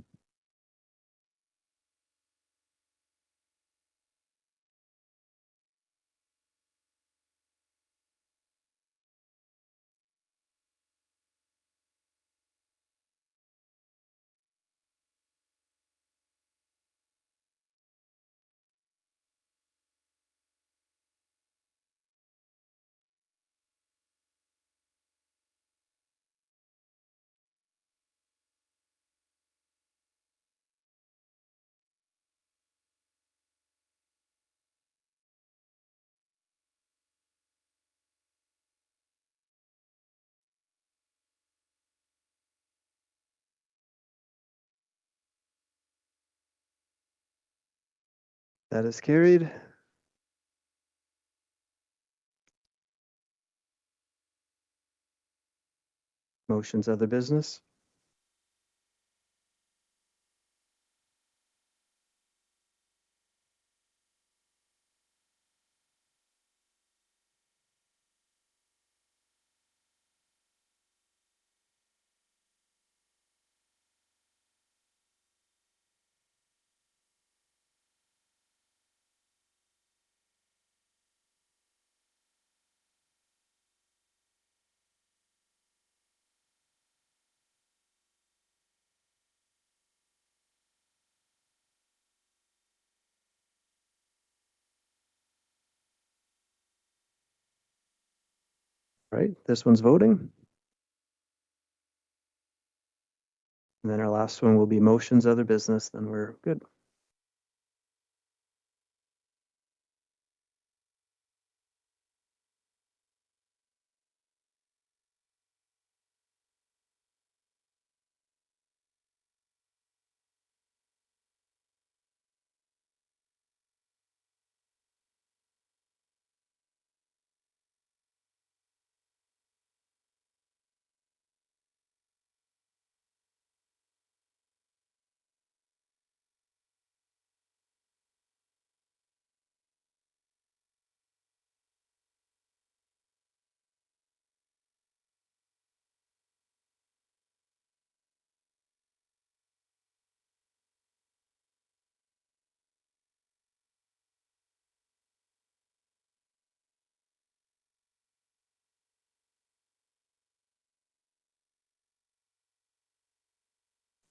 That is carried. Motions, other business. Right, this one's voting. And then our last one will be motions, other business, then we're good.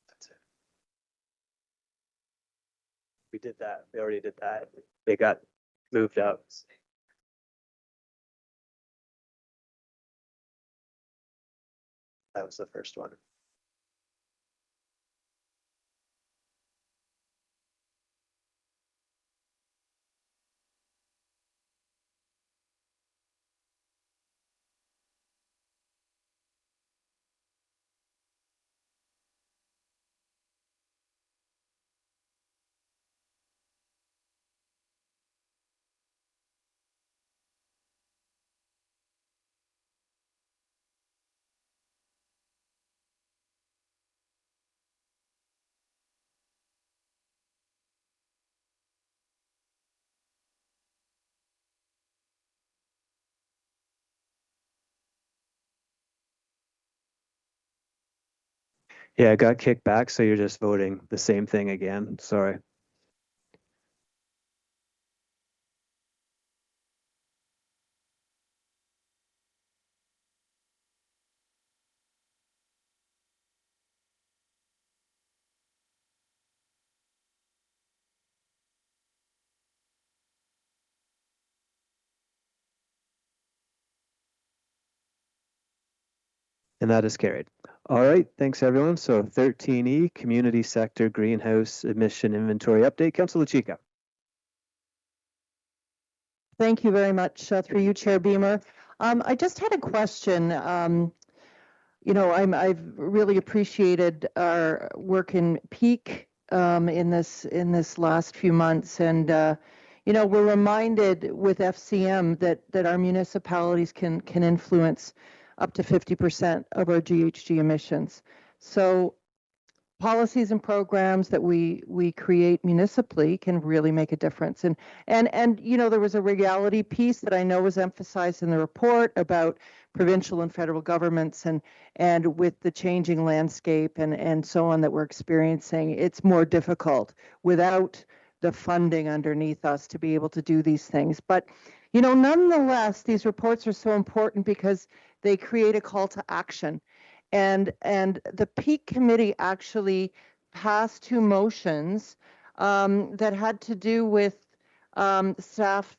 That's it. We did that. We already did that. They got moved up. That was the first one. Yeah, it got kicked back, so you're just voting the same thing again. Sorry. And that is carried. All right, thanks everyone. So 13E, Community Sector Greenhouse Emission Inventory Update. Councillor Chica. Thank you very much, through you, Chair Beamer. I just had a question. I've really appreciated our work in peak in this last few months, and we're reminded with FCM that our municipalities can influence up to 50% of our GHG emissions. So policies and programs that we create municipally can really make a difference. And there was a reality piece that I know was emphasized in the report about provincial and federal governments, and with the changing landscape and so on that we're experiencing, it's more difficult without the funding underneath us to be able to do these things. But nonetheless, these reports are so important because they create a call to action. And the peak committee actually passed 2 motions that had to do with a staff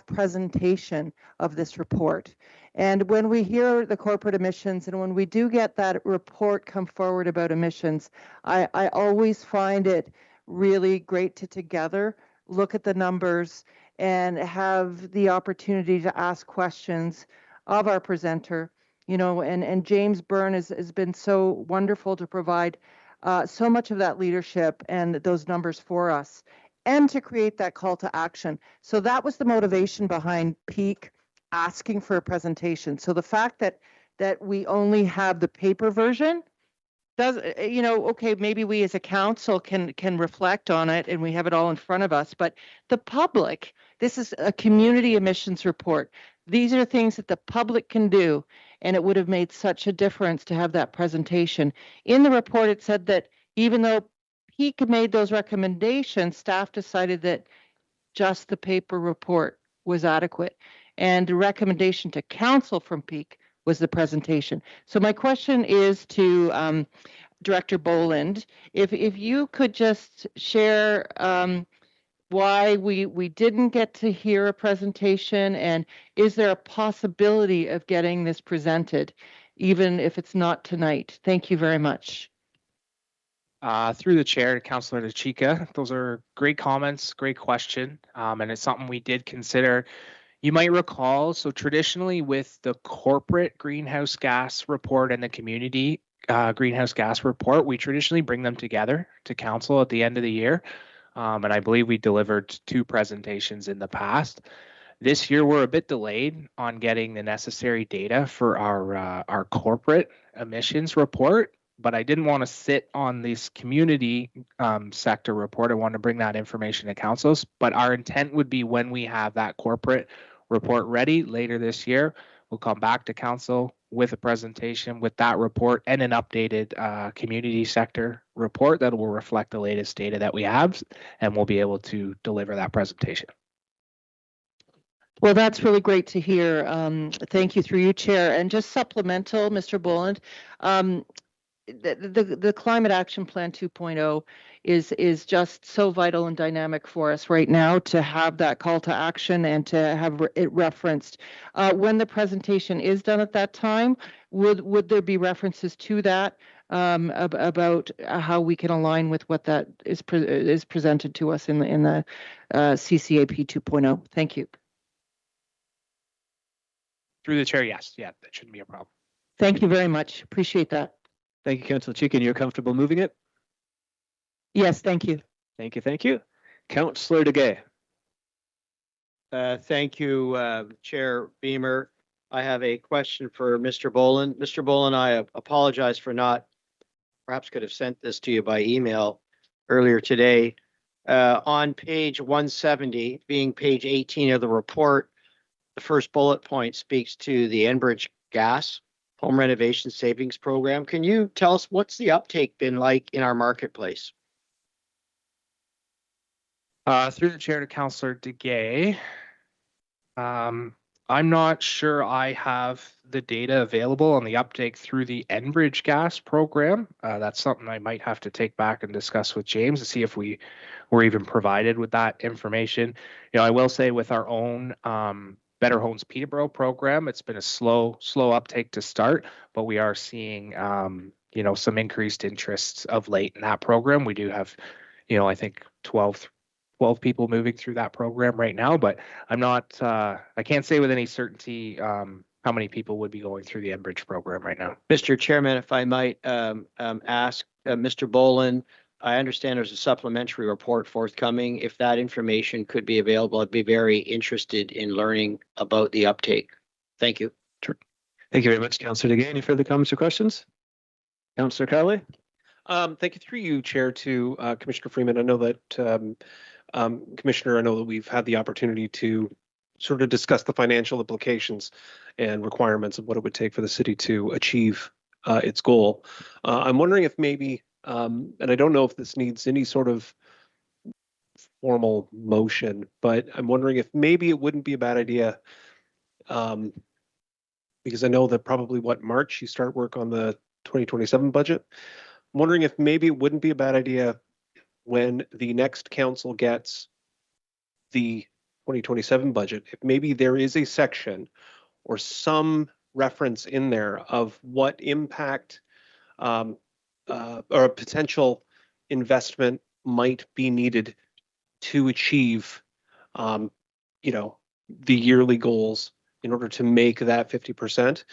presentation of this report. And when we hear the corporate emissions, and when we do get that report come forward about emissions, I always find it really great to together look at the numbers and have the opportunity to ask questions of our presenter. And James Byrne has been so wonderful to provide so much of that leadership and those numbers for us, and to create that call to action. So that was the motivation behind Peak asking for a presentation. So the fact that we only have the paper version does, okay, maybe we as a council can reflect on it and we have it all in front of us, but the public, this is a community emissions report. These are things that the public can do, and it would have made such a difference to have that presentation. In the report, it said that even though Peak made those recommendations, staff decided that just the paper report was adequate, and the recommendation to council from Peak was the presentation. So my question is to Director Boland, if you could just share why we didn't get to hear a presentation, and is there a possibility of getting this presented, even if it's not tonight? Thank you very much. Through the chair to Councillor Chica, those are great comments, great question, and it's something we did consider. You might recall, so traditionally with the corporate greenhouse gas report and the community greenhouse gas report, we traditionally bring them together to council at the end of the year. And I believe we delivered 2 presentations in the past. This year, we're a bit delayed on getting the necessary data for our corporate emissions report, but I didn't want to sit on this community sector report. I want to bring that information to councils, but our intent would be when we have that corporate report ready later this year, we'll come back to council with a presentation with that report and an updated community sector report that will reflect the latest data that we have, and we'll be able to deliver that presentation. Well, that's really great to hear. Thank you, through you, Chair. And just supplemental, Mr. Boland, the Climate Action Plan 2.0 is just so vital and dynamic for us right now to have that call to action and to have it referenced. When the presentation is done at that time, would there be references to that about how we can align with what that is presented to us in the CCAP 2.0? Thank you. Through the chair, yes. Yeah, that shouldn't be a problem. Thank you very much. Appreciate that. Thank you, Councillor Chica. You're comfortable moving it? Yes, thank you. Thank you, thank you. Councillor DeGay. Thank you, Chair Beamer. I have a question for Mr. Boland. Mr. Boland, I apologize for not, perhaps could have sent this to you by email earlier today. On page 170, being page 18 of the report, the first bullet point speaks to the Enbridge gas home renovation savings program. Can you tell us what's the uptake been like in our marketplace? Through the chair to Councillor DeGay. I'm not sure I have the data available on the uptake through the Enbridge gas program. That's something I might have to take back and discuss with James to see if we were even provided with that information. I will say with our own Better Homes Peterborough program, it's been a slow uptake to start, but we are seeing some increased interest of late in that program. We do have, I think 12 people moving through that program right now, but I can't say with any certainty how many people would be going through the Enbridge program right now. Mr. Chairman, if I might ask Mr. Boland, I understand there's a supplementary report forthcoming. If that information could be available, I'd be very interested in learning about the uptake. Thank you. Sure. Thank you very much, Councillor DeGay. Any further comments or questions? Councillor Crowley? Thank you through you, Chair, to Commissioner Freeman. I know that Commissioner, I know that we've had the opportunity to sort of discuss the financial implications and requirements of what it would take for the city to achieve its goal. I'm wondering if maybe, and I don't know if this needs any sort of formal motion, but I'm wondering if maybe it wouldn't be a bad idea, because I know that probably March you start work on the 2027 budget. I'm wondering if maybe it wouldn't be a bad idea when the next council gets the 2027 budget, if maybe there is a section or some reference in there of what impact or a potential investment might be needed to achieve, the yearly goals in order to make that 50%,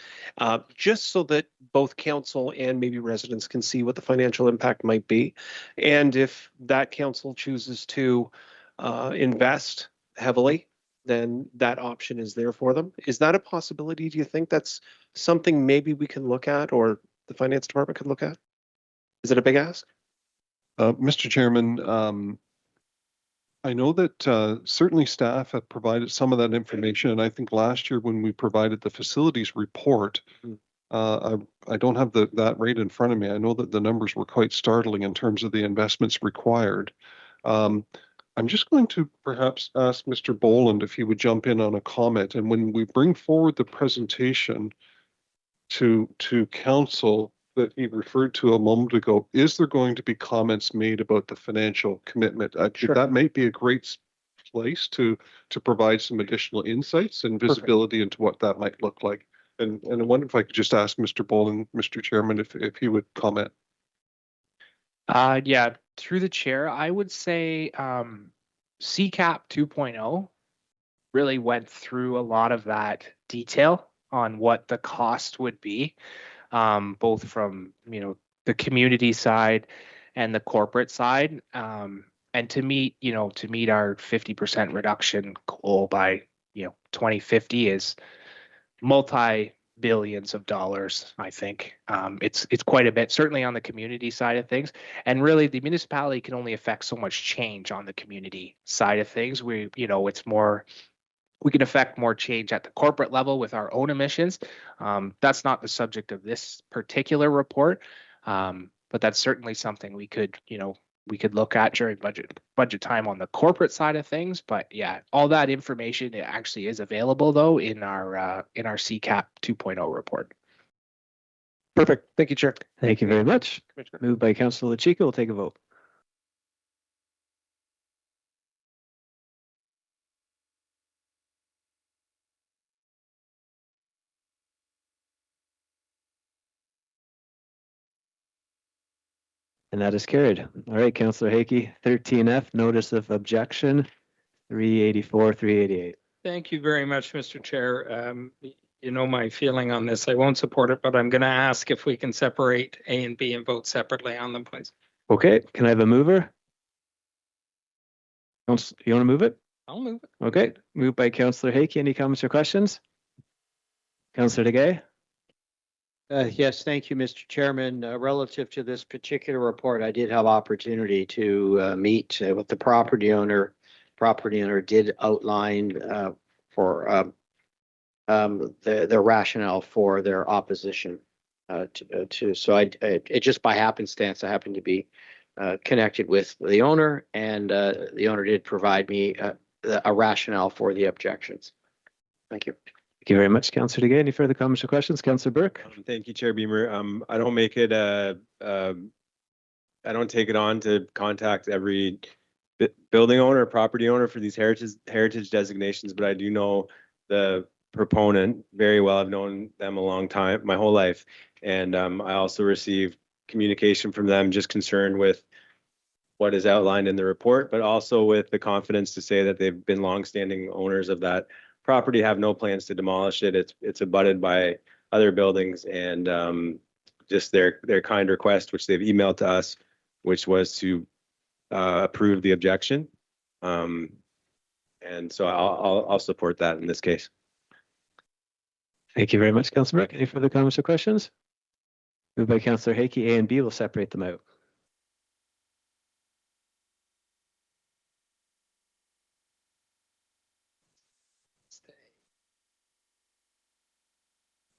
just so that both council and maybe residents can see what the financial impact might be. And if that council chooses to invest heavily, then that option is there for them. Is that a possibility? Do you think that's something maybe we can look at, or the finance department could look at? Is it a big ask? Mr. Chairman, I know that certainly staff have provided some of that information, and I think last year when we provided the facilities report, I don't have that rate in front of me. I know that the numbers were quite startling in terms of the investments required. I'm just going to perhaps ask Mr. Boland if he would jump in on a comment, and when we bring forward the presentation to council that he referred to a moment ago, is there going to be comments made about the financial commitment? Sure. That might be a great place to provide some additional insights and visibility into what that might look like. And I wonder if I could just ask Mr. Boland, Mr. Chairman, if he would comment. Yeah, through the chair, I would say CCAP 2.0 really went through a lot of that detail on what the cost would be, both from the community side and the corporate side, and to meet our 50% reduction goal by 2050 is multi-billions of dollars. I think it's quite a bit, certainly on the community side of things, and really the municipality can only affect so much change on the community side of things. It's more, we can affect more change at the corporate level with our own emissions. That's not the subject of this particular report, but that's certainly something we could look at during budget time on the corporate side of things. But yeah, all that information, it actually is available though in our CCAP 2.0 report. Perfect. Thank you, Chair. Thank you very much. Moved by Councillor Chica. We'll take a vote. And that is carried. All right, Councillor Hakey, 13F, notice of objection, 384, 388. Thank you very much, Mr. Chair. You know my feeling on this. I won't support it, but I'm going to ask if we can separate A and B and vote separately on them, please. Okay, can I have a mover? You want to move it? I'll move it. Okay, moved by Councillor Hakey. Any comments or questions? Councillor DeGay? Yes, thank you, Mr. Chairman. Relative to this particular report, I did have opportunity to meet with the property owner. Property owner did outline for their rationale for their opposition to. So it just by happenstance, I happened to be connected with the owner, and the owner did provide me a rationale for the objections. Thank you. Thank you very much, Councillor Duguay. Any further comments or questions? Councillor Burke? Thank you, Chair Beamer. I don't make it I don't take it on to contact every building owner or property owner for these heritage designations, but I do know the proponent very well. I've known them a long time, my whole life. And I also receive communication from them just concerned with what is outlined in the report, but also with the confidence to say that they've been longstanding owners of that property, have no plans to demolish it. It's abutted by other buildings, and just their kind request, which they've emailed to us, which was to approve the objection. And so I'll support that in this case. Thank you very much, Councillor Burke. Any further comments or questions? Moved by Councillor Hickey. A and B, will separate them out.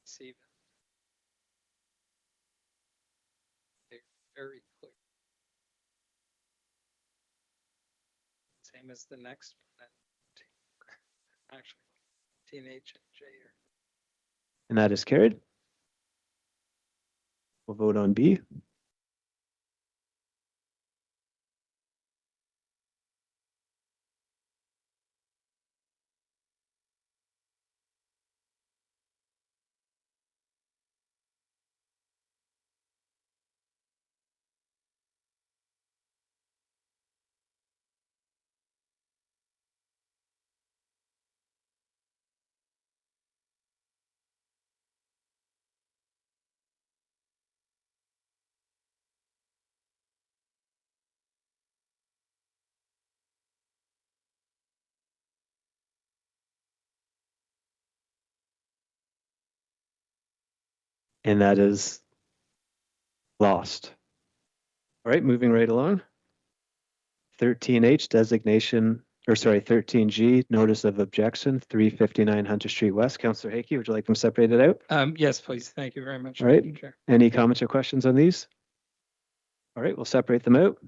See, they're very clear. Same as the next one. Actually, teenage and J. And that is carried. We'll vote on B. And that is lost. All right, moving right along. 13H designation, or sorry, 13G notice of objection, 359 Hunter Street West. Councillor Hickey, would you like them separated out? Yes, please. Thank you very much. All right. Madam Chair. Any comments or questions on these? All right, we'll separate them out.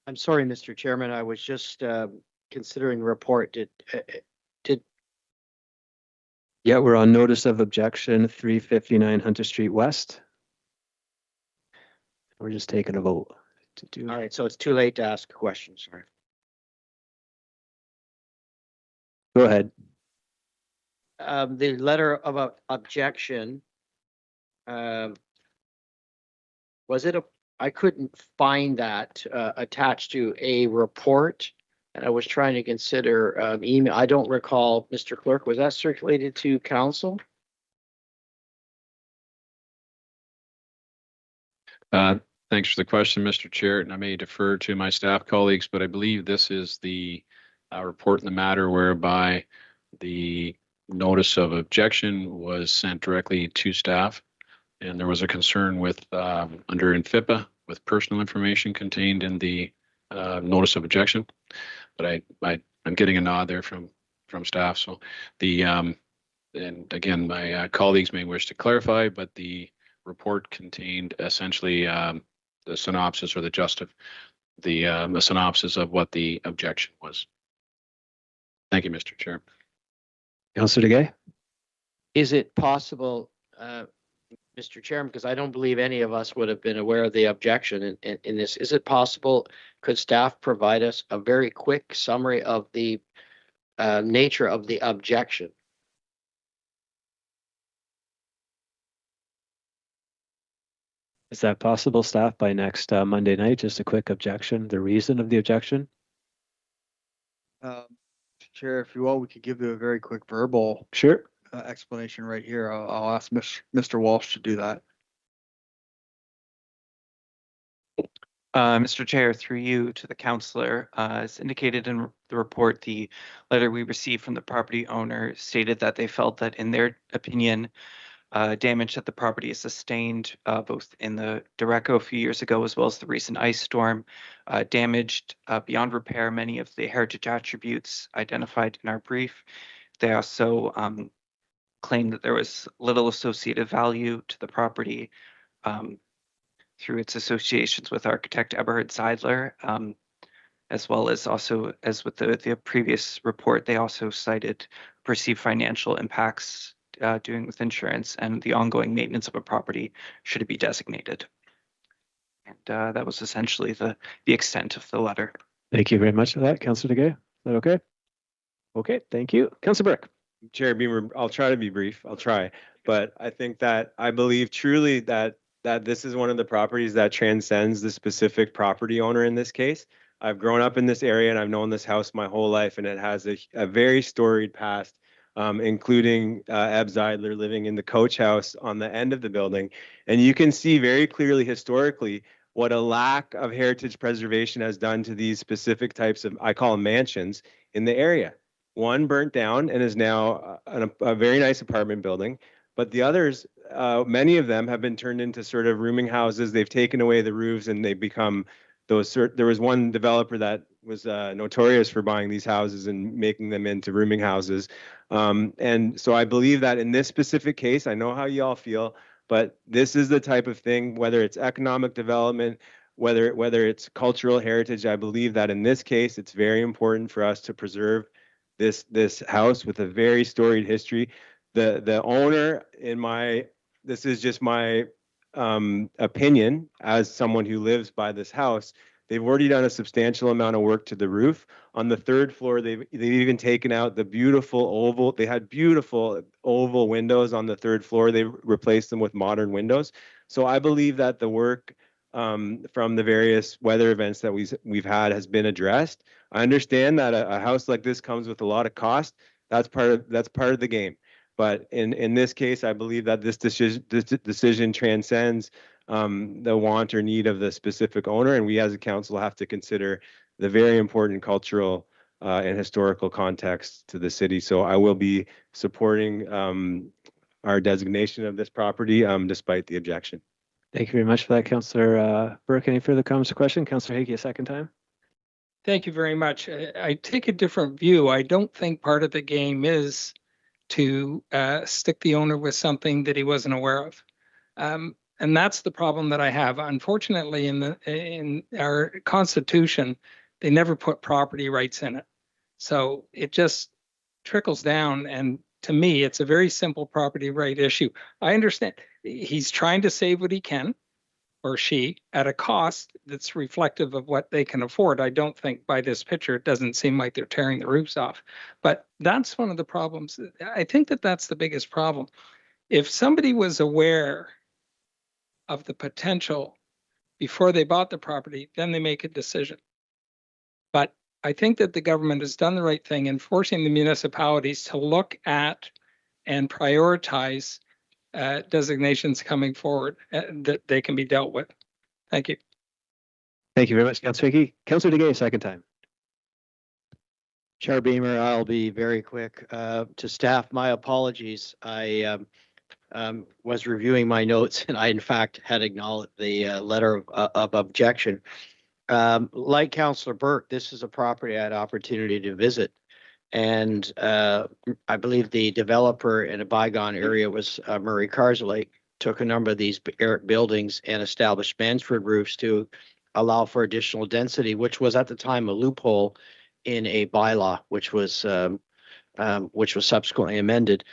I'm sorry, Mr. Chairman. I was just considering the report. Did Yeah, we're on notice of objection, 359 Hunter Street West. We're just taking a vote to do. All right, so it's too late to ask a question. Sorry. Go ahead. The letter of objection, was it I couldn't find that attached to a report, and I was trying to consider email. I don't recall, Mr. Clerk, was that circulated to council? Thanks for the question, Mr. Chair, and I may defer to my staff colleagues, but I believe this is the report in the matter whereby the notice of objection was sent directly to staff, and there was a concern with under INFIPA with personal information contained in the notice of objection. But I'm getting a nod there from staff. So the and again, my colleagues may wish to clarify, but the report contained essentially the synopsis or the synopsis of what the objection was. Thank you, Mr. Chair. Councillor Duguay? Is it possible, Mr. Chairman, because I don't believe any of us would have been aware of the objection in this, is it possible, could staff provide us a very quick summary of the nature of the objection? Is that possible, staff, by next Monday night? Just a quick objection, the reason of the objection? Chair, if you want, we could give you a very quick verbal Sure. Explanation right here. I'll ask Mr. Walsh to do that. Mr. Chair, through you to the councillor, as indicated in the report, the letter we received from the property owner stated that they felt that in their opinion, damage that the property has sustained, both in the derecho a few years ago as well as the recent ice storm, damaged beyond repair many of the heritage attributes identified in our brief. They also claimed that there was little associated value to the property through its associations with architect Eberhard Seidler, as well as also, as with the previous report, they also cited perceived financial impacts doing with insurance and the ongoing maintenance of a property should it be designated. And that was essentially the extent of the letter. Thank you very much for that, Councillor DeGay. Is that okay? Okay, thank you. Councillor Burke. Chair Beamer, I'll try to be brief. I'll try. But I think that I believe truly that this is one of the properties that transcends the specific property owner in this case. I've grown up in this area and I've known this house my whole life, and it has a very storied past, including Eb Zeidler living in the coach house on the end of the building. And you can see very clearly historically what a lack of heritage preservation has done to these specific types of, I call them mansions, in the area. One burnt down and is now a very nice apartment building, but the others, many of them have been turned into sort of rooming houses. They've taken away the roofs and they've become those. There was one developer that was notorious for buying these houses and making them into rooming houses. And so I believe that in this specific case, I know how you all feel, but this is the type of thing, whether it's economic development, whether it's cultural heritage, I believe that in this case, it's very important for us to preserve this house with a very storied history. The owner, this is just my opinion as someone who lives by this house, they've already done a substantial amount of work to the roof. On the third floor, they've even taken out the beautiful oval. They had beautiful oval windows on the third floor. They replaced them with modern windows. So I believe that the work from the various weather events that we've had has been addressed. I understand that a house like this comes with a lot of cost. That's part of the game. But in this case, I believe that this decision transcends the want or need of the specific owner, and we as a council have to consider the very important cultural and historical context to the city. So I will be supporting our designation of this property despite the objection. Thank you very much for that, Councillor Burke. Any further comments or questions? Councillor Hickey, a second time. Thank you very much. I take a different view. I don't think part of the game is to stick the owner with something that he wasn't aware of. And that's the problem that I have. Unfortunately, in our Constitution, they never put property rights in it. So it just trickles down. And to me, it's a very simple property right issue. I understand he's trying to save what he can, or she, at a cost that's reflective of what they can afford. I don't think by this picture, it doesn't seem like they're tearing the roofs off. But that's one of the problems. I think that that's the biggest problem. If somebody was aware of the potential before they bought the property, then they make a decision. But I think that the government has done the right thing in forcing the municipalities to look at and prioritize designations coming forward that they can be dealt with. Thank you. Thank you very much, Councillor Hickey. Councillor DeGay, second time. Chair Beamer, I'll be very quick. To staff, my apologies. I was reviewing my notes and I in fact had acknowledged the letter of objection. Like Councillor Burke, this is a property I had opportunity to visit. And I believe the developer in a bygone area was Murray Carslake, took a number of these buildings and established Mansford roofs to allow for additional density, which was at the time a loophole in a bylaw, which was subsequently amended.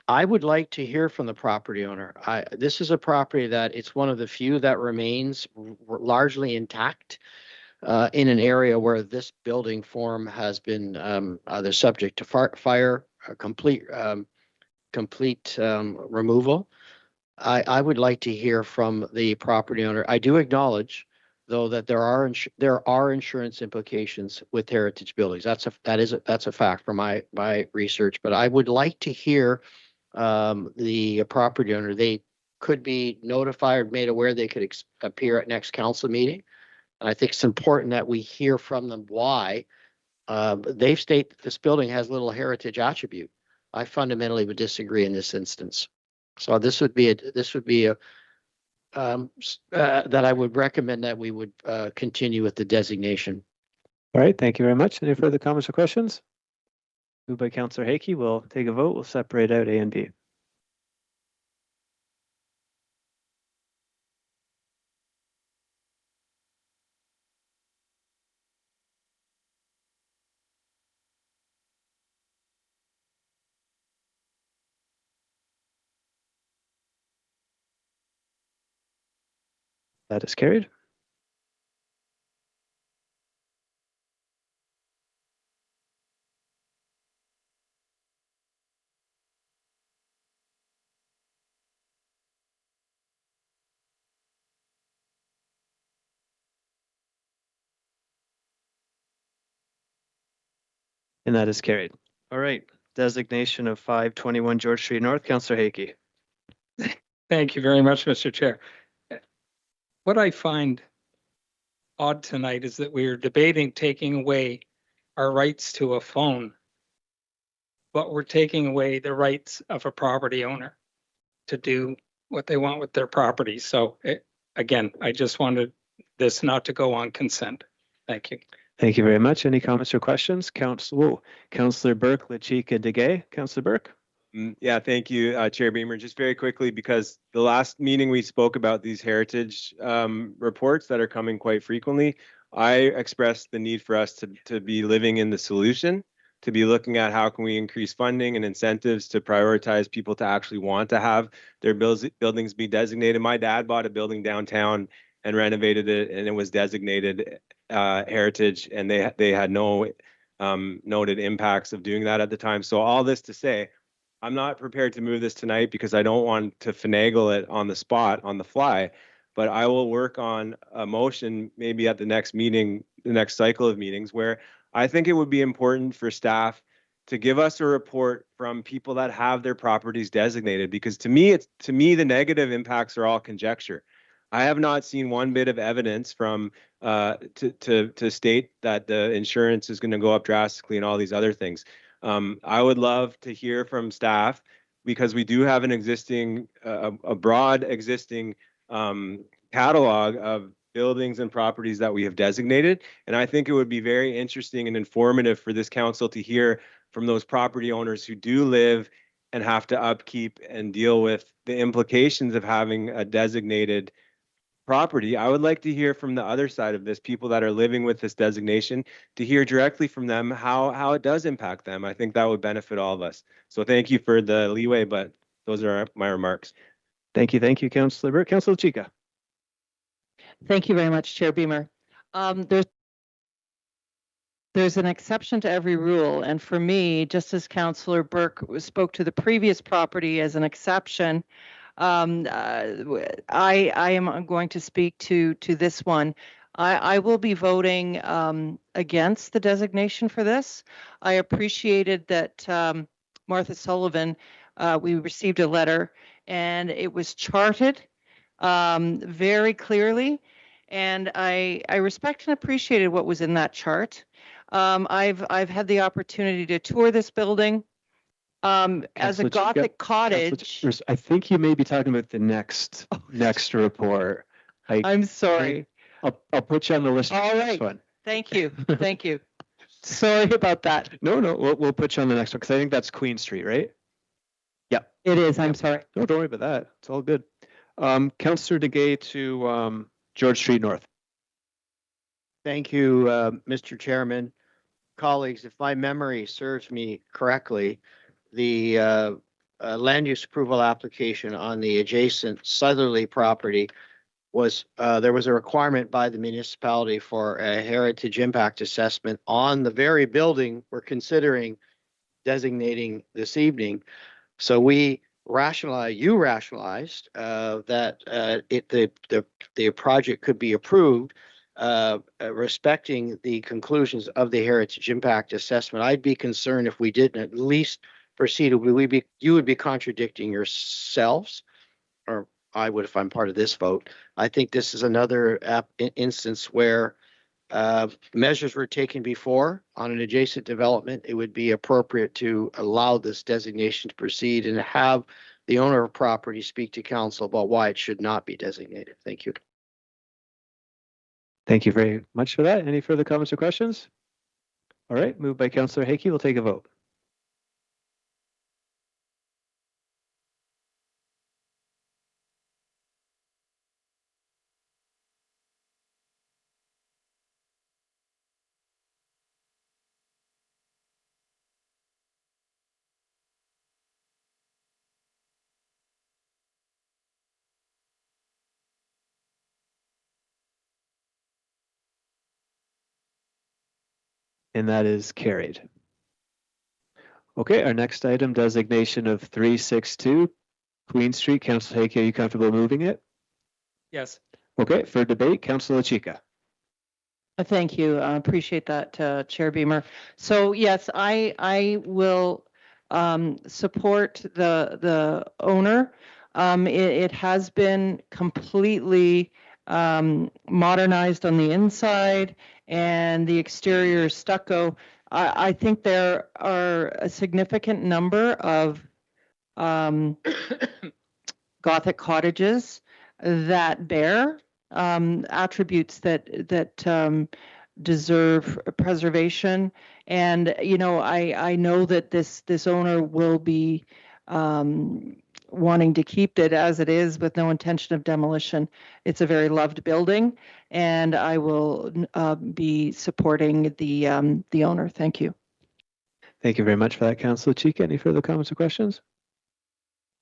I would like to hear from the property owner. This is a property that it's one of the few that remains largely intact. In an area where this building form has been either subject to fire, complete removal. I would like to hear from the property owner. I do acknowledge, though, that there are insurance implications with heritage buildings. That's a fact from my research. But I would like to hear the property owner. They could be notified, made aware they could appear at next council meeting. And I think it's important that we hear from them why. They state that this building has little heritage attribute. I fundamentally would disagree in this instance. So this would be a that I would recommend that we would continue with the designation. All right, thank you very much. Any further comments or questions? Moved by Councillor Hakey. We'll take a vote. We'll separate out A and B. That is carried. And that is carried. All right, designation of 521 George Street North, Councillor Hakey. Thank you very much, Mr. Chair. What I find odd tonight is that we are debating taking away our rights to a phone, but we're taking away the rights of a property owner to do what they want with their property. So again, I just wanted this not to go on consent. Thank you. Thank you very much. Any comments or questions? Councillor Burke, Lachika, Degay. Councillor Burke. Yeah, thank you, Chair Beamer. Just very quickly, because the last meeting we spoke about these heritage reports that are coming quite frequently, I expressed the need for us to be living in the solution, to be looking at how can we increase funding and incentives to prioritize people to actually want to have their buildings be designated. My dad bought a building downtown and renovated it, and it was designated heritage, and they had no noted impacts of doing that at the time. So all this to say, I'm not prepared to move this tonight because I don't want to finagle it on the spot, on the fly, but I will work on a motion maybe at the next meeting, the next cycle of meetings, where I think it would be important for staff to give us a report from people that have their properties designated, because to me, the negative impacts are all conjecture. I have not seen one bit of evidence from to state that the insurance is going to go up drastically and all these other things. I would love to hear from staff, because we do have an existing, a broad existing catalog of buildings and properties that we have designated. And I think it would be very interesting and informative for this council to hear from those property owners who do live and have to upkeep and deal with the implications of having a designated property. I would like to hear from the other side of this, people that are living with this designation, to hear directly from them how it does impact them. I think that would benefit all of us. So thank you for the leeway, but those are my remarks. Thank you, Councillor Burke. Councillor Chica. Thank you very much, Chair Beamer. There's an exception to every rule, and for me, just as Councillor Burke spoke to the previous property as an exception, I am going to speak to this one. I will be voting against the designation for this. I appreciated that Martha Sullivan, we received a letter and it was charted very clearly, and I respect and appreciated what was in that chart. I've had the opportunity to tour this building. As a Gothic cottage. I think you may be talking about the next report. I'm sorry. I'll put you on the list. All right. One. Thank you. Thank you. Sorry about that. No, we'll put you on the next one, because I think that's Queen Street, right? Yep. It is. I'm sorry. No, don't worry about that. It's all good. Councillor Degay to George Street North. Thank you, Mr. Chairman. Colleagues, if my memory serves me correctly, the land use approval application on the adjacent southerly property was, there was a requirement by the municipality for a heritage impact assessment on the very building we're considering designating this evening. So you rationalized that the project could be approved respecting the conclusions of the heritage impact assessment. I'd be concerned if we didn't at least proceed. You would be contradicting yourselves, or I would if I'm part of this vote. I think this is another instance where measures were taken before on an adjacent development. It would be appropriate to allow this designation to proceed and have the owner of property speak to council about why it should not be designated. Thank you. Thank you very much for that. Any further comments or questions? All right, moved by Councillor Hickey. We'll take a vote. And that is carried. Okay, our next item, designation of 362 Queen Street. Councillor Hickey, are you comfortable moving it? Yes. Okay, for debate, Councillor Chica. Thank you. I appreciate that, Chair Beamer. So yes, I will support the owner. It has been completely modernized on the inside, and the exterior is stucco. I think there are a significant number of Gothic cottages that bear attributes that deserve preservation. And I know that this owner will be wanting to keep it as it is with no intention of demolition. It's a very loved building, and I will be supporting the owner. Thank you. Thank you very much for that, Councillor Chica. Any further comments or questions?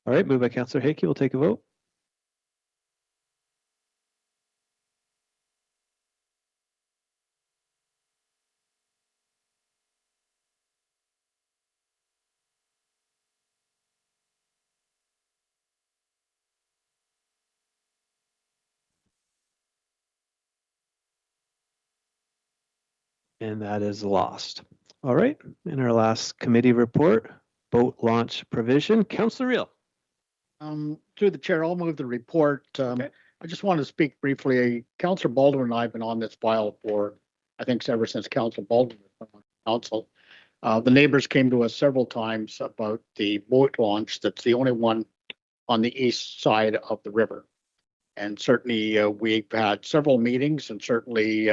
All right, moved by Councillor Hickey. We'll take a vote. And that is lost. All right, in our last committee report, boat launch provision, Councillor Reel. Through the chair, I'll move the report. I just want to speak briefly. Councillor Baldwin and I have been on this file for, I think, ever since Councillor Baldwin was on council. The neighbors came to us several times about the boat launch. That's the only one on the east side of the river. And certainly we've had several meetings, and certainly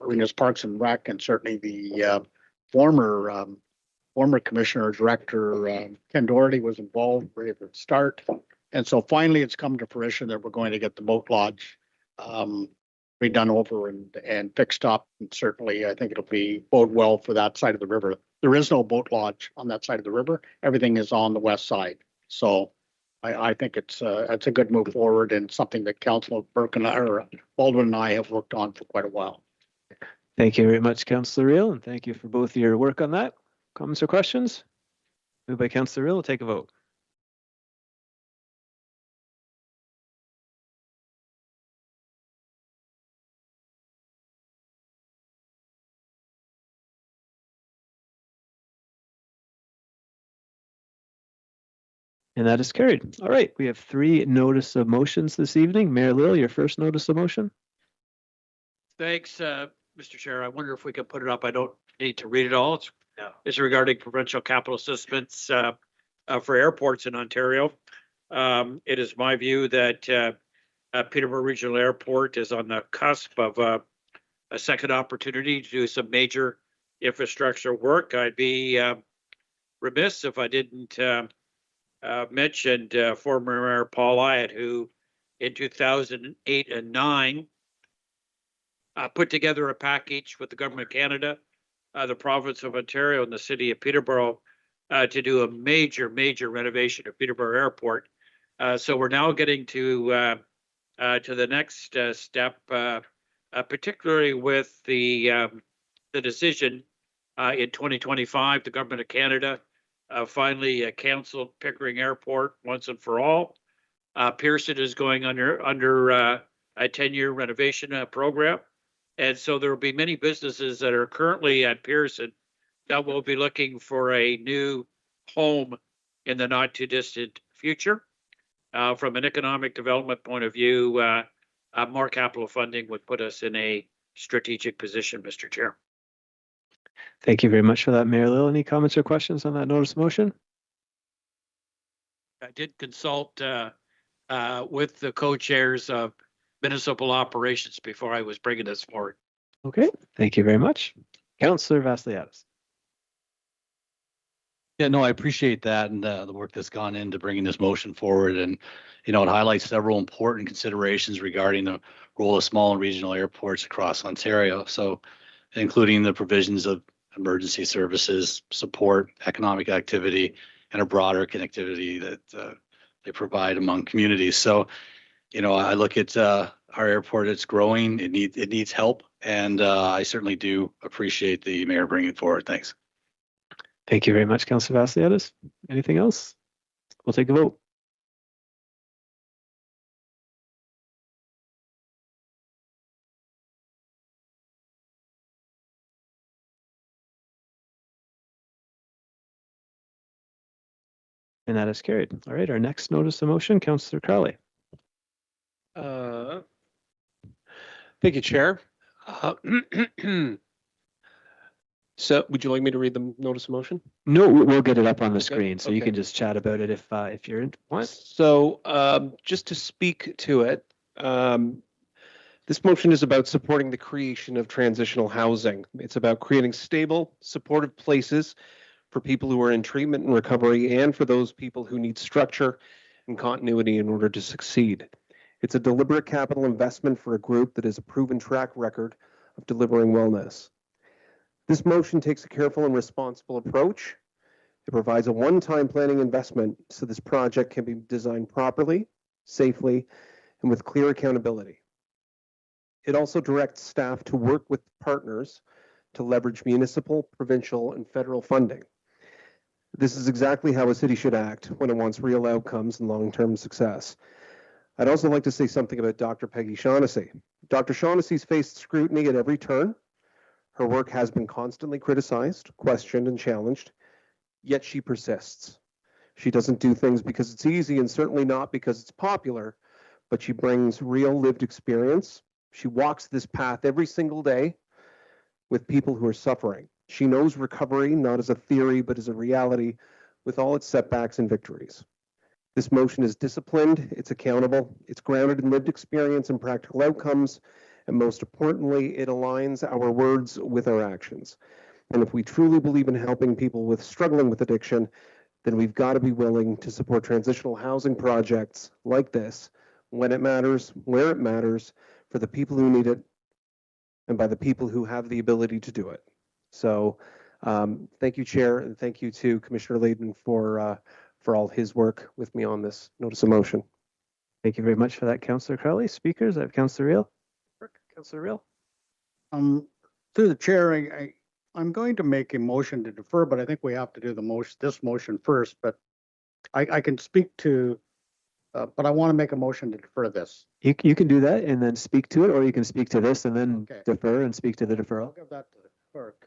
Arenas Parks and Rec, and certainly the former commissioner director Ken Doherty was involved right at the start. And so finally it's come to fruition that we're going to get the boat lodge redone over and fixed up. And certainly I think it'll bode well for that side of the river. There is no boat lodge on that side of the river. Everything is on the west side. So I think it's a good move forward, and something that Councillor Baldwin and I have worked on for quite a while. Thank you very much, Councillor Reel, and thank you for both your work on that. Comments or questions? Moved by Councillor Reel, we'll take a vote. And that is carried. All right, we have 3 notice of motions this evening. Mayor Lill, your first notice of motion. Thanks, Mr. Chair. I wonder if we could put it up. I don't need to read it all. It's regarding provincial capital assistance for airports in Ontario. It is my view that Peterborough Regional Airport is on the cusp of a second opportunity to do some major infrastructure work. I'd be remiss if I didn't mention former Mayor Paul Iyett, who in 2008 and 9 put together a package with the Government of Canada, the province of Ontario, and the city of Peterborough to do a major renovation of Peterborough Airport. So we're now getting to the next step, particularly with the decision in 2025, the Government of Canada finally canceled Pickering Airport once and for all. Pearson is going under a 10-year renovation program. And so there will be many businesses that are currently at Pearson that will be looking for a new home in the not too distant future. From an economic development point of view, more capital funding would put us in a strategic position, Mr. Chair. Thank you very much for that, Mayor Lill. Any comments or questions on that notice of motion? I did consult with the co-chairs of municipal operations before I was bringing this forward. Okay, thank you very much. Councillor Vassiliadis. Yeah, no, I appreciate that and the work that's gone into bringing this motion forward. And, it highlights several important considerations regarding the role of small and regional airports across Ontario. So, including the provisions of emergency services, support, economic activity, and a broader connectivity that they provide among communities. So, I look at our airport, it's growing, it needs help. And I certainly do appreciate the mayor bringing it forward. Thanks. Thank you very much, Councillor Vassiliadis. Anything else? We'll take a vote. And that is carried. All right, our next notice of motion, Councillor Crowley. Thank you, Chair. So would you like me to read the notice of motion? No, we'll get it up on the Okay, screen, so you okay. can just chat about it if you're in. What? So just to speak to it, this motion is about supporting the creation of transitional housing. It's about creating stable, supportive places for people who are in treatment and recovery and for those people who need structure and continuity in order to succeed. It's a deliberate capital investment for a group that has a proven track record of delivering wellness. This motion takes a careful and responsible approach. It provides a one-time planning investment so this project can be designed properly, safely, and with clear accountability. It also directs staff to work with partners to leverage municipal, provincial, and federal funding. This is exactly how a city should act when it wants real outcomes and long-term success. I'd also like to say something about Dr. Peggy Shaughnessy. Dr. Shaughnessy's faced scrutiny at every turn. Her work has been constantly criticized, questioned, and challenged, yet she persists. She doesn't do things because it's easy and certainly not because it's popular, but she brings real lived experience. She walks this path every single day with people who are suffering. She knows recovery not as a theory, but as a reality with all its setbacks and victories. This motion is disciplined, it's accountable, it's grounded in lived experience and practical outcomes, and most importantly, it aligns our words with our actions. And if we truly believe in helping people struggling with addiction, then we've got to be willing to support transitional housing projects like this when it matters, where it matters, for the people who need it, and by the people who have the ability to do it. So thank you, Chair, and thank you to Commissioner Layden for all his work with me on this notice of motion. Thank you very much for that, Councillor Crowley. Speakers, I have Councillor Reel. Councillor Reel. Through the chair, I'm going to make a motion to defer, but I think we have to do this motion first. But I can speak to, but I want to make a motion to defer this. You can do that and then speak to it, or you can speak to this and then defer and speak to the deferral. I'll give that to the clerk.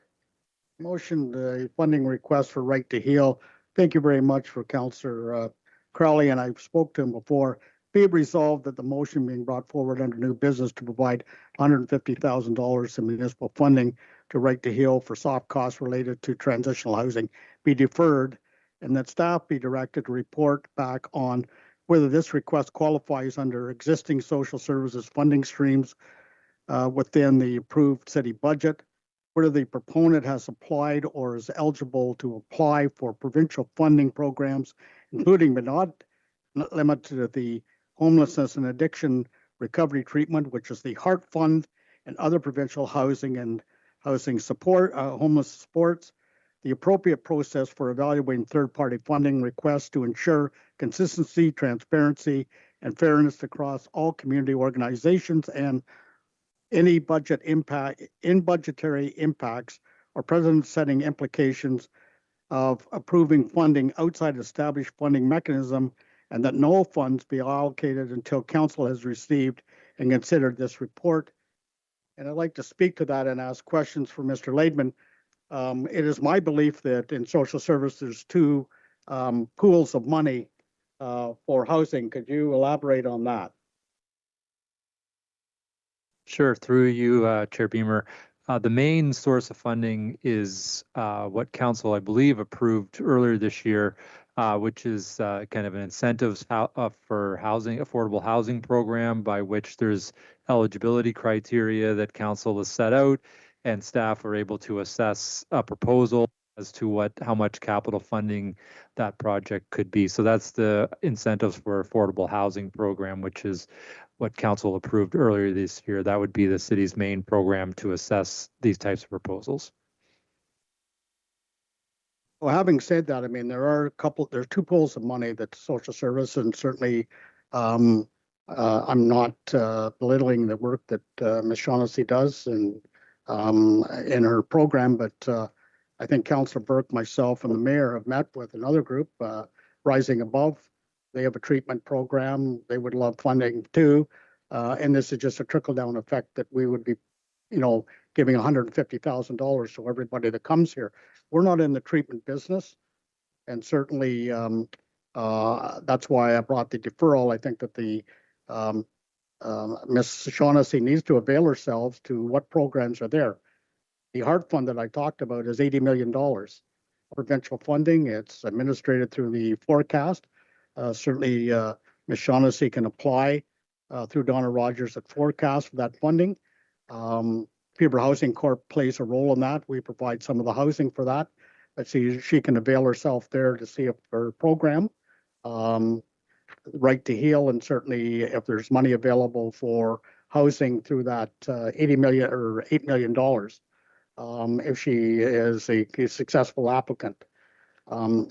Motion, the funding request for Right to Heal. Thank you very much for Councillor Crowley, and I spoke to him before. Be it resolved that the motion being brought forward under new business to provide $150,000 in municipal funding to Right to Heal for soft costs related to transitional housing be deferred, and that staff be directed to report back on whether this request qualifies under existing social services funding streams within the approved city budget, whether the proponent has applied or is eligible to apply for provincial funding programs, including but not limited to the homelessness and addiction recovery treatment, which is the Heart Fund, and other provincial housing and housing support, homeless supports, the appropriate process for evaluating third-party funding requests to ensure consistency, transparency, and fairness across all community organizations, and any budgetary impacts or precedent-setting implications of approving funding outside established funding mechanism, and that no funds be allocated until council has received and considered this report. And I'd like to speak to that and ask questions for Mr. Laidman. It is my belief that in social services, there's two pools of money for housing. Could you elaborate on that? Sure, through you, Chair Beamer. The main source of funding is what council, I believe, approved earlier this year, which is kind of an incentives for housing, affordable housing program by which there's eligibility criteria that council has set out, and staff are able to assess a proposal as to how much capital funding that project could be. So that's the incentives for affordable housing program, which is what council approved earlier this year. That would be the city's main program to assess these types of proposals. Well, having said that, I mean, there's two pools of money that social service, and certainly I'm not belittling the work that Ms. Shaughnessy does and in her program, but I think Councillor Burke, myself, and the mayor have met with another group, Rising Above. They have a treatment program. They would love funding too. And this is just a trickle-down effect that we would be, giving $150,000 to everybody that comes here. We're not in the treatment business. And certainly that's why I brought the deferral. I think that the Ms. Shaughnessy needs to avail herself to what programs are there. The HART fund that I talked about is $80 million. Provincial funding, it's administrated through the forecast. Certainly, Ms. Shaughnessy can apply through Donna Rogers at forecast for that funding. Peterborough Housing Corp plays a role in that. We provide some of the housing for that. But she can avail herself there to see if her program, Right to Heal, and certainly if there's money available for housing through that $80 million or $8 million, if she is a successful applicant.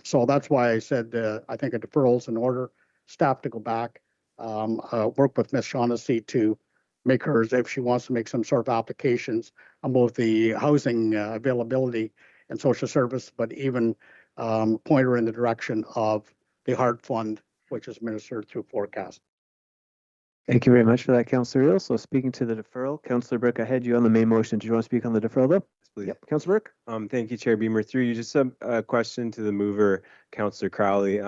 So that's why I said I think a deferral is in order. Staff to go back, work with Ms. Shaughnessy to make hers, if she wants to make some sort of applications on both the housing availability and social service, but even point her in the direction of the HART fund, which is administered through forecast. Thank you very much for that, Councillor Reel. So speaking to the deferral, Councillor Burke, I had you on the main motion. Do you want to speak on the deferral though? Yes, please. Yep, Councillor Burke. Thank you, Chair Beamer. Through you, just a question to the mover, Councillor Crowley.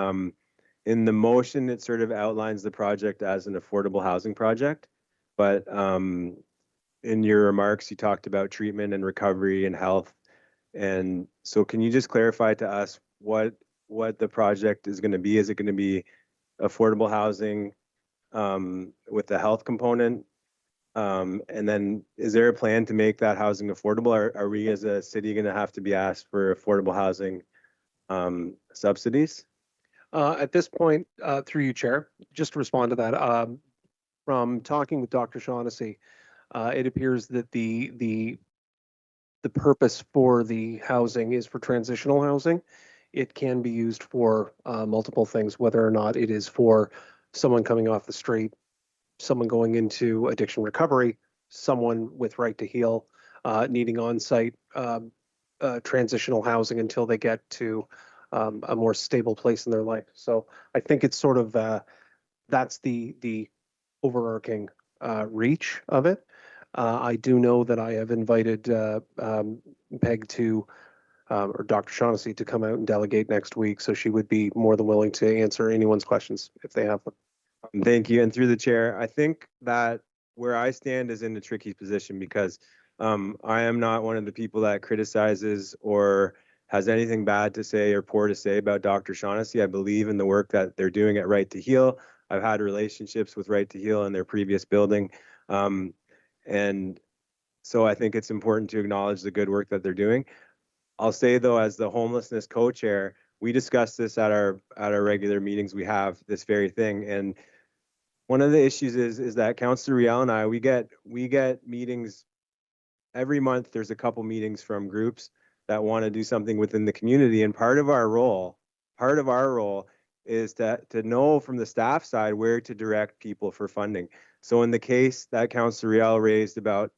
In the motion, it sort of outlines the project as an affordable housing project, but in your remarks, you talked about treatment and recovery and health. And so can you just clarify to us what the project is going to be? Is it going to be affordable housing with the health component? And then is there a plan to make that housing affordable? Are we as a city going to have to be asked for affordable housing subsidies? At this point, through you, Chair, just to respond to that, from talking with Dr. Shaughnessy, it appears that the purpose for the housing is for transitional housing. It can be used for multiple things, whether or not it is for someone coming off the street, someone going into addiction recovery, someone with Right to Heal, needing on-site transitional housing until they get to a more stable place in their life. So I think it's sort of that's the overarching reach of it. I do know that I have invited Peg to or Dr. Shaughnessy to come out and delegate next week, so she would be more than willing to answer anyone's questions if they have them. Thank you. And through the chair, I think that where I stand is in a tricky position because I am not one of the people that criticizes or has anything bad to say or poor to say about Dr. Shaughnessy. I believe in the work that they're doing at Right to Heal. I've had relationships with Right to Heal in their previous building. And so I think it's important to acknowledge the good work that they're doing. I'll say though, as the homelessness co-chair, we discussed this at our regular meetings. We have this very thing. And one of the issues is that Councillor Riel and I, we get meetings every month. There's a couple meetings from groups that want to do something within the community. And part of our role is to know from the staff side where to direct people for funding. So in the case that Councillor Riel raised about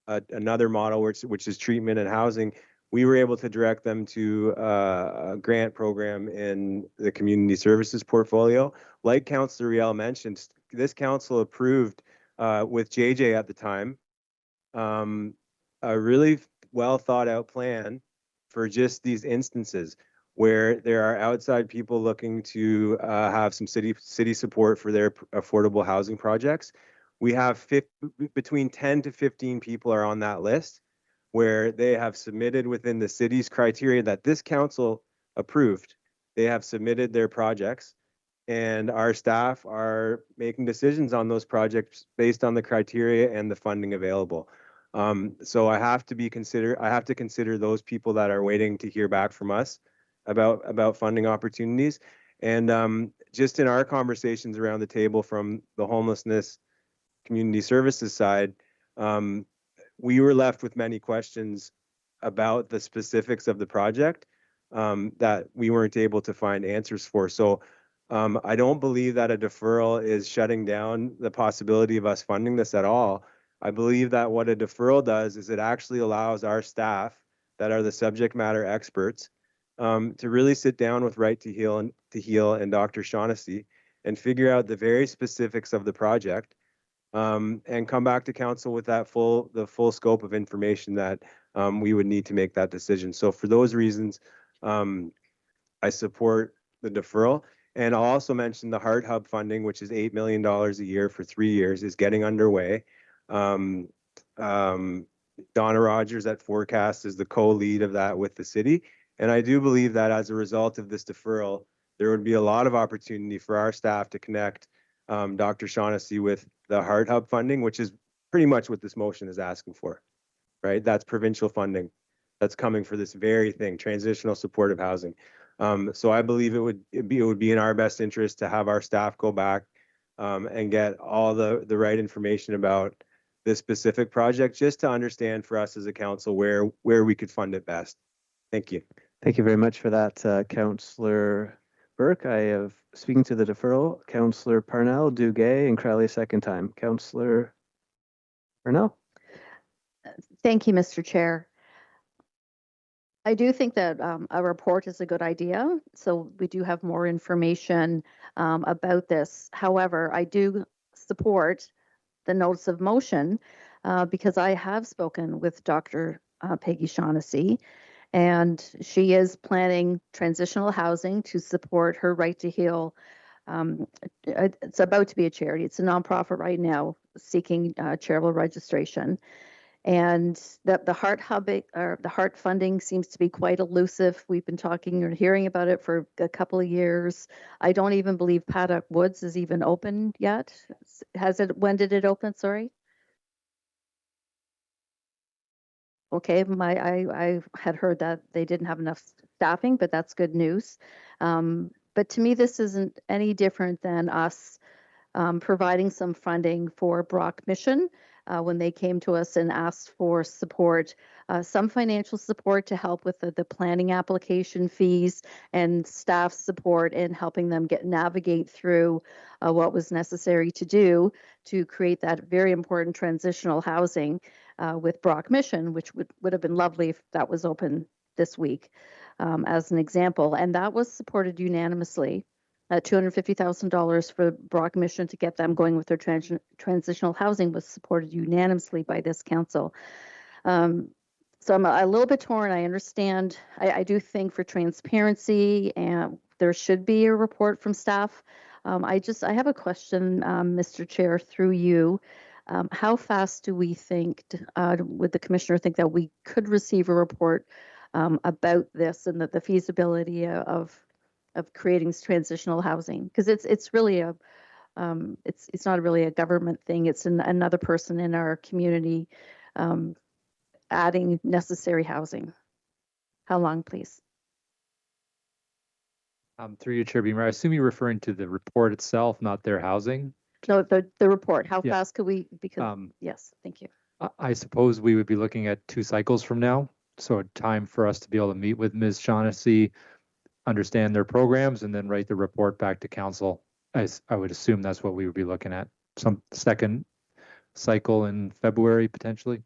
another model, which is treatment and housing, we were able to direct them to a grant program in the community services portfolio. Like Councillor Riel mentioned, this council approved with JJ at the time a really well thought out plan for just these instances where there are outside people looking to have some city support for their affordable housing projects. We have between 10 to 15 people are on that list. where they have submitted within the city's criteria that this council approved. They have submitted their projects, and our staff are making decisions on those projects based on the criteria and the funding available. So I have to consider those people that are waiting to hear back from us about funding opportunities. And just in our conversations around the table from the homelessness community services side, we were left with many questions about the specifics of the project that we weren't able to find answers for. So I don't believe that a deferral is shutting down the possibility of us funding this at all. I believe that what a deferral does is it actually allows our staff that are the subject matter experts to really sit down with Right to Heal and Dr. Shaughnessy and figure out the very specifics of the project and come back to council with the full scope of information that we would need to make that decision. So for those reasons, I support the deferral. And I'll also mention the Heart Hub funding, which is $8 million a year for 3 years, is getting underway. Donna Rogers at Forecast is the co-lead of that with the city. And I do believe that as a result of this deferral, there would be a lot of opportunity for our staff to connect Dr. Shaughnessy with the Heart Hub funding, which is pretty much what this motion is asking for, right? That's provincial funding that's coming for this very thing, transitional supportive housing. So I believe it would be in our best interest to have our staff go back and get all the right information about this specific project, just to understand for us as a council where we could fund it best. Thank you. Thank you very much for that, Councillor Burke. I have, speaking to the deferral, Councillor Parnell, Duguay, and Crowley a second time. Councillor Parnell? Thank you, Mr. Chair. I do think that a report is a good idea, so we do have more information about this. However, I do support the notice of motion because I have spoken with Dr. Peggy Shaughnessy, and she is planning transitional housing to support her Right to Heal. It's about to be a charity. It's a nonprofit right now seeking charitable registration. And the Heart Hub or the Heart funding seems to be quite elusive. We've been talking or hearing about it for a couple of years. I don't even believe Paddock Woods is even open yet. When did it open? Sorry. Okay, I had heard that they didn't have enough staffing, but that's good news. But to me, this isn't any different than us providing some funding for Brock Mission when they came to us and asked for support, some financial support to help with the planning application fees and staff support in helping them navigate through what was necessary to do to create that very important transitional housing with Brock Mission, which would have been lovely if that was open this week as an example. And that was supported unanimously. $250,000 for Brock Mission to get them going with their transitional housing was supported unanimously by this council. So I'm a little bit torn. I understand. I do think for transparency, and there should be a report from staff. I have a question, Mr. Chair, through you. How fast do we think, would the commissioner think that we could receive a report about this and the feasibility of creating transitional housing? Because it's really it's not really a government thing. It's another person in our community adding necessary housing. How long, please? Through you, Chair Beamer, I assume you're referring to the report itself, not their housing. No, the report. How Yeah. fast could we? Because yes, thank you. I suppose we would be looking at 2 cycles from now. So time for us to be able to meet with Ms. Shaughnessy, understand their programs, and then write the report back to council. I would assume that's what we would be looking at. Some second cycle in February, potentially.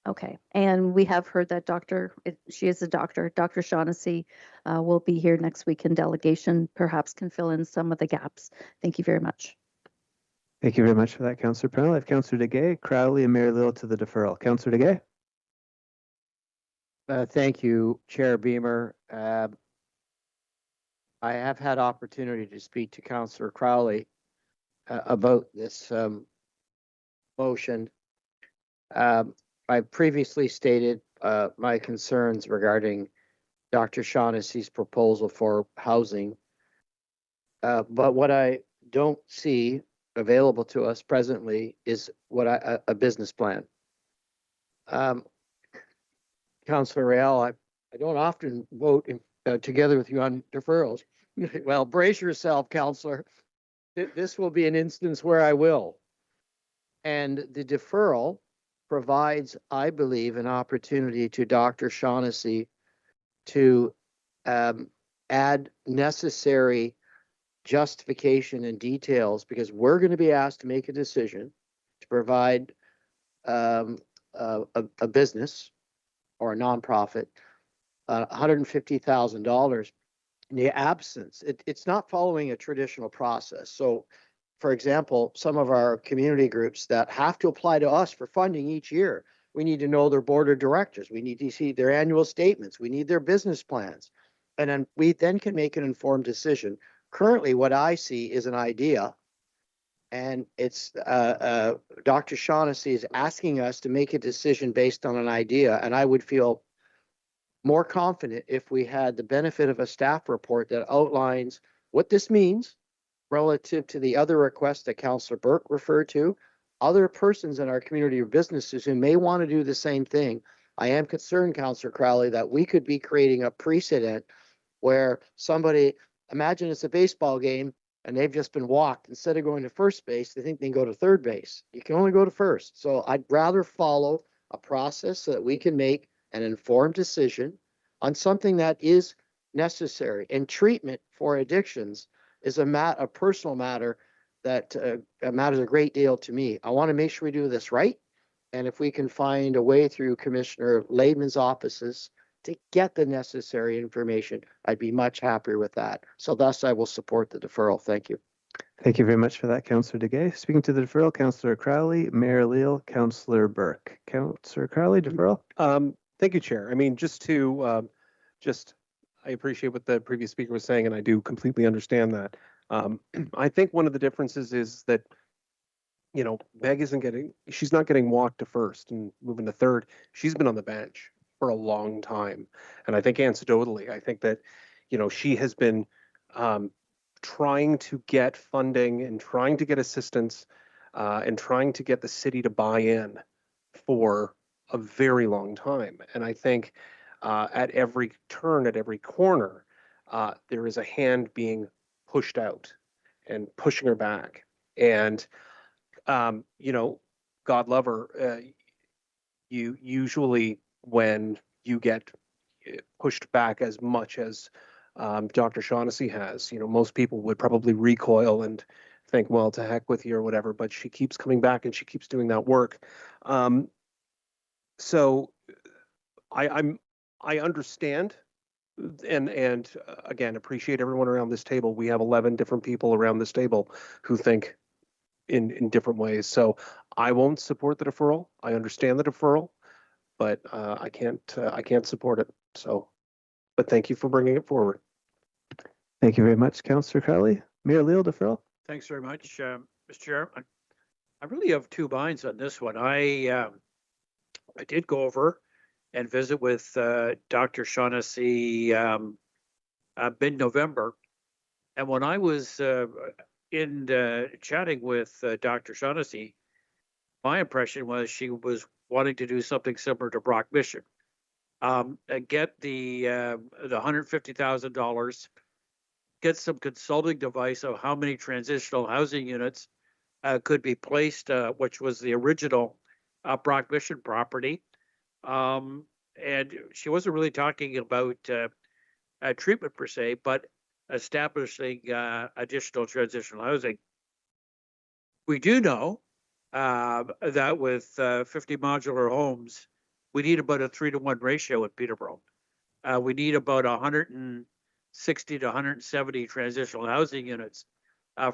Okay, and we have heard that she is a doctor, Dr. Shaughnessy will be here next week in delegation, perhaps can fill in some of the gaps. Thank you very much. Thank you very much for that, Councillor Pennell. I have Councillor Duguay, Crowley, and Mayor Little to the deferral. Councillor Duguay. Thank you, Chair Beamer. I have had opportunity to speak to Councillor Crowley about this motion. I previously stated my concerns regarding Dr. Shaughnessy's proposal for housing. But what I don't see available to us presently is a business plan. Councillor Real, I don't often vote together with you on deferrals. Well, brace yourself, Councillor. This will be an instance where I will. And the deferral provides, I believe, an opportunity to Dr. Shaughnessy to add necessary justification and details, because we're going to be asked to make a decision to provide a business or a nonprofit $150,000 in the absence. It's not following a traditional process. So, for example, some of our community groups that have to apply to us for funding each year, we need to know their board of directors. We need to see their annual statements. We need their business plans. And then we then can make an informed decision. Currently, what I see is an idea, and it's Dr. Shaughnessy is asking us to make a decision based on an idea, and I would feel more confident if we had the benefit of a staff report that outlines what this means relative to the other requests that Councillor Burke referred to, other persons in our community or businesses who may want to do the same thing. I am concerned, Councillor Crowley, that we could be creating a precedent where somebody, imagine it's a baseball game and they've just been walked. Instead of going to first base, they think they can go to third base. You can only go to first. So I'd rather follow a process so that we can make an informed decision on something that is necessary. And treatment for addictions is a personal matter that matters a great deal to me. I want to make sure we do this right. And if we can find a way through Commissioner Laidman's offices to get the necessary information, I'd be much happier with that. So thus, I will support the deferral. Thank you. Thank you very much for that, Councillor DeGay. Speaking to the deferral, Councillor Crowley, Mayor Leal, Councillor Burke. Councillor Crowley, deferral. Thank you, Chair. I mean, I appreciate what the previous speaker was saying, and I do completely understand that. I think one of the differences is that, Meg she's not getting walked to first and moving to third. She's been on the bench for a long time. And I think anecdotally, I think that, she has been trying to get funding and trying to get assistance and trying to get the city to buy in for a very long time. And I think at every turn, at every corner, there is a hand being pushed out and pushing her back. And, God love her, you usually, when you get pushed back as much as Dr. Shaughnessy has, most people would probably recoil and think, well, to heck with you or whatever, but she keeps coming back and she keeps doing that work. So I understand and again, appreciate everyone around this table. We have 11 different people around this table who think in different ways. So I won't support the deferral. I understand the deferral, but I can't support it. So, but thank you for bringing it forward. Thank you very much, Councillor Crowley. Mayor Leal, deferral. Thanks very much, Mr. Chair. I really have two minds on this one. I did go over and visit with Dr. Shaughnessy mid-November, and when I was chatting with Dr. Shaughnessy, my impression was she was wanting to do something similar to Brock Mission, get the $150,000, get some consulting advice of how many transitional housing units could be placed, which was the original Brock Mission property. And she wasn't really talking about treatment per se, but establishing additional transitional housing. We do know that with 50 modular homes, we need about a 3-to-1 ratio at Peterborough. We need about 160 to 170 transitional housing units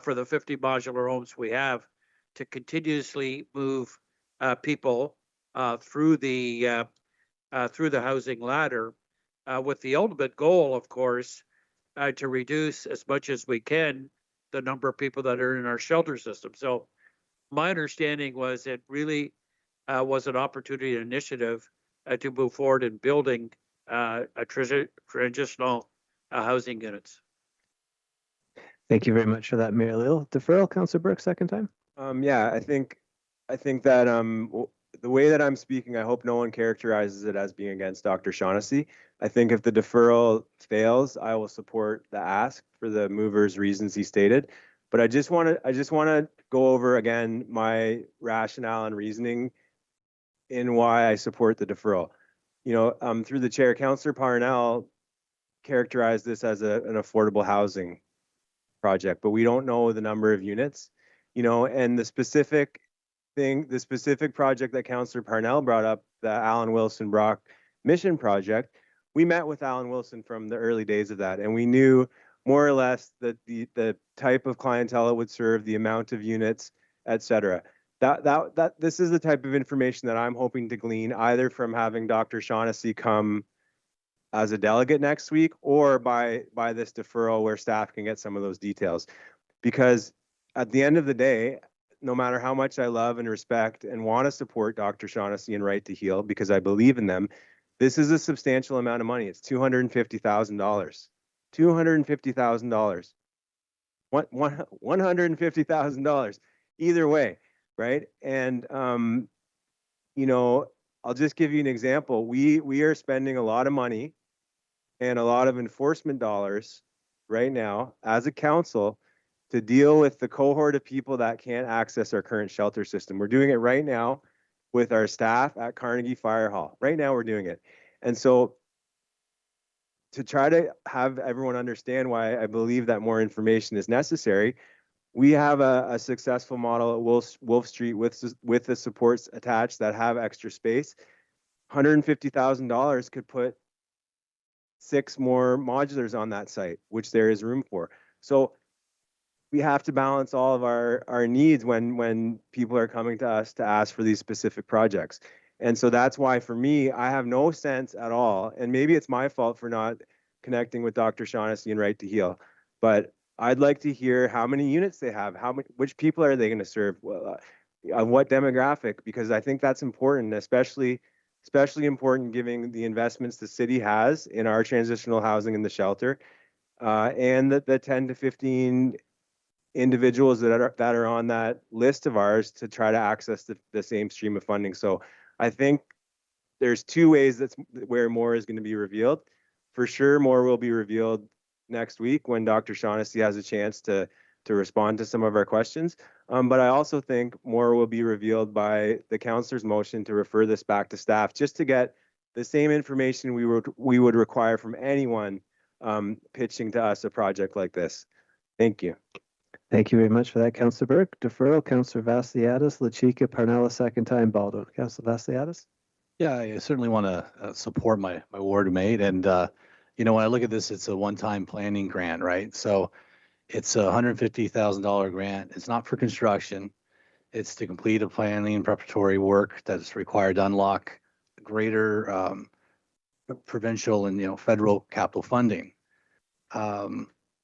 for the 50 modular homes we have to continuously move people through the housing ladder, with the ultimate goal, of course, to reduce as much as we can the number of people that are in our shelter system. So my understanding was it really was an opportunity and initiative to move forward in building transitional housing units. Thank you very much for that, Mayor Leal. Deferral, Councillor Burke, second time. Yeah, I think that the way that I'm speaking, I hope no one characterizes it as being against Dr. Shaughnessy. I think if the deferral fails, I will support the ask for the mover's reasons he stated. But I just want to go over again my rationale and reasoning in why I support the deferral. You know, through the chair, Councillor Parnell characterized this as an affordable housing project, but we don't know the number of units, you know, and the specific project that Councillor Parnell brought up, the Alan Wilson Brock Mission Project, we met with Alan Wilson from the early days of that, and we knew more or less that the type of clientele it would serve, the amount of units, etc. This is the type of information that I'm hoping to glean either from having Dr. Shaughnessy come as a delegate next week or by this deferral where staff can get some of those details. Because at the end of the day, no matter how much I love and respect and want to support Dr. Shaughnessy and Right to Heal because I believe in them, this is a substantial amount of money. It's $250,000. $250,000. $150,000. Either way, right? And you know, I'll just give you an example. We are spending a lot of money and a lot of enforcement dollars right now as a council to deal with the cohort of people that can't access our current shelter system. We're doing it right now with our staff at Carnegie Fire Hall. Right now we're doing it. And so to try to have everyone understand why I believe that more information is necessary, we have a successful model at Wolf Street with the supports attached that have extra space. $150,000 could put 6 more modulars on that site, which there is room for. So we have to balance all of our needs when people are coming to us to ask for these specific projects. And so that's why for me, I have no sense at all, and maybe it's my fault for not connecting with Dr. Shaughnessy and Right to Heal, but I'd like to hear how many units they have, which people are they going to serve, what demographic, because I think that's important, especially important given the investments the city has in our transitional housing and the shelter, and the 10 to 15 individuals that are on that list of ours to try to access the same stream of funding. So I think there's 2 ways where more is going to be revealed. For sure, more will be revealed next week when Dr. Shaughnessy has a chance to respond to some of our questions. But I also think more will be revealed by the councillor's motion to refer this back to staff, just to get the same information we would require from anyone pitching to us a project like this. Thank you. Thank you very much for that, Councillor Burke. Deferral, Councillor Vassiliadis, Lachika, Parnell, second time, Baldwin. Councillor Vassiliadis? Yeah, I certainly want to support my ward mate. And, you know, when I look at this, it's a one-time planning grant, right? So it's a $150,000 grant. It's not for construction. It's to complete a planning and preparatory work that's required to unlock greater provincial and, you know, federal capital funding.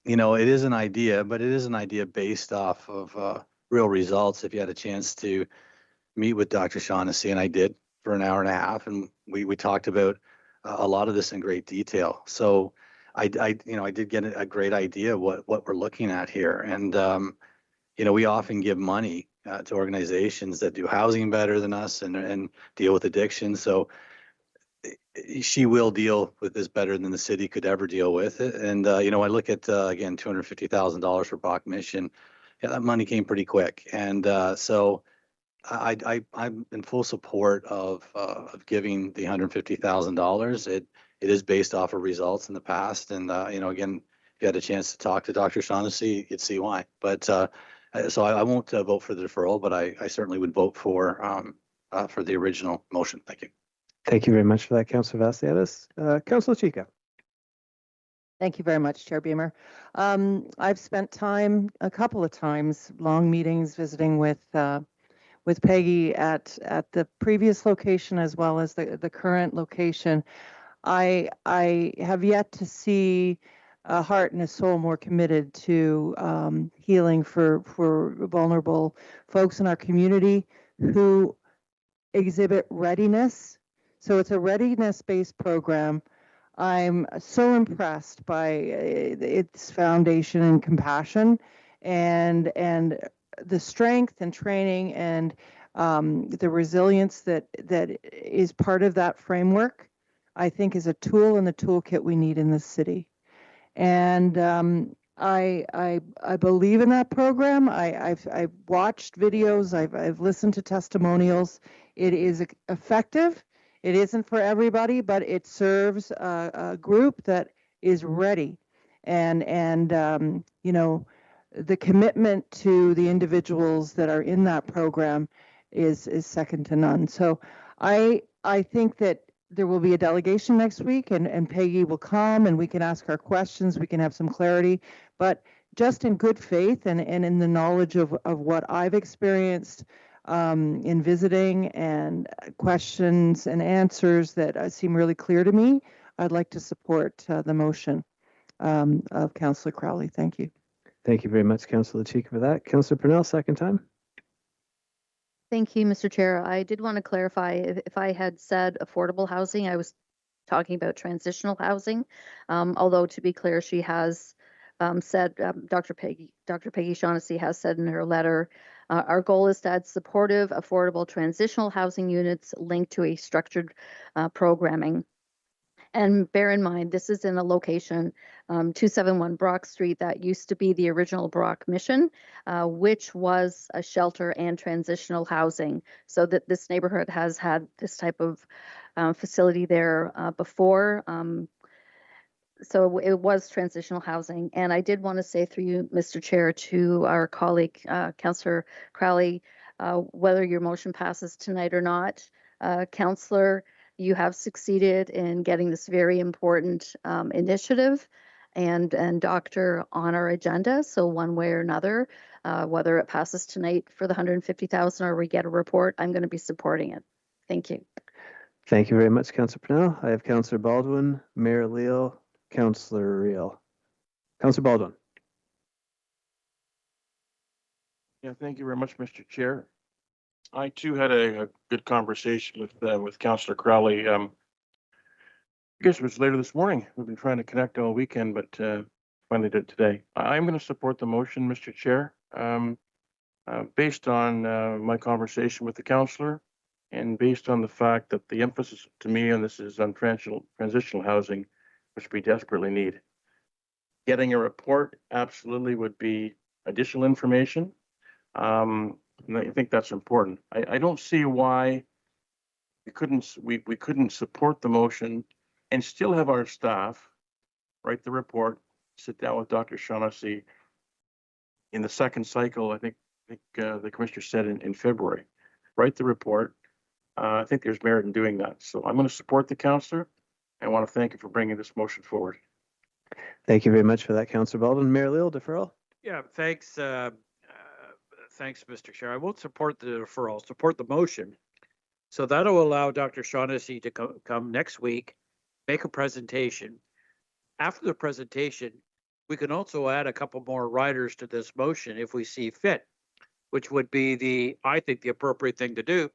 You know, it is an idea, but it is an idea based off of real results. If you had a chance to meet with Dr. Shaughnessy, and I did for an hour and a half, and we talked about a lot of this in great detail. So I did get a great idea what we're looking at here. And, you know, we often give money to organizations that do housing better than us and deal with addiction. So she will deal with this better than the city could ever deal with it. And, you know, I look at, again, $250,000 for Brock Mission. Yeah, that money came pretty quick. And so I'm in full support of giving the $150,000. It is based off of results in the past. And, you know, again, if you had a chance to talk to Dr. Shaughnessy, you'd see why. But so I won't vote for the deferral, but I certainly would vote for the original motion. Thank you. Thank you very much for that, Councillor Vassiliadis. Councillor Chica. Thank you very much, Chair Beamer. I've spent time a couple of times, long meetings, visiting with Peggy at the previous location as well as the current location. I have yet to see a heart and a soul more committed to healing for vulnerable folks in our community who exhibit readiness. So it's a readiness-based program. I'm so impressed by its foundation and compassion and the strength and training and the resilience that is part of that framework, I think is a tool in the toolkit we need in this city. And I believe in that program. I've watched videos. I've listened to testimonials. It is effective. It isn't for everybody, but it serves a group that is ready. And you know, the commitment to the individuals that are in that program is second to none. So I think that there will be a delegation next week, and Peggy will come and we can ask our questions. We can have some clarity, but just in good faith and in the knowledge of what I've experienced in visiting and questions and answers that seem really clear to me, I'd like to support the motion of Councillor Crowley. Thank you. Thank you very much, Councillor Chika, for that. Councillor Purnell, second time. Thank you, Mr. Chair. I did want to clarify if I had said affordable housing, I was talking about transitional housing. Although to be clear, she has said, Dr. Peggy Shaughnessy has said in her letter, our goal is to add supportive, affordable transitional housing units linked to a structured programming. And bear in mind, this is in a location, 271 Brock Street, that used to be the original Brock Mission, which was a shelter and transitional housing. So that this neighborhood has had this type of facility there before. So it was transitional housing. And I did want to say through you, Mr. Chair, to our colleague, Councillor Crowley, whether your motion passes tonight or not, Councillor, you have succeeded in getting this very important initiative and doctor on our agenda. So one way or another, whether it passes tonight for the 150,000 or we get a report, I'm going to be supporting it. Thank you. Thank you very much, Councillor Purnell. I have Councillor Baldwin, Mayor Leal, Councillor Reel. Councillor Baldwin. Yeah, thank you very much, Mr. Chair. I too had a good conversation with Councillor Crowley. I guess it was later this morning. We've been trying to connect all weekend, but finally did today. I'm going to support the motion, Mr. Chair, based on my conversation with the councillor and based on the fact that the emphasis to me on this is on transitional housing, which we desperately need. Getting a report absolutely would be additional information. And I think that's important. I don't see why we couldn't support the motion and still have our staff write the report, sit down with Dr. Shaughnessy in the second cycle. I think the commissioner said in February, write the report. I think there's merit in doing that. So I'm going to support the councillor. I want to thank you for bringing this motion forward. Thank you very much for that, Councillor Baldwin. Mayor Leal, deferral. Yeah, thanks. Thanks, Mr. Chair. I won't support the deferral, I'll support the motion. So that'll allow Dr. Shaughnessy to come next week, make a presentation. After the presentation, we can also add a couple more riders to this motion if we see fit, which would be I think the appropriate thing to do.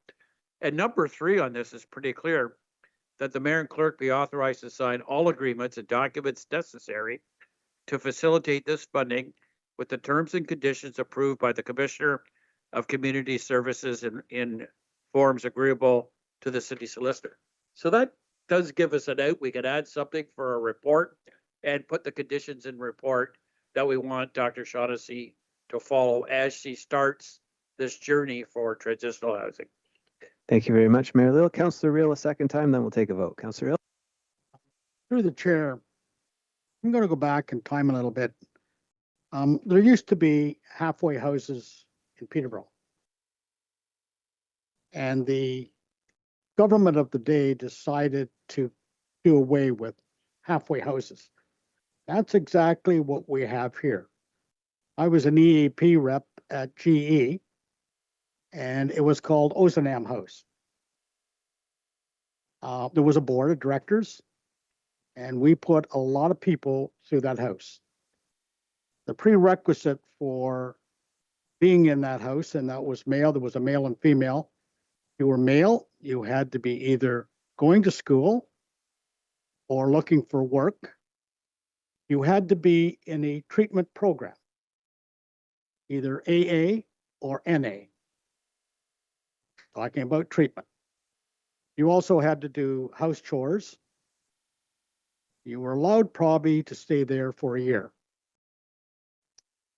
And number 3 on this is pretty clear, that the mayor and clerk be authorized to sign all agreements and documents necessary to facilitate this funding with the terms and conditions approved by the Commissioner of Community Services in forms agreeable to the city solicitor. So that does give us an out. We could add something for a report and put the conditions in report that we want Dr. Shaughnessy to follow as she starts this journey for transitional housing. Thank you very much, Mayor Leal. Councillor Reel, a second time, then we'll take a vote. Councillor Reel. Through the chair, I'm going to go back in time a little bit. There used to be halfway houses in Peterborough. And the government of the day decided to do away with halfway houses. That's exactly what we have here. I was an EAP rep at GE, and it was called Ozanam House. There was a board of directors, and we put a lot of people through that house. The prerequisite for being in that house, and that was male, there was a male and female. You were male, you had to be either going to school or looking for work. You had to be in a treatment program, either AA or NA. Talking about treatment. You also had to do house chores. You were allowed probably to stay there for a year.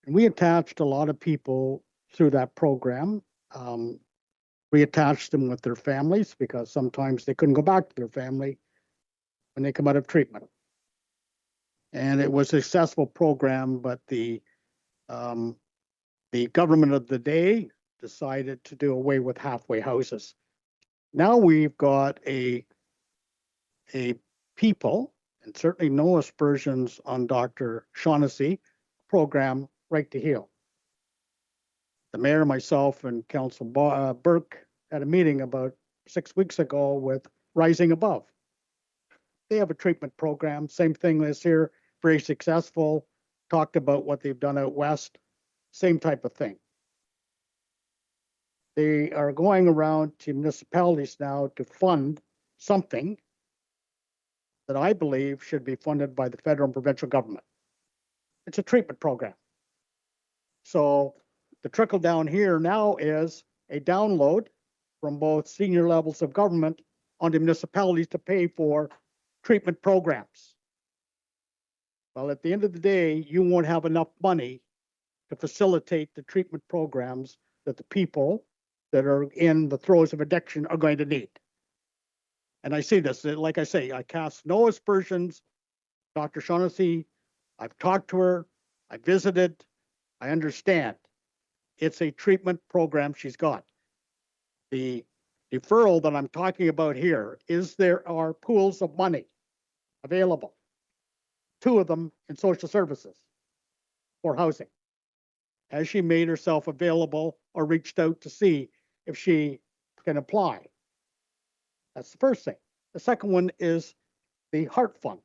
And we attached a lot of people through that program. We attached them with their families because sometimes they couldn't go back to their family when they come out of treatment. And it was a successful program, but the government of the day decided to do away with halfway houses. Now we've got a people, and certainly no aspersions on Dr. Shaughnessy, program Right to Heal. The mayor, myself, and Councillor Burke had a meeting about 6 weeks ago with Rising Above. They have a treatment program, same thing this here, very successful, talked about what they've done out west, same type of thing. They are going around to municipalities now to fund something that I believe should be funded by the federal and provincial government. It's a treatment program. So the trickle down here now is a download from both senior levels of government onto municipalities to pay for treatment programs. Well, at the end of the day, you won't have enough money to facilitate the treatment programs that the people that are in the throes of addiction are going to need. And I see this, like I say, I cast no aspersions. Dr. Shaughnessy, I've talked to her, I visited, I understand. It's a treatment program she's got. The deferral that I'm talking about here is there are pools of money available, 2 of them in social services for housing. Has she made herself available or reached out to see if she can apply? That's the first thing. The second one is the Heart Fund,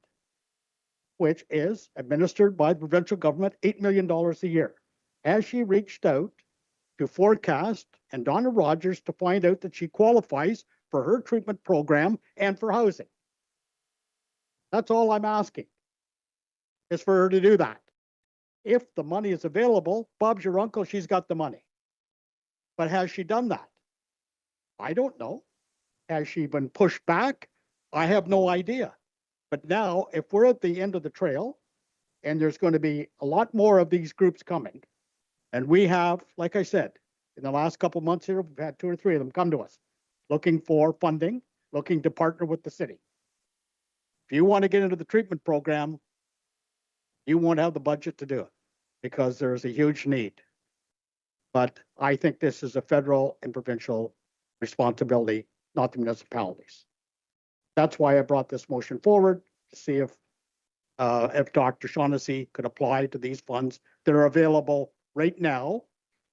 which is administered by the provincial government, $8 million a year. Has she reached out to Forecast and Donna Rogers to find out that she qualifies for her treatment program and for housing? That's all I'm asking, is for her to do that. If the money is available, Bob's your uncle, she's got the money. But has she done that? I don't know. Has she been pushed back? I have no idea. But now, if we're at the end of the trail, and there's going to be a lot more of these groups coming, and we have, like I said, in the last couple of months here, we've had 2 or 3 of them come to us, looking for funding, looking to partner with the city. If you want to get into the treatment program, you won't have the budget to do it because there's a huge need. But I think this is a federal and provincial responsibility, not the municipalities. That's why I brought this motion forward, to see if Dr. Shaughnessy could apply to these funds that are available right now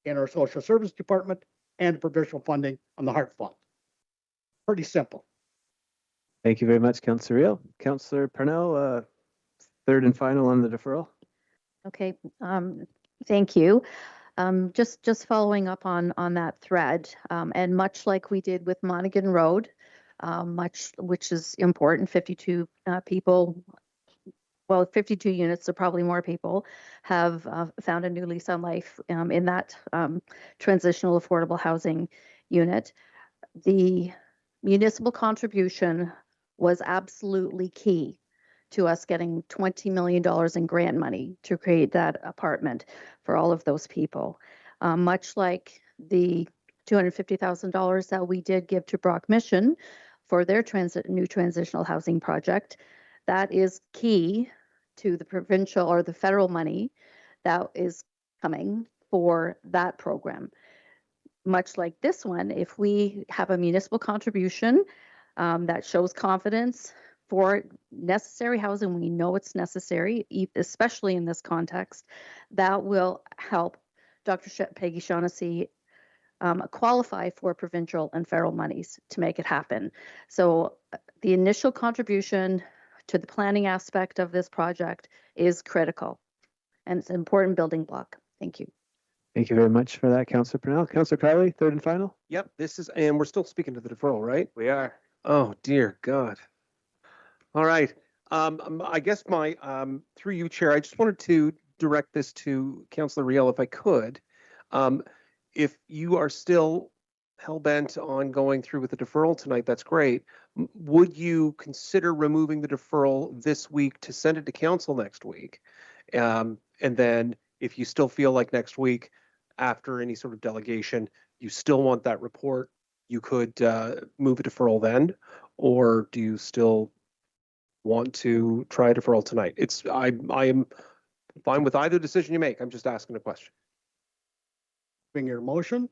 in our social service department and provincial funding on the Heart Fund. Pretty simple. Thank you very much, Councillor Reel. Councillor Parnell, third and final on the deferral. Okay, thank you. Just following up on that thread, and much like we did with Monaghan Road, which is important, 52 people, well, 52 units, so probably more people have found a new lease on life in that transitional affordable housing unit. The municipal contribution was absolutely key to us getting $20 million in grant money to create that apartment for all of those people. Much like the $250,000 that we did give to Brock Mission for their new transitional housing project, that is key to the provincial or the federal money that is coming for that program. Much like this one, if we have a municipal contribution that shows confidence for necessary housing, we know it's necessary, especially in this context, that will help Dr. Peggy Shaughnessy qualify for provincial and federal monies to make it happen. So the initial contribution to the planning aspect of this project is critical, and it's an important building block. Thank you. Thank you very much for that, Councillor Purnell. Councillor Crowley, third and final? Yep, this is, and we're still speaking to the deferral, right? We are. Oh, dear God. All right. I guess through you, Chair, I just wanted to direct this to Councillor Riel if I could. If you are still hell-bent on going through with the deferral tonight, that's great. Would you consider removing the deferral this week to send it to council next week? And then if you still feel like next week, after any sort of delegation, you still want that report, you could move a deferral then? Or do you still want to try a deferral tonight? I am fine with either decision you make. I'm just asking a question. Bring your motion.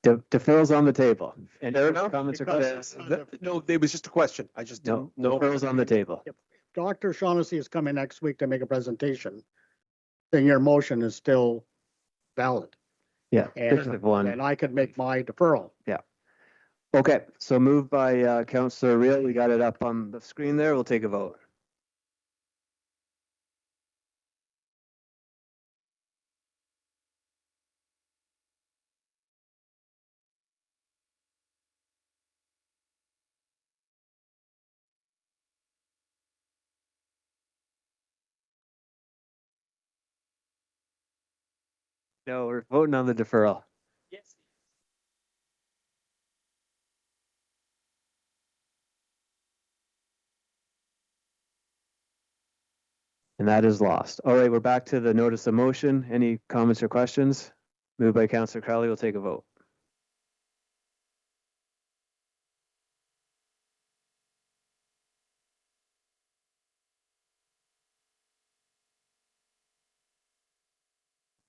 Deferral's on the table. Any Fair enough. comments or Because, questions? No, it was just a question. I just No, didn't know. deferral's on the table. If Dr. Shaughnessy is coming next week to make a presentation, then your motion is still valid. Yeah, And, pick the one. and I could make my deferral. Yeah. Okay, so moved by Councillor Riel. We got it up on the screen there. We'll take a vote. No, we're voting on the deferral. Yes. And that is lost. All right, we're back to the notice of motion. Any comments or questions? Moved by Councillor Crowley. We'll take a vote.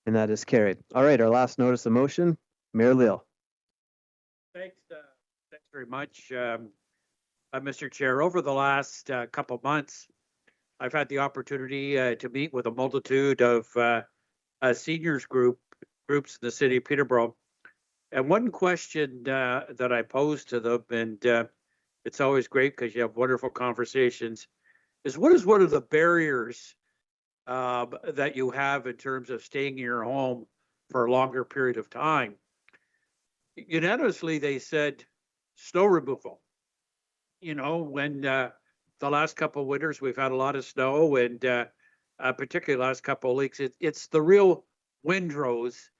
And that is carried. All right, our last notice of motion, Mayor Leal. Thanks very much, Mr. Chair. Over the last couple months, I've had the opportunity to meet with a multitude of seniors groups in the city of Peterborough. And one question that I posed to them, and it's always great because you have wonderful conversations, is what is one of the barriers that you have in terms of staying in your home for a longer period of time? Unanimously, they said snow removal. You know, when the last couple of winters we've had a lot of snow, and particularly the last couple of weeks, it's the real windrows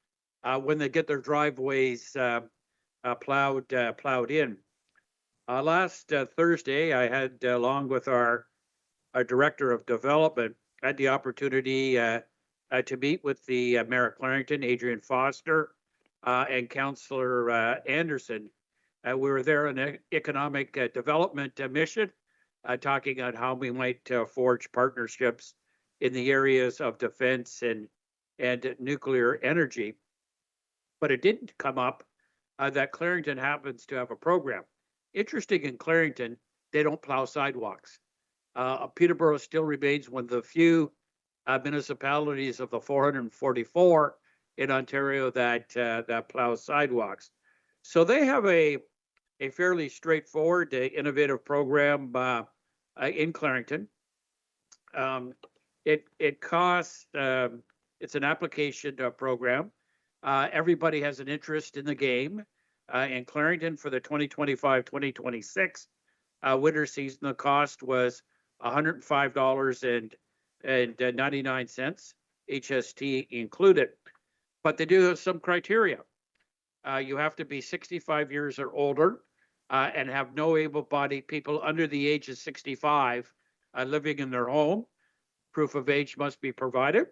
when they get their driveways plowed in. Last Thursday, I had, along with our director of development, had the opportunity to meet with the Mayor of Clarington, Adrian Foster, and Councillor Anderson. We were there on an economic development mission, talking on how we might forge partnerships in the areas of defense and nuclear energy. But it didn't come up that Clarington happens to have a program. Interesting, in Clarington, they don't plow sidewalks. Peterborough still remains one of the few municipalities of the 444 in Ontario that plows sidewalks. So they have a fairly straightforward, innovative program in Clarington. It costs, it's an application program. Everybody has an interest in the game. In Clarington for the 2025-2026 winter season, the cost was $105.99, HST included. But they do have some criteria. You have to be 65 years or older and have no able-bodied people under the age of 65 living in their home. Proof of age must be provided.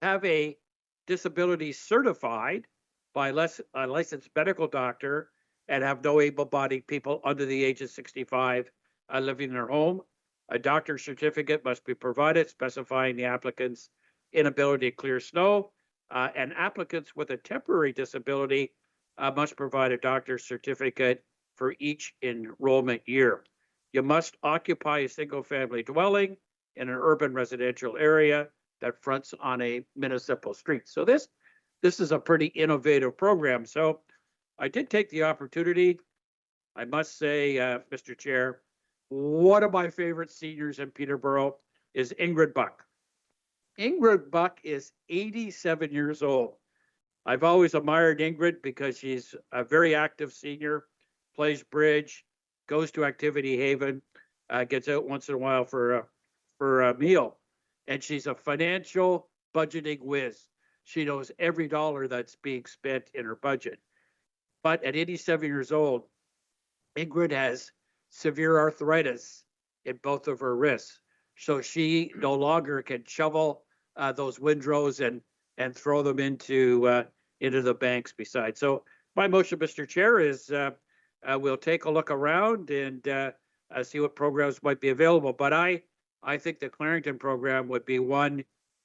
Have a disability certified by a licensed medical doctor and have no able-bodied people under the age of 65 living in their home. A doctor's certificate must be provided specifying the applicant's inability to clear snow. And applicants with a temporary disability must provide a doctor's certificate for each enrollment year. You must occupy a single-family dwelling in an urban residential area that fronts on a municipal street. So this is a pretty innovative program. So I did take the opportunity. I must say, Mr. Chair, one of my favorite seniors in Peterborough is Ingrid Buck. Ingrid Buck is 87 years old. I've always admired Ingrid because she's a very active senior, plays bridge, goes to Activity Haven, gets out once in a while for a meal. And she's a financial budgeting whiz. She knows every dollar that's being spent in her budget. But at 87 years old, Ingrid has severe arthritis in both of her wrists. So she no longer can shovel those windrows and throw them into the banks beside. So my motion, Mr. Chair, is we'll take a look around and see what programs might be available. But I think the Clarington program would be one,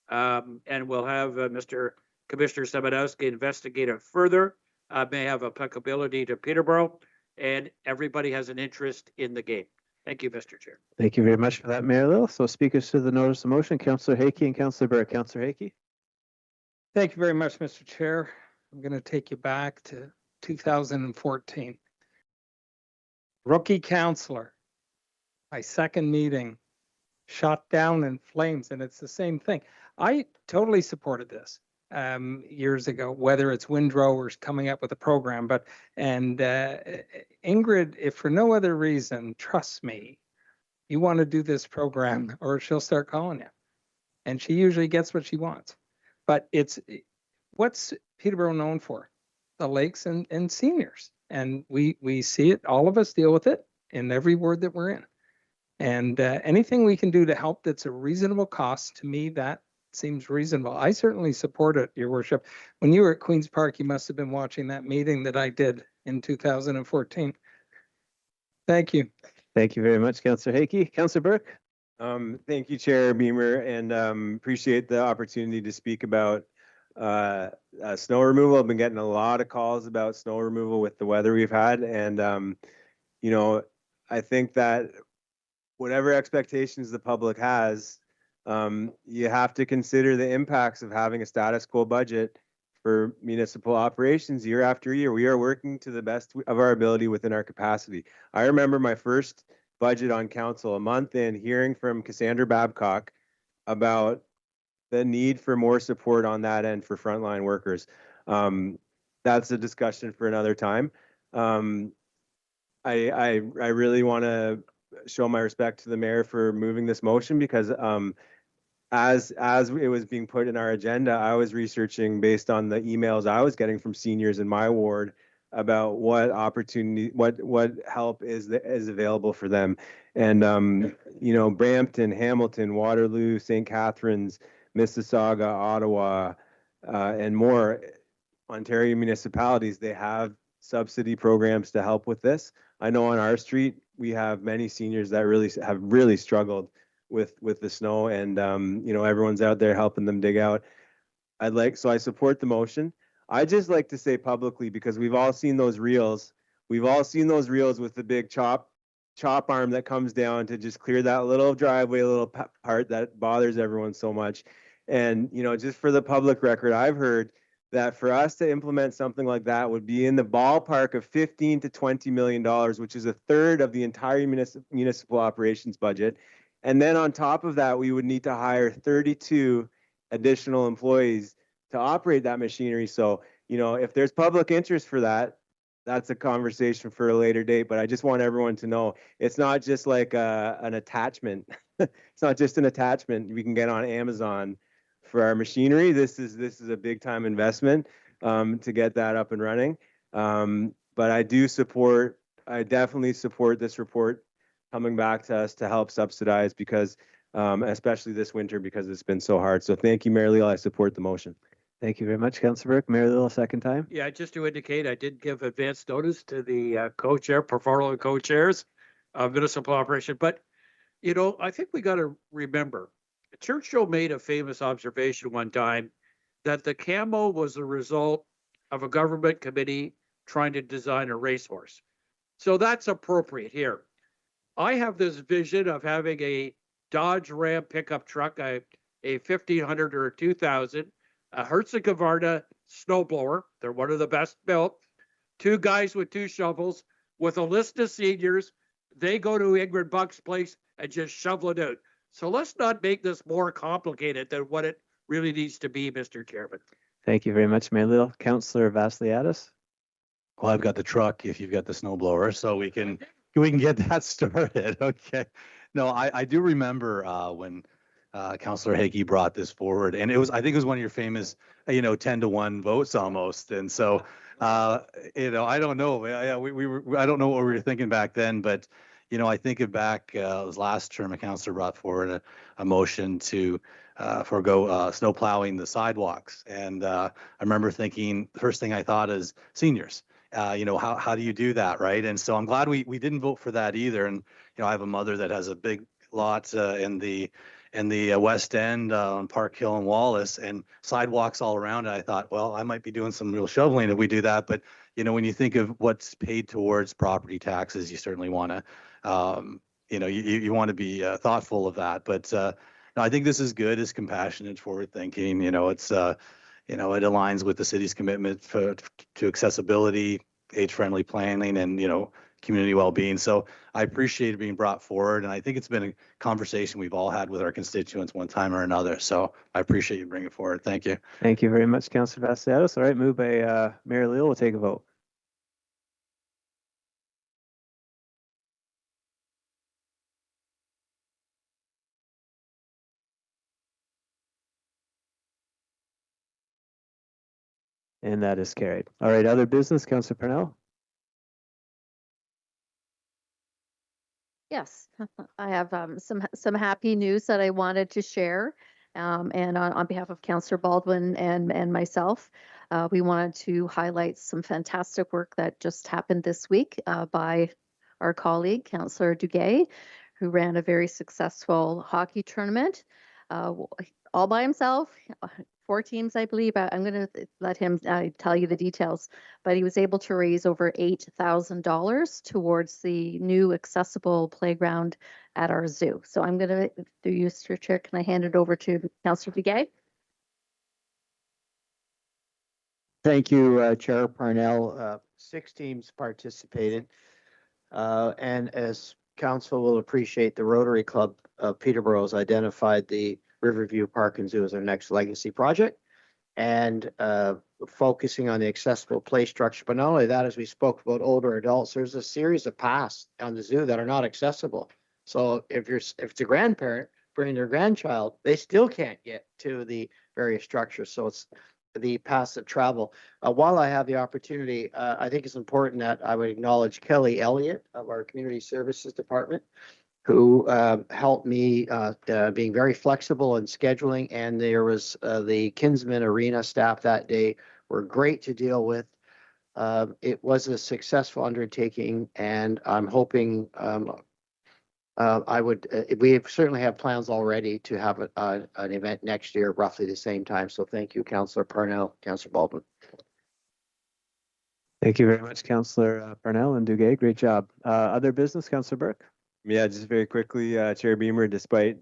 and we'll have Mr. Commissioner Semenowski investigate it further. May have applicability to Peterborough, and everybody has an interest in the game. Thank you, Mr. Chair. Thank you very much for that, Mayor Lill. So speakers to the notice of motion, Councillor Hickey and Councillor Burke. Councillor Hickey. Thank you very much, Mr. Chair. I'm going to take you back to 2014. Rookie councillor, my second meeting, shot down in flames, and it's the same thing. I totally supported this years ago, whether it's windrowers coming up with a program, and Ingrid, if for no other reason, trust me, you want to do this program or she'll start calling you, and she usually gets what she wants. But what's Peterborough known for? The lakes and seniors, and we see it, all of us deal with it in every ward that we're in, and anything we can do to help that's a reasonable cost, to me, that seems reasonable. I certainly support it, Your Worship. When you were at Queen's Park, you must have been watching that meeting that I did in 2014. Thank you. Thank you very much, Councillor Hickey. Councillor Burke. Thank you, Chair Beamer, and appreciate the opportunity to speak about snow removal. I've been getting a lot of calls about snow removal with the weather we've had, and you know, I think that whatever expectations the public has, you have to consider the impacts of having a status quo budget for municipal operations year after year. We are working to the best of our ability within our capacity. I remember my first budget on council, a month in, hearing from Cassandra Babcock about the need for more support on that end for frontline workers. That's a discussion for another time. I really want to show my respect to the mayor for moving this motion, because as it was being put in our agenda, I was researching based on the emails I was getting from seniors in my ward about what opportunity, what help is available for them. And you know, Brampton, Hamilton, Waterloo, St. Catharines, Mississauga, Ottawa, and more Ontario municipalities, they have subsidy programs to help with this. I know on our street we have many seniors that really struggled with the snow, and you know, everyone's out there helping them dig out. So I support the motion. I just like to say publicly, because we've all seen those reels. We've all seen those reels with the big chop arm that comes down to just clear that little driveway, little part that bothers everyone so much. And you know, just for the public record, I've heard that for us to implement something like that would be in the ballpark of $15 to $20 million, which is a third of the entire municipal operations budget. And then on top of that, we would need to hire 32 additional employees to operate that machinery. So, you know, if there's public interest for that, that's a conversation for a later date. But I just want everyone to know it's not just like an attachment. It's not just an attachment we can get on Amazon for our machinery. This is a big time investment to get that up and running. But I definitely support this report coming back to us to help subsidize, because especially this winter, because it's been so hard. So thank you, Mayor Leal. I support the motion. Thank you very much, Councillor Burke. Mayor Lill, a second time. Yeah, just to indicate, I did give advance notice to the co-chair, portfolio co-chairs of municipal operation. But, you know, I think we got to remember, Churchill made a famous observation one time that the camo was the result of a government committee trying to design a racehorse. So that's appropriate here. I have this vision of having a Dodge Ram pickup truck, a 1500 or a 2000, a Husqvarna snowblower. They're one of the best built. Two guys with two shovels with a list of seniors. They go to Ingrid Buck's place and just shovel it out. So let's not make this more complicated than what it really needs to be, Mr. Chairman. Thank you very much, Mayor Little. Councillor Vasiliadis. Well, I've got the truck if you've got the snow blower, so we can get that started. Okay. No, I do remember when Councillor Hagee brought this forward, and I think it was one of your famous, 10-1 votes almost. And so, I don't know. Yeah, I don't know what we were thinking back then, but I think it back. It was last term a councillor brought forward a motion to forego snow plowing the sidewalks, and I remember thinking the first thing I thought is seniors. How do you do that, right? And so I'm glad we didn't vote for that either. And I have a mother that has a big lot in the West End on Park Hill and Wallace, and sidewalks all around it. I thought, well, I might be doing some real shoveling if we do that. But when you think of what's paid towards property taxes, you certainly want to, you want to be thoughtful of that. But no, I think this is good. It's compassionate, forward thinking. It's it aligns with the city's commitment to accessibility, age-friendly planning, and community well-being. So I appreciate it being brought forward, and I think it's been a conversation we've all had with our constituents one time or another. So I appreciate you bringing it forward. Thank you. Thank you very much, Councillor Vasiliadis. All right, moved by Mayor Little. We'll take a vote. And that is carried. All right, other business, Councillor Parnell. Yes, I have some happy news that I wanted to share. And on behalf of Councillor Baldwin and myself, we wanted to highlight some fantastic work that just happened this week by our colleague, Councillor Duguay, who ran a very successful hockey tournament all by himself. 4 teams, I believe. I'm going to let him tell you the details, but he was able to raise over $8,000 towards the new accessible playground at our zoo. So I'm going to, through you, Mr. Chair, can I hand it over to Councillor Duguay? Thank you, Chair Parnell. 6 teams participated, and as council will appreciate, the Rotary Club of Peterborough has identified the Riverview Park and Zoo as our next legacy project, and focusing on the accessible play structure. But not only that, as we spoke about older adults, there's a series of paths on the zoo that are not accessible. So if it's a grandparent bringing their grandchild, they still can't get to the various structures. So it's the paths of travel. While I have the opportunity, I think it's important that I would acknowledge Kelly Elliott of our Community Services Department, who helped me being very flexible in scheduling. And there was the Kinsman Arena staff that day were great to deal with. It was a successful undertaking, and I'm hoping we certainly have plans already to have an event next year, roughly the same time. So thank you, Councillor Parnell, Councillor Baldwin. Thank you very much, Councillor Parnell and Duguay. Great job. Other business, Councillor Burke. Yeah, just very quickly, Chair Beamer, despite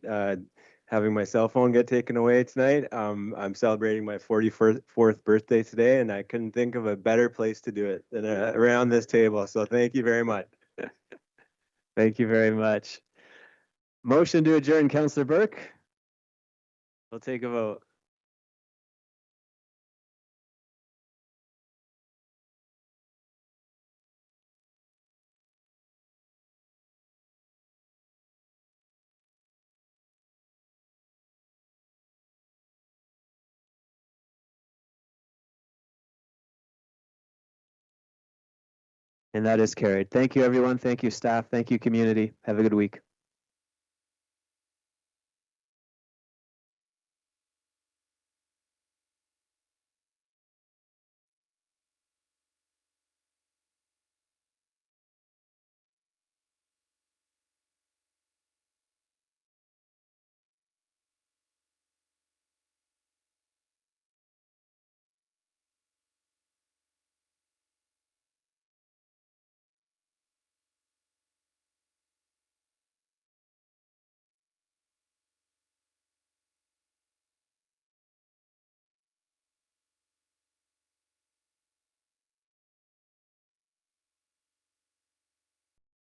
having my cell phone get taken away tonight, I'm celebrating my 44th birthday today, and I couldn't think of a better place to do it than around this table. So thank you very much. Thank you very much. Motion to adjourn, Councillor Burke. We'll take a vote. And that is carried. Thank you, everyone. Thank you, staff. Thank you, community. Have a good week.